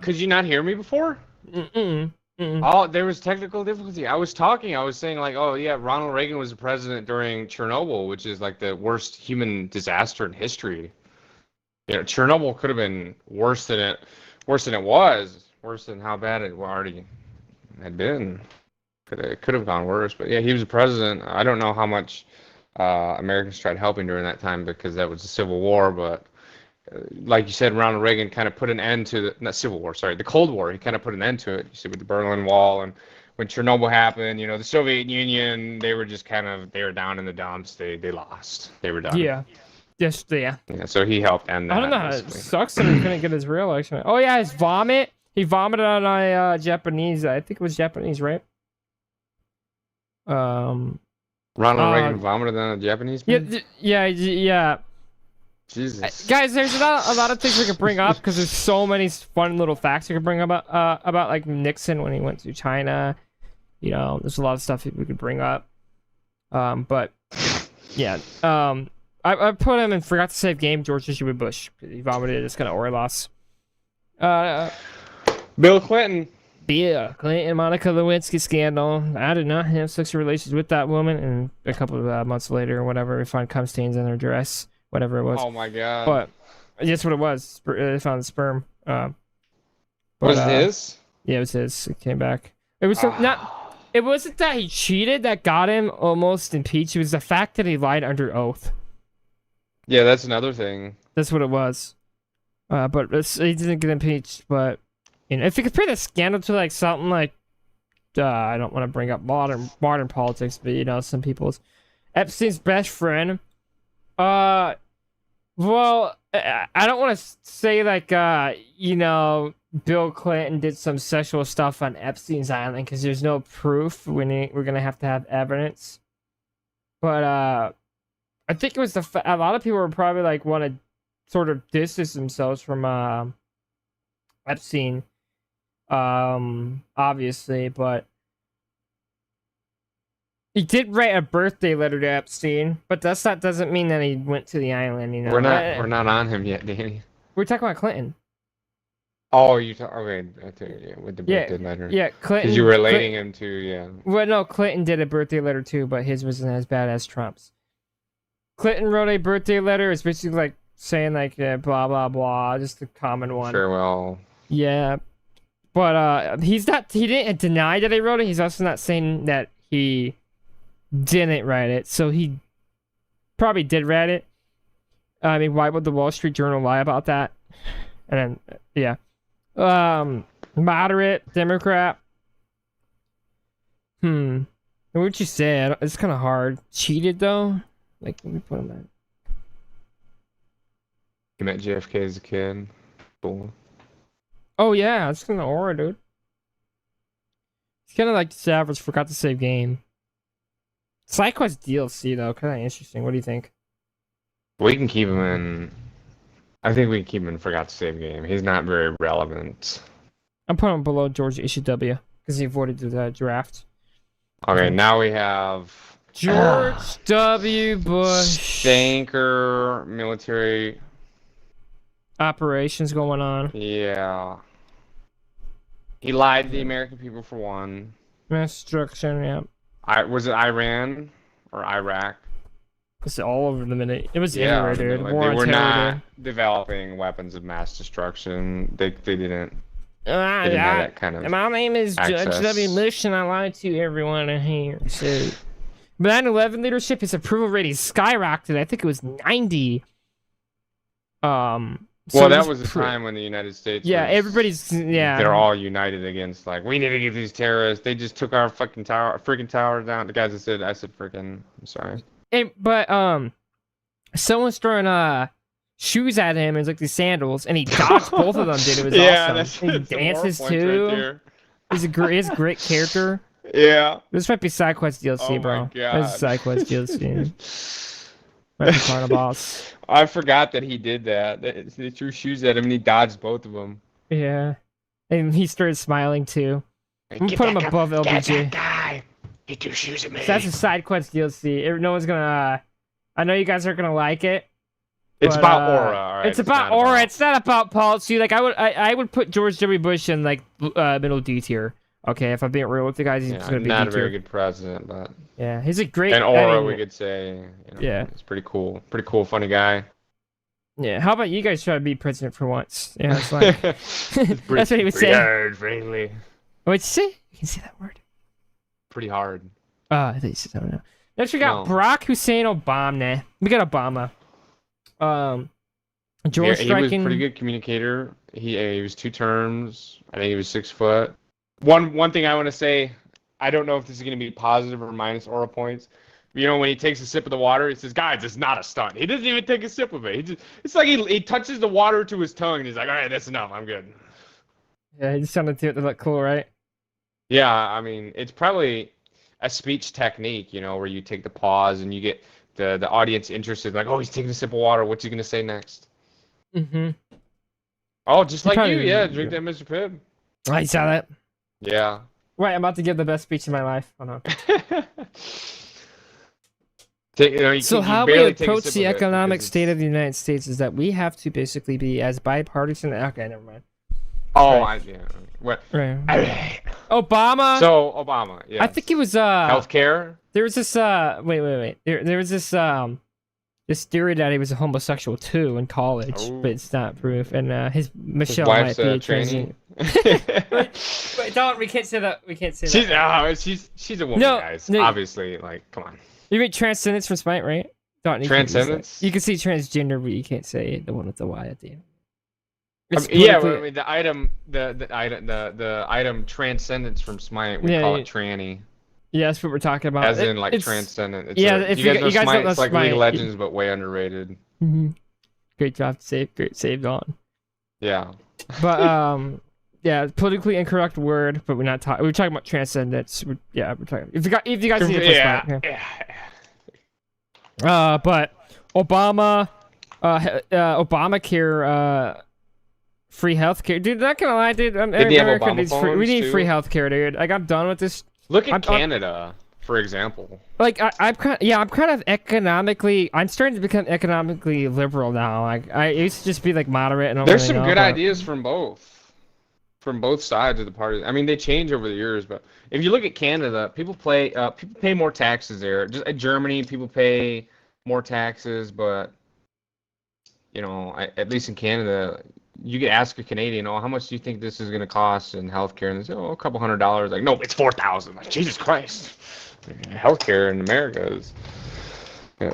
Could you not hear me before? Mm-mm. Oh, there was technical difficulty. I was talking. I was saying like, oh yeah, Ronald Reagan was the president during Chernobyl, which is like the worst human disaster in history. You know, Chernobyl could have been worse than it was, worse than how bad it already had been. Could have gone worse, but yeah, he was the president. I don't know how much Americans tried helping during that time because that was the Civil War, but like you said, Ronald Reagan kind of put an end to the Cold War. He kind of put an end to it. You see, with the Berlin Wall, and when Chernobyl happened, you know, the Soviet Union, they were just they were down in the dumps. They lost. They were done. Yeah. Yes, yeah. Yeah, so he helped end that. I don't know. It sucks that he couldn't get his re-election. Oh yeah, his vomit. He vomited on a Japanese. I think it was Japanese, right? Ronald Reagan vomited on a Japanese man? Yeah. Jesus. Guys, there's not a lot of things we could bring up because there's so many fun little facts we could bring about like Nixon when he went to China. You know, there's a lot of stuff we could bring up. But yeah. I put him and forgot to save game George H.W. Bush because he vomited. It's kind of or loss. Bill Clinton. Bill Clinton, Monica Lewinsky scandal. I did not have sexual relations with that woman, and a couple of months later, or whatever, we found cum stains in her dress, whatever it was. Oh my god! But guess what it was? They found the sperm. Was it his? Yeah, it was his. It came back. It was not. It wasn't that he cheated that got him almost impeached. It was the fact that he lied under oath. Yeah, that's another thing. That's what it was. But he didn't get impeached. But you know, if you compare the scandal to like something like, I don't want to bring up modern politics, but you know, some people's Epstein's best friend. Well, I don't want to say like, you know, Bill Clinton did some sexual stuff on Epstein's island because there's no proof. We're gonna have to have evidence. But I think it was a lot of people were probably like want to sort of distance themselves from Epstein, obviously, but he did write a birthday letter to Epstein, but doesn't mean that he went to the island. You know, we're not on him yet, Danny. We're talking about Clinton. Oh, okay, with the birthday letter. Yeah, Clinton. Because you were relating him to, yeah. Well, no, Clinton did a birthday letter too, but his wasn't as bad as Trump's. Clinton wrote a birthday letter. It's basically like saying like blah blah blah, just a common one. Farewell. Yeah, but he didn't deny that he wrote it. He's also not saying that he didn't write it. So he probably did write it. I mean, why would the Wall Street Journal lie about that? And then yeah, moderate Democrat. What would you say? It's kind of hard. Cheated though. Like, let me put him in. You met JFK as a kid. Cool. Oh yeah, it's kind of aura, dude. It's kind of like the average forgot to save game. SideQuest DLC though, kind of interesting. What do you think? We can keep him in. I think we can keep him in forgot to save game. He's not very relevant. I'm putting him below George H.W. because he avoided the draft. Okay, now we have George W. Bush. Stanker, military. operations going on. Yeah. He lied to the American people for one. Mass destruction, yeah. Was it Iran or Iraq? It's all over the minute. It was Yeah, everywhere, dude. like, War they on were terror, not developing weapons of mass destruction. They didn't. dude. They didn't have that kind of My name is Judge access. W. Bush, and I lie to everyone in here. So, 9/11 leadership, his approval rating skyrocketed. I think it was 90. So Well, it that was the time when the United States. Yeah, was, everybody's They're all united against we need to get these terrorists. They just took our freaking tower down. The guys that said, I said freaking. I'm sorry. But someone's throwing shoes at him and it's like these sandals, and he dodged both of them, dude. It was awesome. And he dances too. He's a great character. Yeah. This might be side quest DLC, Oh bro. my God. This is side quest DLC. Might be final boss. I forgot that he did that. They threw shoes at him and he dodged both of them. Yeah, and he started smiling too. I'm gonna put him above LBJ. Guy. He threw shoes at me. So that's a side quest DLC. No one's gonna. I know you guys aren't gonna like it. It's But, about aura. All right? It's about aura. It's not about policy. Like I would put George W. Bush in like middle D tier. Okay, if I'm being real with you guys, he's gonna be not D a very tier. good president, but Yeah, he's a great. and I aura mean, we could say. Yeah. It's pretty cool. Pretty cool, funny guy. Yeah, how about you guys try to be president for once? Yeah, it's like that's what he would say. Hard, friendly. What'd you say? You can say that word. Pretty hard. I think you said something else. Next we got No. Barack Hussein Obama. We got Obama. George He was a Streichen. pretty good communicator. He was 2 terms. I think he was 6 foot. One thing I want to say, I don't know if this is going to be positive or minus aura points. You know, when he takes a sip of the water, he says, "Guys, it's not a stunt." He doesn't even take a sip of it. It's like he touches the water to his tongue, and he's like, "All right, that's enough. I'm good." Yeah, he just sounded to look cool, right? Yeah, I mean, it's probably a speech technique, where you take the pause and you get the audience interested. Like, oh, he's taking a sip of water. What's he going to say next? Mm-hmm. Oh, just like probably- you. Yeah, drink that, Mr. Pibb. I saw that. Yeah. Right, I'm about to give the best speech of my life. Hold on. So how we approach the economic state of the United States is that we have to basically be as bipartisan. Okay, never mind. Oh, Right. yeah. Well, Right. Obama. so Obama, yeah. I think it was Healthcare. there was this wait. There was this this theory that he was a homosexual too in college, Oh. but it's not proof. And his His Michelle wife's might be a a trainee. Wait, don't. We can't say that. We can't say she's that. she's a woman, No, guys. no. Obviously, come on. You mean transcendence from Smite, right? Don't you can't use that. Transcendence? You can see transgender, but you can't say the one with the Y at the end. I It's mean, yeah, politically- well, I mean, the item transcendence from Smite, we Yeah, call yeah. it tranny, yeah, that's what we're talking about. as in It's- transcendent. It's yeah, like, if you guys you know guys don't Smite, know it's like League Smite, of Legends, but way underrated. Mhm. Great job, saved on. Yeah. But yeah, politically incorrect word, but we're not talking. We're talking about transcendence. We're talking. If you guys need to play Yeah. Smite, Yeah. but Obama, Obamacare, free healthcare, dude. Not gonna lie, dude. Did they have America Obama needs free. We phones, need too? free healthcare, dude. Like I'm done with this. Look at I'm- Canada, for example. Like I'm kind of economically. I'm starting to become economically liberal now. Like I used to just be like moderate and. There's some good ideas from both sides of the party. I mean, they change over the years, but if you look at Canada, people pay more taxes there. Just at Germany, people pay more taxes, but at least in Canada, you could ask a Canadian, "Oh, how much do you think this is going to cost in healthcare?" And they say, "Oh, a couple $100." Like, no, it's $4,000. Like, Jesus Christ, healthcare in America is.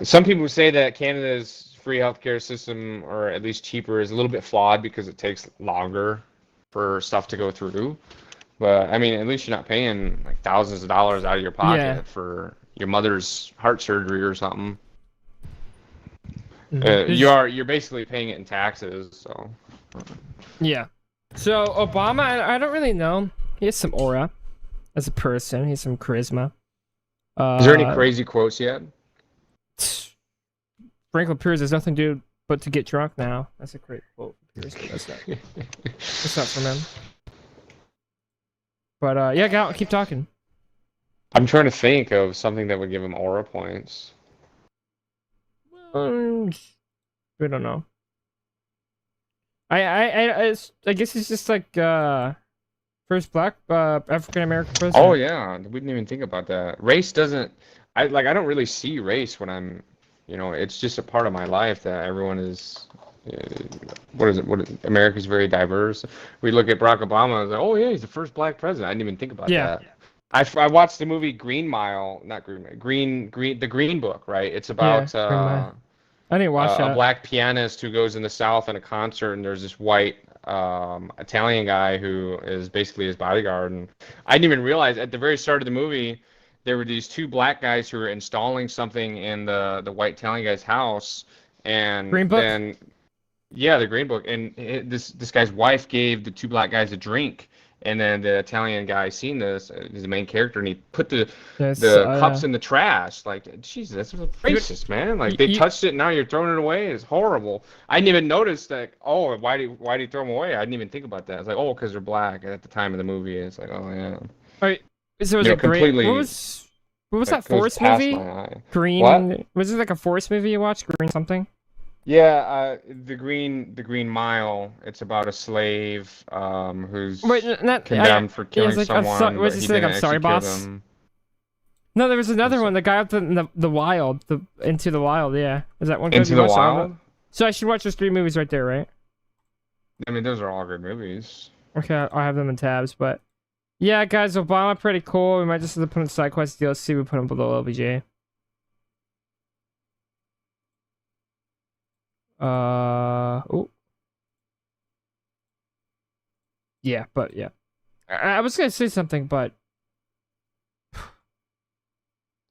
Some people say that Canada's free healthcare system, or at least cheaper, is a little bit flawed because it takes longer for stuff to go through. But I mean, at least you're not paying like thousands of dollars out of your pocket Yeah. for your mother's heart surgery or something. Mhm. You're basically paying it in taxes. So Yeah. So Obama, I don't really know. He has some aura as a person. He has some charisma. is there any crazy quotes yet? Franklin Pierce has nothing to do but to get drunk now. That's a great quote. That's not from him. But yeah, go keep talking. I'm trying to think of something that would give him aura points. We don't know. I guess it's just like first black African American president. Oh yeah, we didn't even think about that. Race doesn't. I don't really see race when I'm, it's just a part of my life that everyone is. What is it? America's very diverse. We look at Barack Obama. I was like, oh yeah, he's the first black president. I didn't even think about that. I watched the movie Green Mile, not Green, the Green Book, right? It's about Green Mile. I didn't watch a that. black pianist who goes in the South in a concert, and there's this white Italian guy who is basically his bodyguard. And I didn't even realize at the very start of the movie there were these two black guys who were installing something in the white Italian guy's house, and Green Book? then yeah, the Green Book, and this guy's wife gave the two black guys a drink. And then the Italian guy seen this, he's the main character, and he put the cups in the trash. Like, Jesus, that's racist, man. Like, they touched it, now you're throwing it away. It's horrible. I didn't even notice that. Oh, why do you throw them away? I didn't even think about that. It's like, oh, because they're black at the time of the movie. It's like, oh yeah. All right. So was it great? What was that forest movie? Green. What? Was it like a forest movie you watched? Green something? Yeah, the Green Mile. It's about a slave who's condemned for killing someone. Was this like I'm sorry, boss? No, there was another one. The guy up in the wild, Into the Wild. Yeah, is that one? Good? Into the Wild. So I should watch those 3 movies right there, right? I mean, those are all good movies. Okay, I'll have them in tabs, but yeah, guys, Obama pretty cool. We might just have to put in side quest DLC. We put him below LBJ. Oh. Yeah, but yeah. I was gonna say something, but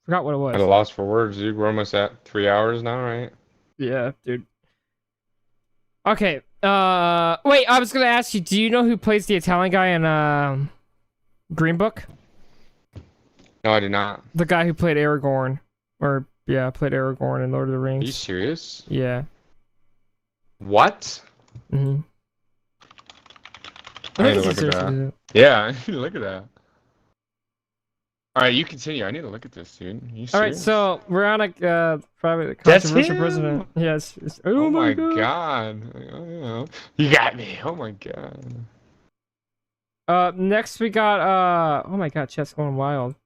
forgot what it was. At a loss for words, dude. We're almost at 3 hours now, right? Yeah, dude. Okay. Wait, I was gonna ask you, do you know who plays the Italian guy in Green Book? No, I do not. The guy who played Aragorn. Played Aragorn in Lord of the Rings. Are you serious? Yeah. What? Mm-hmm. I need to look at that. Yeah, I need to look at that. Alright, you continue. I need to look at this, dude. Alright, so we're on a probably controversial president. Yes. Oh my god. You got me. Oh my god. Next we got oh my god, chat's going wild.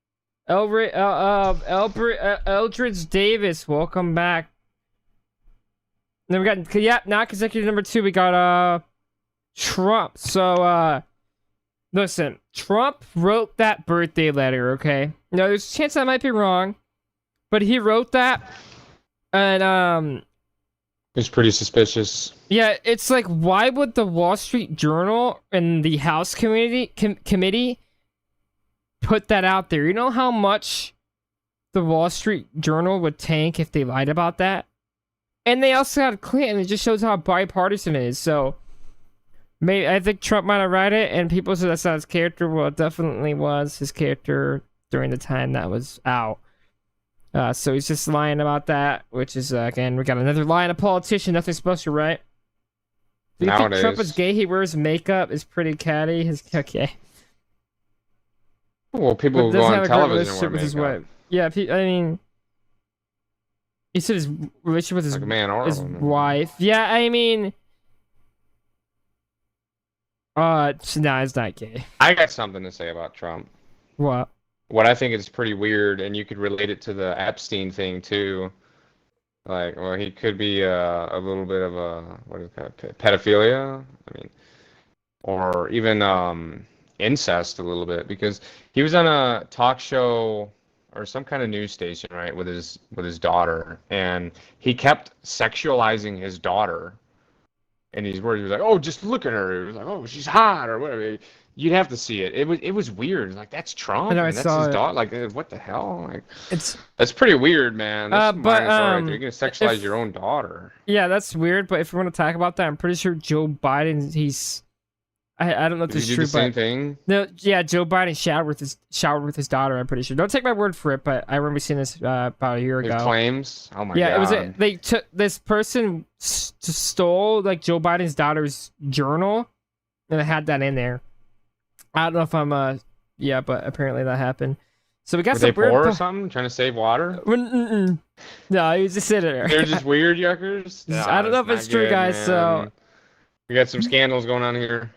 Eldridge Davis, welcome back. Then we got not consecutive number 2. We got Trump. So listen, Trump wrote that birthday letter. Okay, now there's a chance I might be wrong, but he wrote that, and it's pretty suspicious. Yeah, it's like, why would the Wall Street Journal and the House committee put that out there? You know how much the Wall Street Journal would tank if they lied about that? And they also had Clinton. It just shows how bipartisan it is. So, maybe I think Trump might have read it, and people said that's not his character. Well, it definitely was his character during the time that was out. So he's just lying about that, which is, again, we got another lie on a politician. Nothing special, right? Do you think Trump is gay? He wears makeup, is pretty catty. Okay. Well, people go on television and wear makeup. His wife. Yeah, I mean... He said his relationship with his wife. Yeah, I mean... nah, it's not gay. I got something to say about Trump. What? What I think is pretty weird, and you could relate it to the Epstein thing, too. Like, well, he could be a little bit of a, what is that, pedophilia? I mean, or even incest a little bit, because he was on a talk show... or some kind of news station, right, with his daughter, and he kept sexualizing his daughter. And he was like, "Oh, just look at her." He was like, "Oh, she's hot," or whatever. You'd have to see it. It was weird. Like, that's Trump, and that's his daughter. Like, what the hell? Like, that's pretty weird, man. That's right. You're gonna sexualize your own daughter. Yeah, that's weird. But if we want to talk about that, I'm pretty sure Joe Biden, I don't know if this is true, but same thing. No, yeah, Joe Biden showered with his daughter. I'm pretty sure. Don't take my word for it, but I remember seeing this about a year ago. His claims. Oh my god. Yeah, they took this person stole like Joe Biden's daughter's journal, and it had that in there. I don't know if I'm yeah, but apparently that happened. So we got some weird or something, trying to save water. No, he was just sitting there. They're just weird yuckers. I don't know if it's true, guys. Man. So. We got some scandals going on here.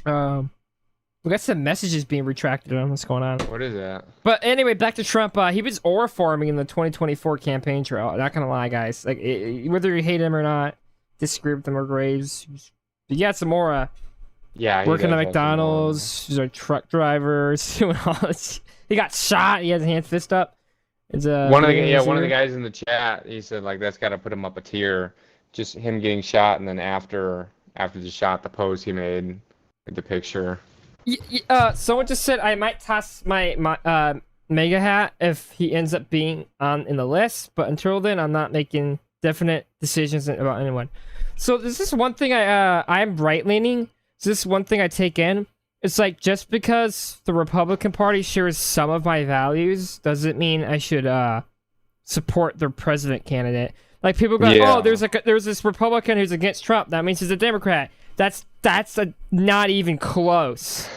We got some messages being retracted on what's going on. What is that? But anyway, back to Trump. He was aura farming in the 2024 campaign trail. Not gonna lie, guys. Like, whether you hate him or not, disagree with him or Graves, he got some aura. Yeah, Working at McDonald's. He's a truck driver. Doing all this. He got shot. He has a hand fist up. It's one of the guys in the chat. He said like that's got to put him up a tier. Just him getting shot, and then after the shot, the pose he made, the picture. Someone just said I might toss my mega hat if he ends up being on in the list, but until then, I'm not making definite decisions about anyone. So this is one thing I'm right leaning. So this is one thing I take in. It's like just because the Republican Party shares some of my values doesn't mean I should support their president candidate. Like people go, oh, there's this Republican who's against Trump. That means he's a Democrat. That's not even close.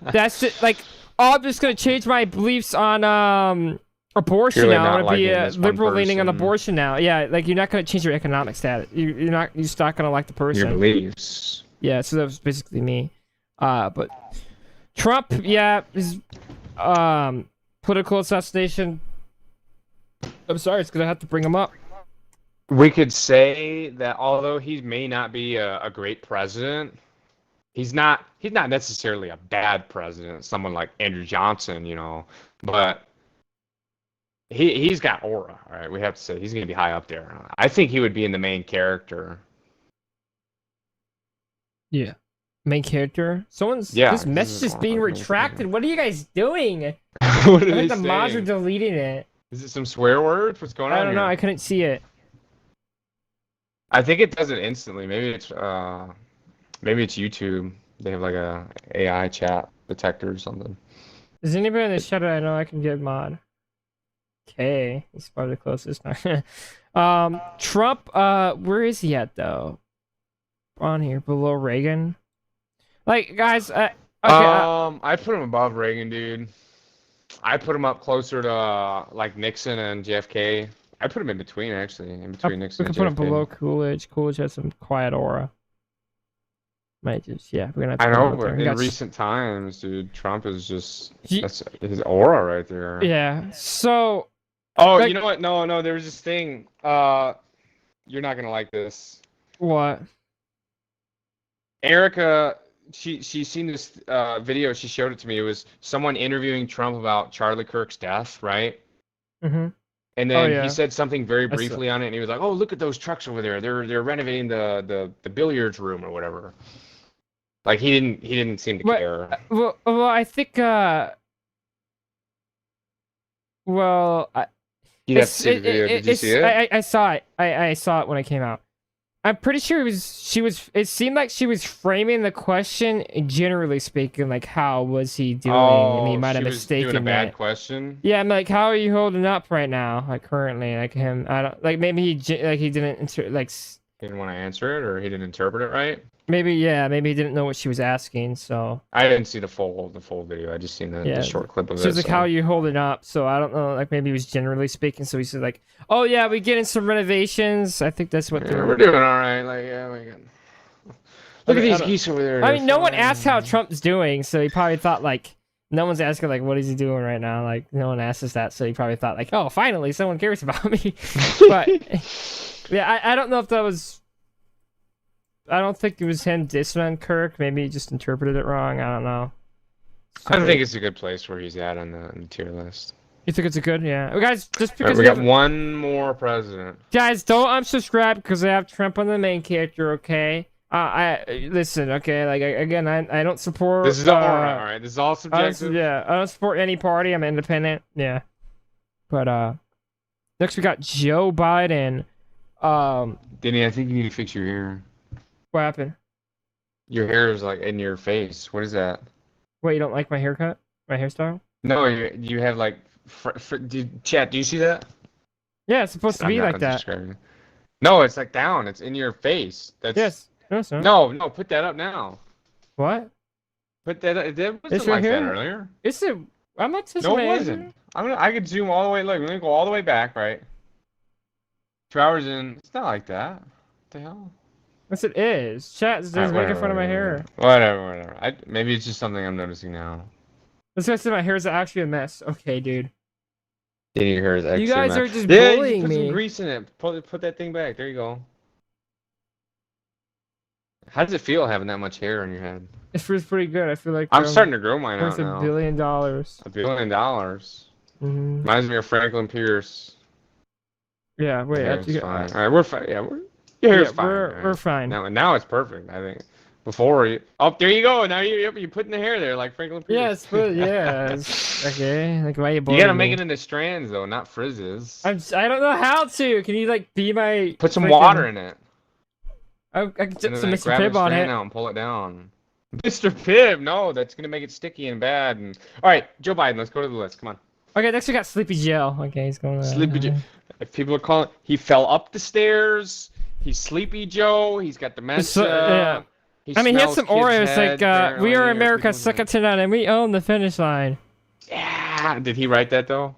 That's just, like, oh, I'm just gonna change my beliefs on abortion now. I'm gonna be liberal leaning on abortion now. Yeah, like you're not gonna change your economic status. You're just not gonna like the person. Your beliefs. Yeah, so that was basically me. But Trump, yeah, his political assassination. I'm sorry, it's gonna have to bring him up. We could say that although he may not be a great president, he's not necessarily a bad president. Someone like Andrew Johnson, but he's got aura. All right, we have to say he's gonna be high up there. I think he would be in the main character. Yeah. Main character? This message is being retracted. What are you guys doing? What are I they think the saying? mods are deleting it. Is it some swear words? What's going on? I don't know. here? I couldn't see it. I think it does it instantly. Maybe it's YouTube. They have like a AI chat detector or something. Is anybody in the chat that I know I can get mod? Okay, he's probably the closest. Trump. Where is he at though? On here below Reagan. Like guys, okay. I put him above Reagan, dude. I put him up closer to like Nixon and JFK. I put him in between, actually, Nixon we and can put him JFK. below Coolidge. Coolidge has some quiet aura. Might just, yeah, we're gonna have to I put him know, up but there. in recent times, dude, Trump is just that's his aura right there. Yeah. So. Oh, like, you know what? No, there was this thing. You're not gonna like this. What? Erica, she's seen this video. She showed it to me. It was someone interviewing Trump about Charlie Kirk's death, right? Mm-hmm. And then yeah. he said something very briefly on it, and he was like, "Oh, look at those trucks over there. They're renovating the billiards room or whatever." Like he didn't seem to care. Well, I think You'd have to see the video. Did you see it? I saw it. I saw it when it came out. I'm pretty sure it seemed like she was framing the question, generally speaking, like how was he doing, and he might have mistaken doing a bad it. question. Yeah, I'm like, how are you holding up right now, like currently, like him? I don't like maybe he didn't like. He didn't want to answer it, or he didn't interpret it right. Maybe he didn't know what she was asking, so. I didn't see the full video. I just seen the short clip of it. So it's like, how are you holding up? So I don't know, like maybe he was generally speaking. So he said like, oh yeah, we getting some renovations. I think that's what we're doing all right. Like yeah, we got. Look at these geese over there. I mean, no one asked how Trump's doing, so he probably thought like, no one's asking like, what is he doing right now? Like no one asks us that, so he probably thought like, oh, finally someone cares about me. But yeah, I don't know if that was. I don't think it was him dissing on Kirk. Maybe he just interpreted it wrong. I don't know. I think it's a good place where he's at on the tier list. You think it's a good? Yeah. Well, guys, just because we got one more president. Guys, don't unsubscribe because I have Trump on the main character. Okay. I listen. Okay. Like again, I don't support. This is all right. This is all subjective. I don't support any party. I'm independent. Yeah. But next we got Joe Biden. Denny, I think you need to fix your hair. What happened? Your hair is like in your face. What is that? What, you don't like my haircut? My hairstyle? No, you have like. Chat, do you see that? Yeah, it's supposed to be like that. No, it's like down. It's in your face. That's. Yes. No, it's not. No, put that up now. What? Put that up. It wasn't It's like right that here. earlier. It's a. I'm not touching No, my it hair. wasn't. I could zoom all the way. Look, let me go all the way back. Right. 2 hours in. It's not like that. What the hell? Yes, it is. Chat is Alright, making fun of my hair. Whatever. Maybe it's just something I'm noticing now. This guy said my hair is actually a mess. Okay, dude. Your hair is You guys are just yeah, bullying you put me. some grease in it. Put that thing back. There you go. How does it feel having that much hair on your head? It feels pretty good. I feel like I'm starting to grow mine out worth now. $1 billion. $1 billion. Mm-hmm. Reminds me of Franklin Pierce. Yeah, wait. Your After hair's you fine. All right, we're fine. Yeah, your hair's fine. we're fine. Now it's perfect. I think. Before you, oh, there you go. Now you're putting the hair there like Franklin Pierce. Yeah, it's okay. Like, why are you You bullying gotta make me? it into strands though, not frizzes. I don't know how to. Can you like be my? Put some freaking- water in it. I can And put then some like, Mr. grab the Pibb on strand it. out and pull it down. Mr. Pibb, no, that's gonna make it sticky and bad. And all right, Joe Biden, let's go to the list. Come on. Okay, next we got Sleepy Joe. Okay, he's going. Sleepy Joe. If people are calling, he fell up the stairs. He's Sleepy Joe. He's got dementia. Yeah. I mean, he had smells some kids' Oreos head, like, "We are apparently, or America's people's second to none, and we own the finish line." Yeah. Did he write that though?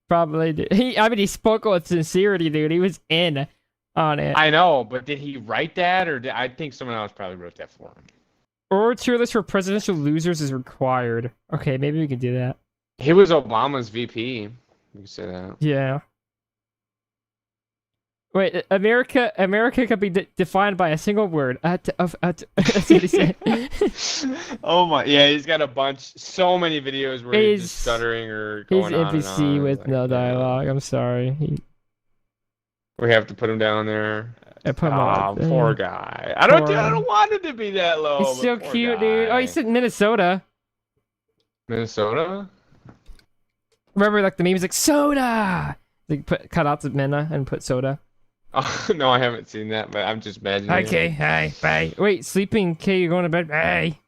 Probably did. He spoke with sincerity, dude. He was in on it. I know, but did he write that, or I think someone else probably wrote that for him? Or tier list for presidential losers is required. Okay, maybe we can do that. He was Obama's VP. You can say that. Yeah. Wait, America could be defined by a single word. That's what he said. Oh my, yeah, he's got a bunch, so many videos where he's just He's- stuttering or He's going on and NPC on. with Like, no yeah. dialogue. I'm sorry. We have to put him down there. I put him Ah, on. poor guy. I don't Poor- want it to be that low. He's but so poor cute, dude. Oh, guy. he said Minnesota. Minnesota. Remember, like the meme's like soda. They cut out the Minna and put soda. Oh, no, I haven't seen that, but I'm just imagining. Okay, hi, bye. Wait, sleeping K, you're going to bed. Bye.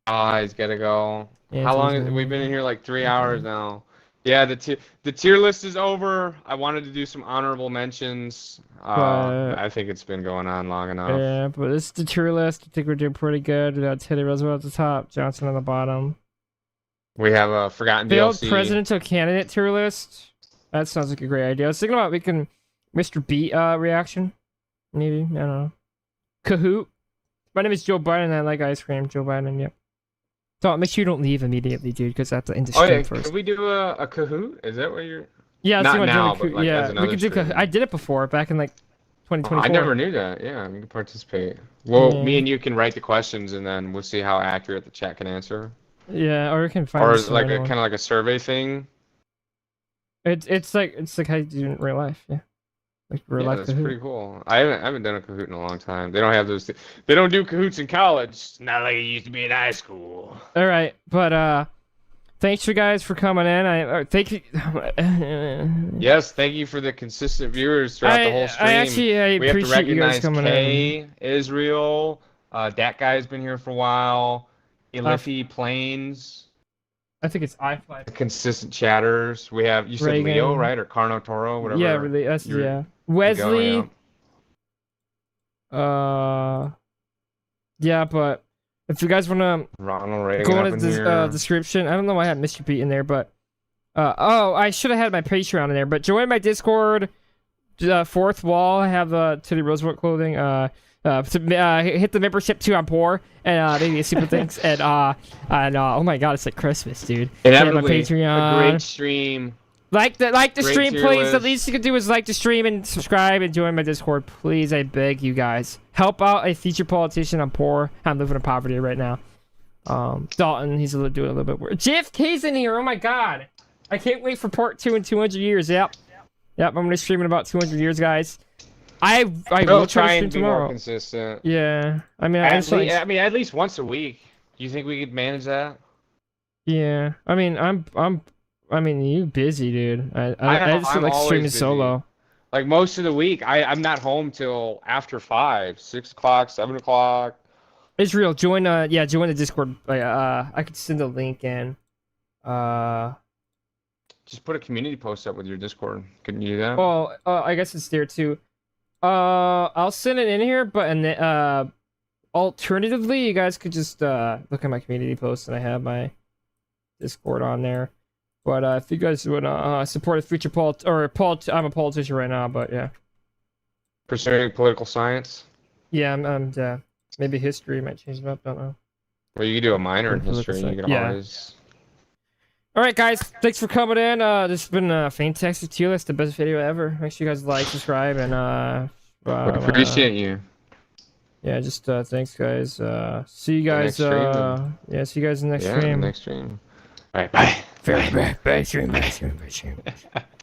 Ah, he's gotta go. Yeah, How it's long? easy. We've been in here like 3 hours now. Yeah, the tier list is over. I wanted to do some honorable mentions. But- I think it's been going on long enough. Yeah, but this is the tier list. I think we're doing pretty good. We got Teddy Roosevelt at the top, Johnson on the bottom. We have a forgotten Failed DLC. presidential candidate tier list. That sounds like a great idea. I was thinking about making Mr. Beat reaction. Maybe. I don't know. Kahoot. My name is Joe Biden and I like ice cream. Joe Biden, yep. So make sure you don't leave immediately, dude, because I have to end the Oh stream yeah, first. could we do a Kahoot? Is that what you're? Yeah, let's Not see what now, doing but, Kahoot. like, as Yeah, we another could do stream. Kahoot. I did it before, back in like Oh, 2024. I never knew that. Yeah, we can participate. Well, Yeah. me and you can write the questions, and then we'll see how accurate the chat can answer. Yeah, or we can find Or this is it like a one. kind of like a survey thing? It's like how you do it in real life, yeah. Like real Yeah, life that's Kahoot. pretty cool. I haven't done a Kahoot in a long time. They don't have those. They don't do Kahoots in college. Not like it used to be in high school. All right, but thanks you guys for coming in. Thank you. Yes, thank you for the consistent viewers throughout the whole stream. I actually we have to appreciate you guys recognize coming in. Kay, Israel, that guy's been here for a while. Elifi Plains, I think it's iFly. the consistent chatters. We have you said Reagan. Leo, right, or Carno Toro, whatever. Yeah, really. That's you're- yeah. you go, Wesley. yeah. Yeah, but if you guys wanna Ronald Reagan go up into in this here. description, I don't know why I had Mr. Beat in there, but oh, I should have had my Patreon in there. But join my Discord. Fourth wall, I have Teddy Roosevelt clothing. Hit the membership too. I'm poor, and maybe super things. And oh my god, it's like Christmas, dude. Yeah, my Inevitably, Patreon. a great stream. Like the Great stream, tier please. The list. least you can do is like the stream and subscribe and join my Discord, please. I beg you guys. Help out a future politician. I'm poor. I'm living in poverty right now. Dalton, he's doing a little bit worse. JFK's in here. Oh my god, I can't wait for part 2 in 200 years. Yep, I'm gonna stream in about 200 years, guys. I We'll will try try to and stream be more tomorrow. consistent. Yeah, I mean, At least once a week. Do you think we could manage that? yeah. I mean, you busy, dude. I know, just feel I'm like always streaming busy. solo. Like most of the week, I'm not home till after 5, 6 o'clock, 7 o'clock. Israel, join join the Discord. I could send a link in. Just put a community post up with your Discord. Couldn't you do that? Well, I guess it's there too. I'll send it in here, but alternatively, you guys could just look at my community post, and I have my Discord on there. But if you guys would support a future I'm a politician right now, but yeah. Pursuing political science. Yeah, yeah. Maybe history might change it up. Don't know. Well, you can do a minor in Look at history. that. You can Yeah. always. All right, guys. Thanks for coming in. This has been a fantastic tier list, the best video ever. Make sure you guys like, subscribe, and Would appreciate you. yeah, just thanks, guys. See you guys. next stream, then. Yeah, see you guys in the next Yeah, stream. next stream. All right, bye. Very bad stream.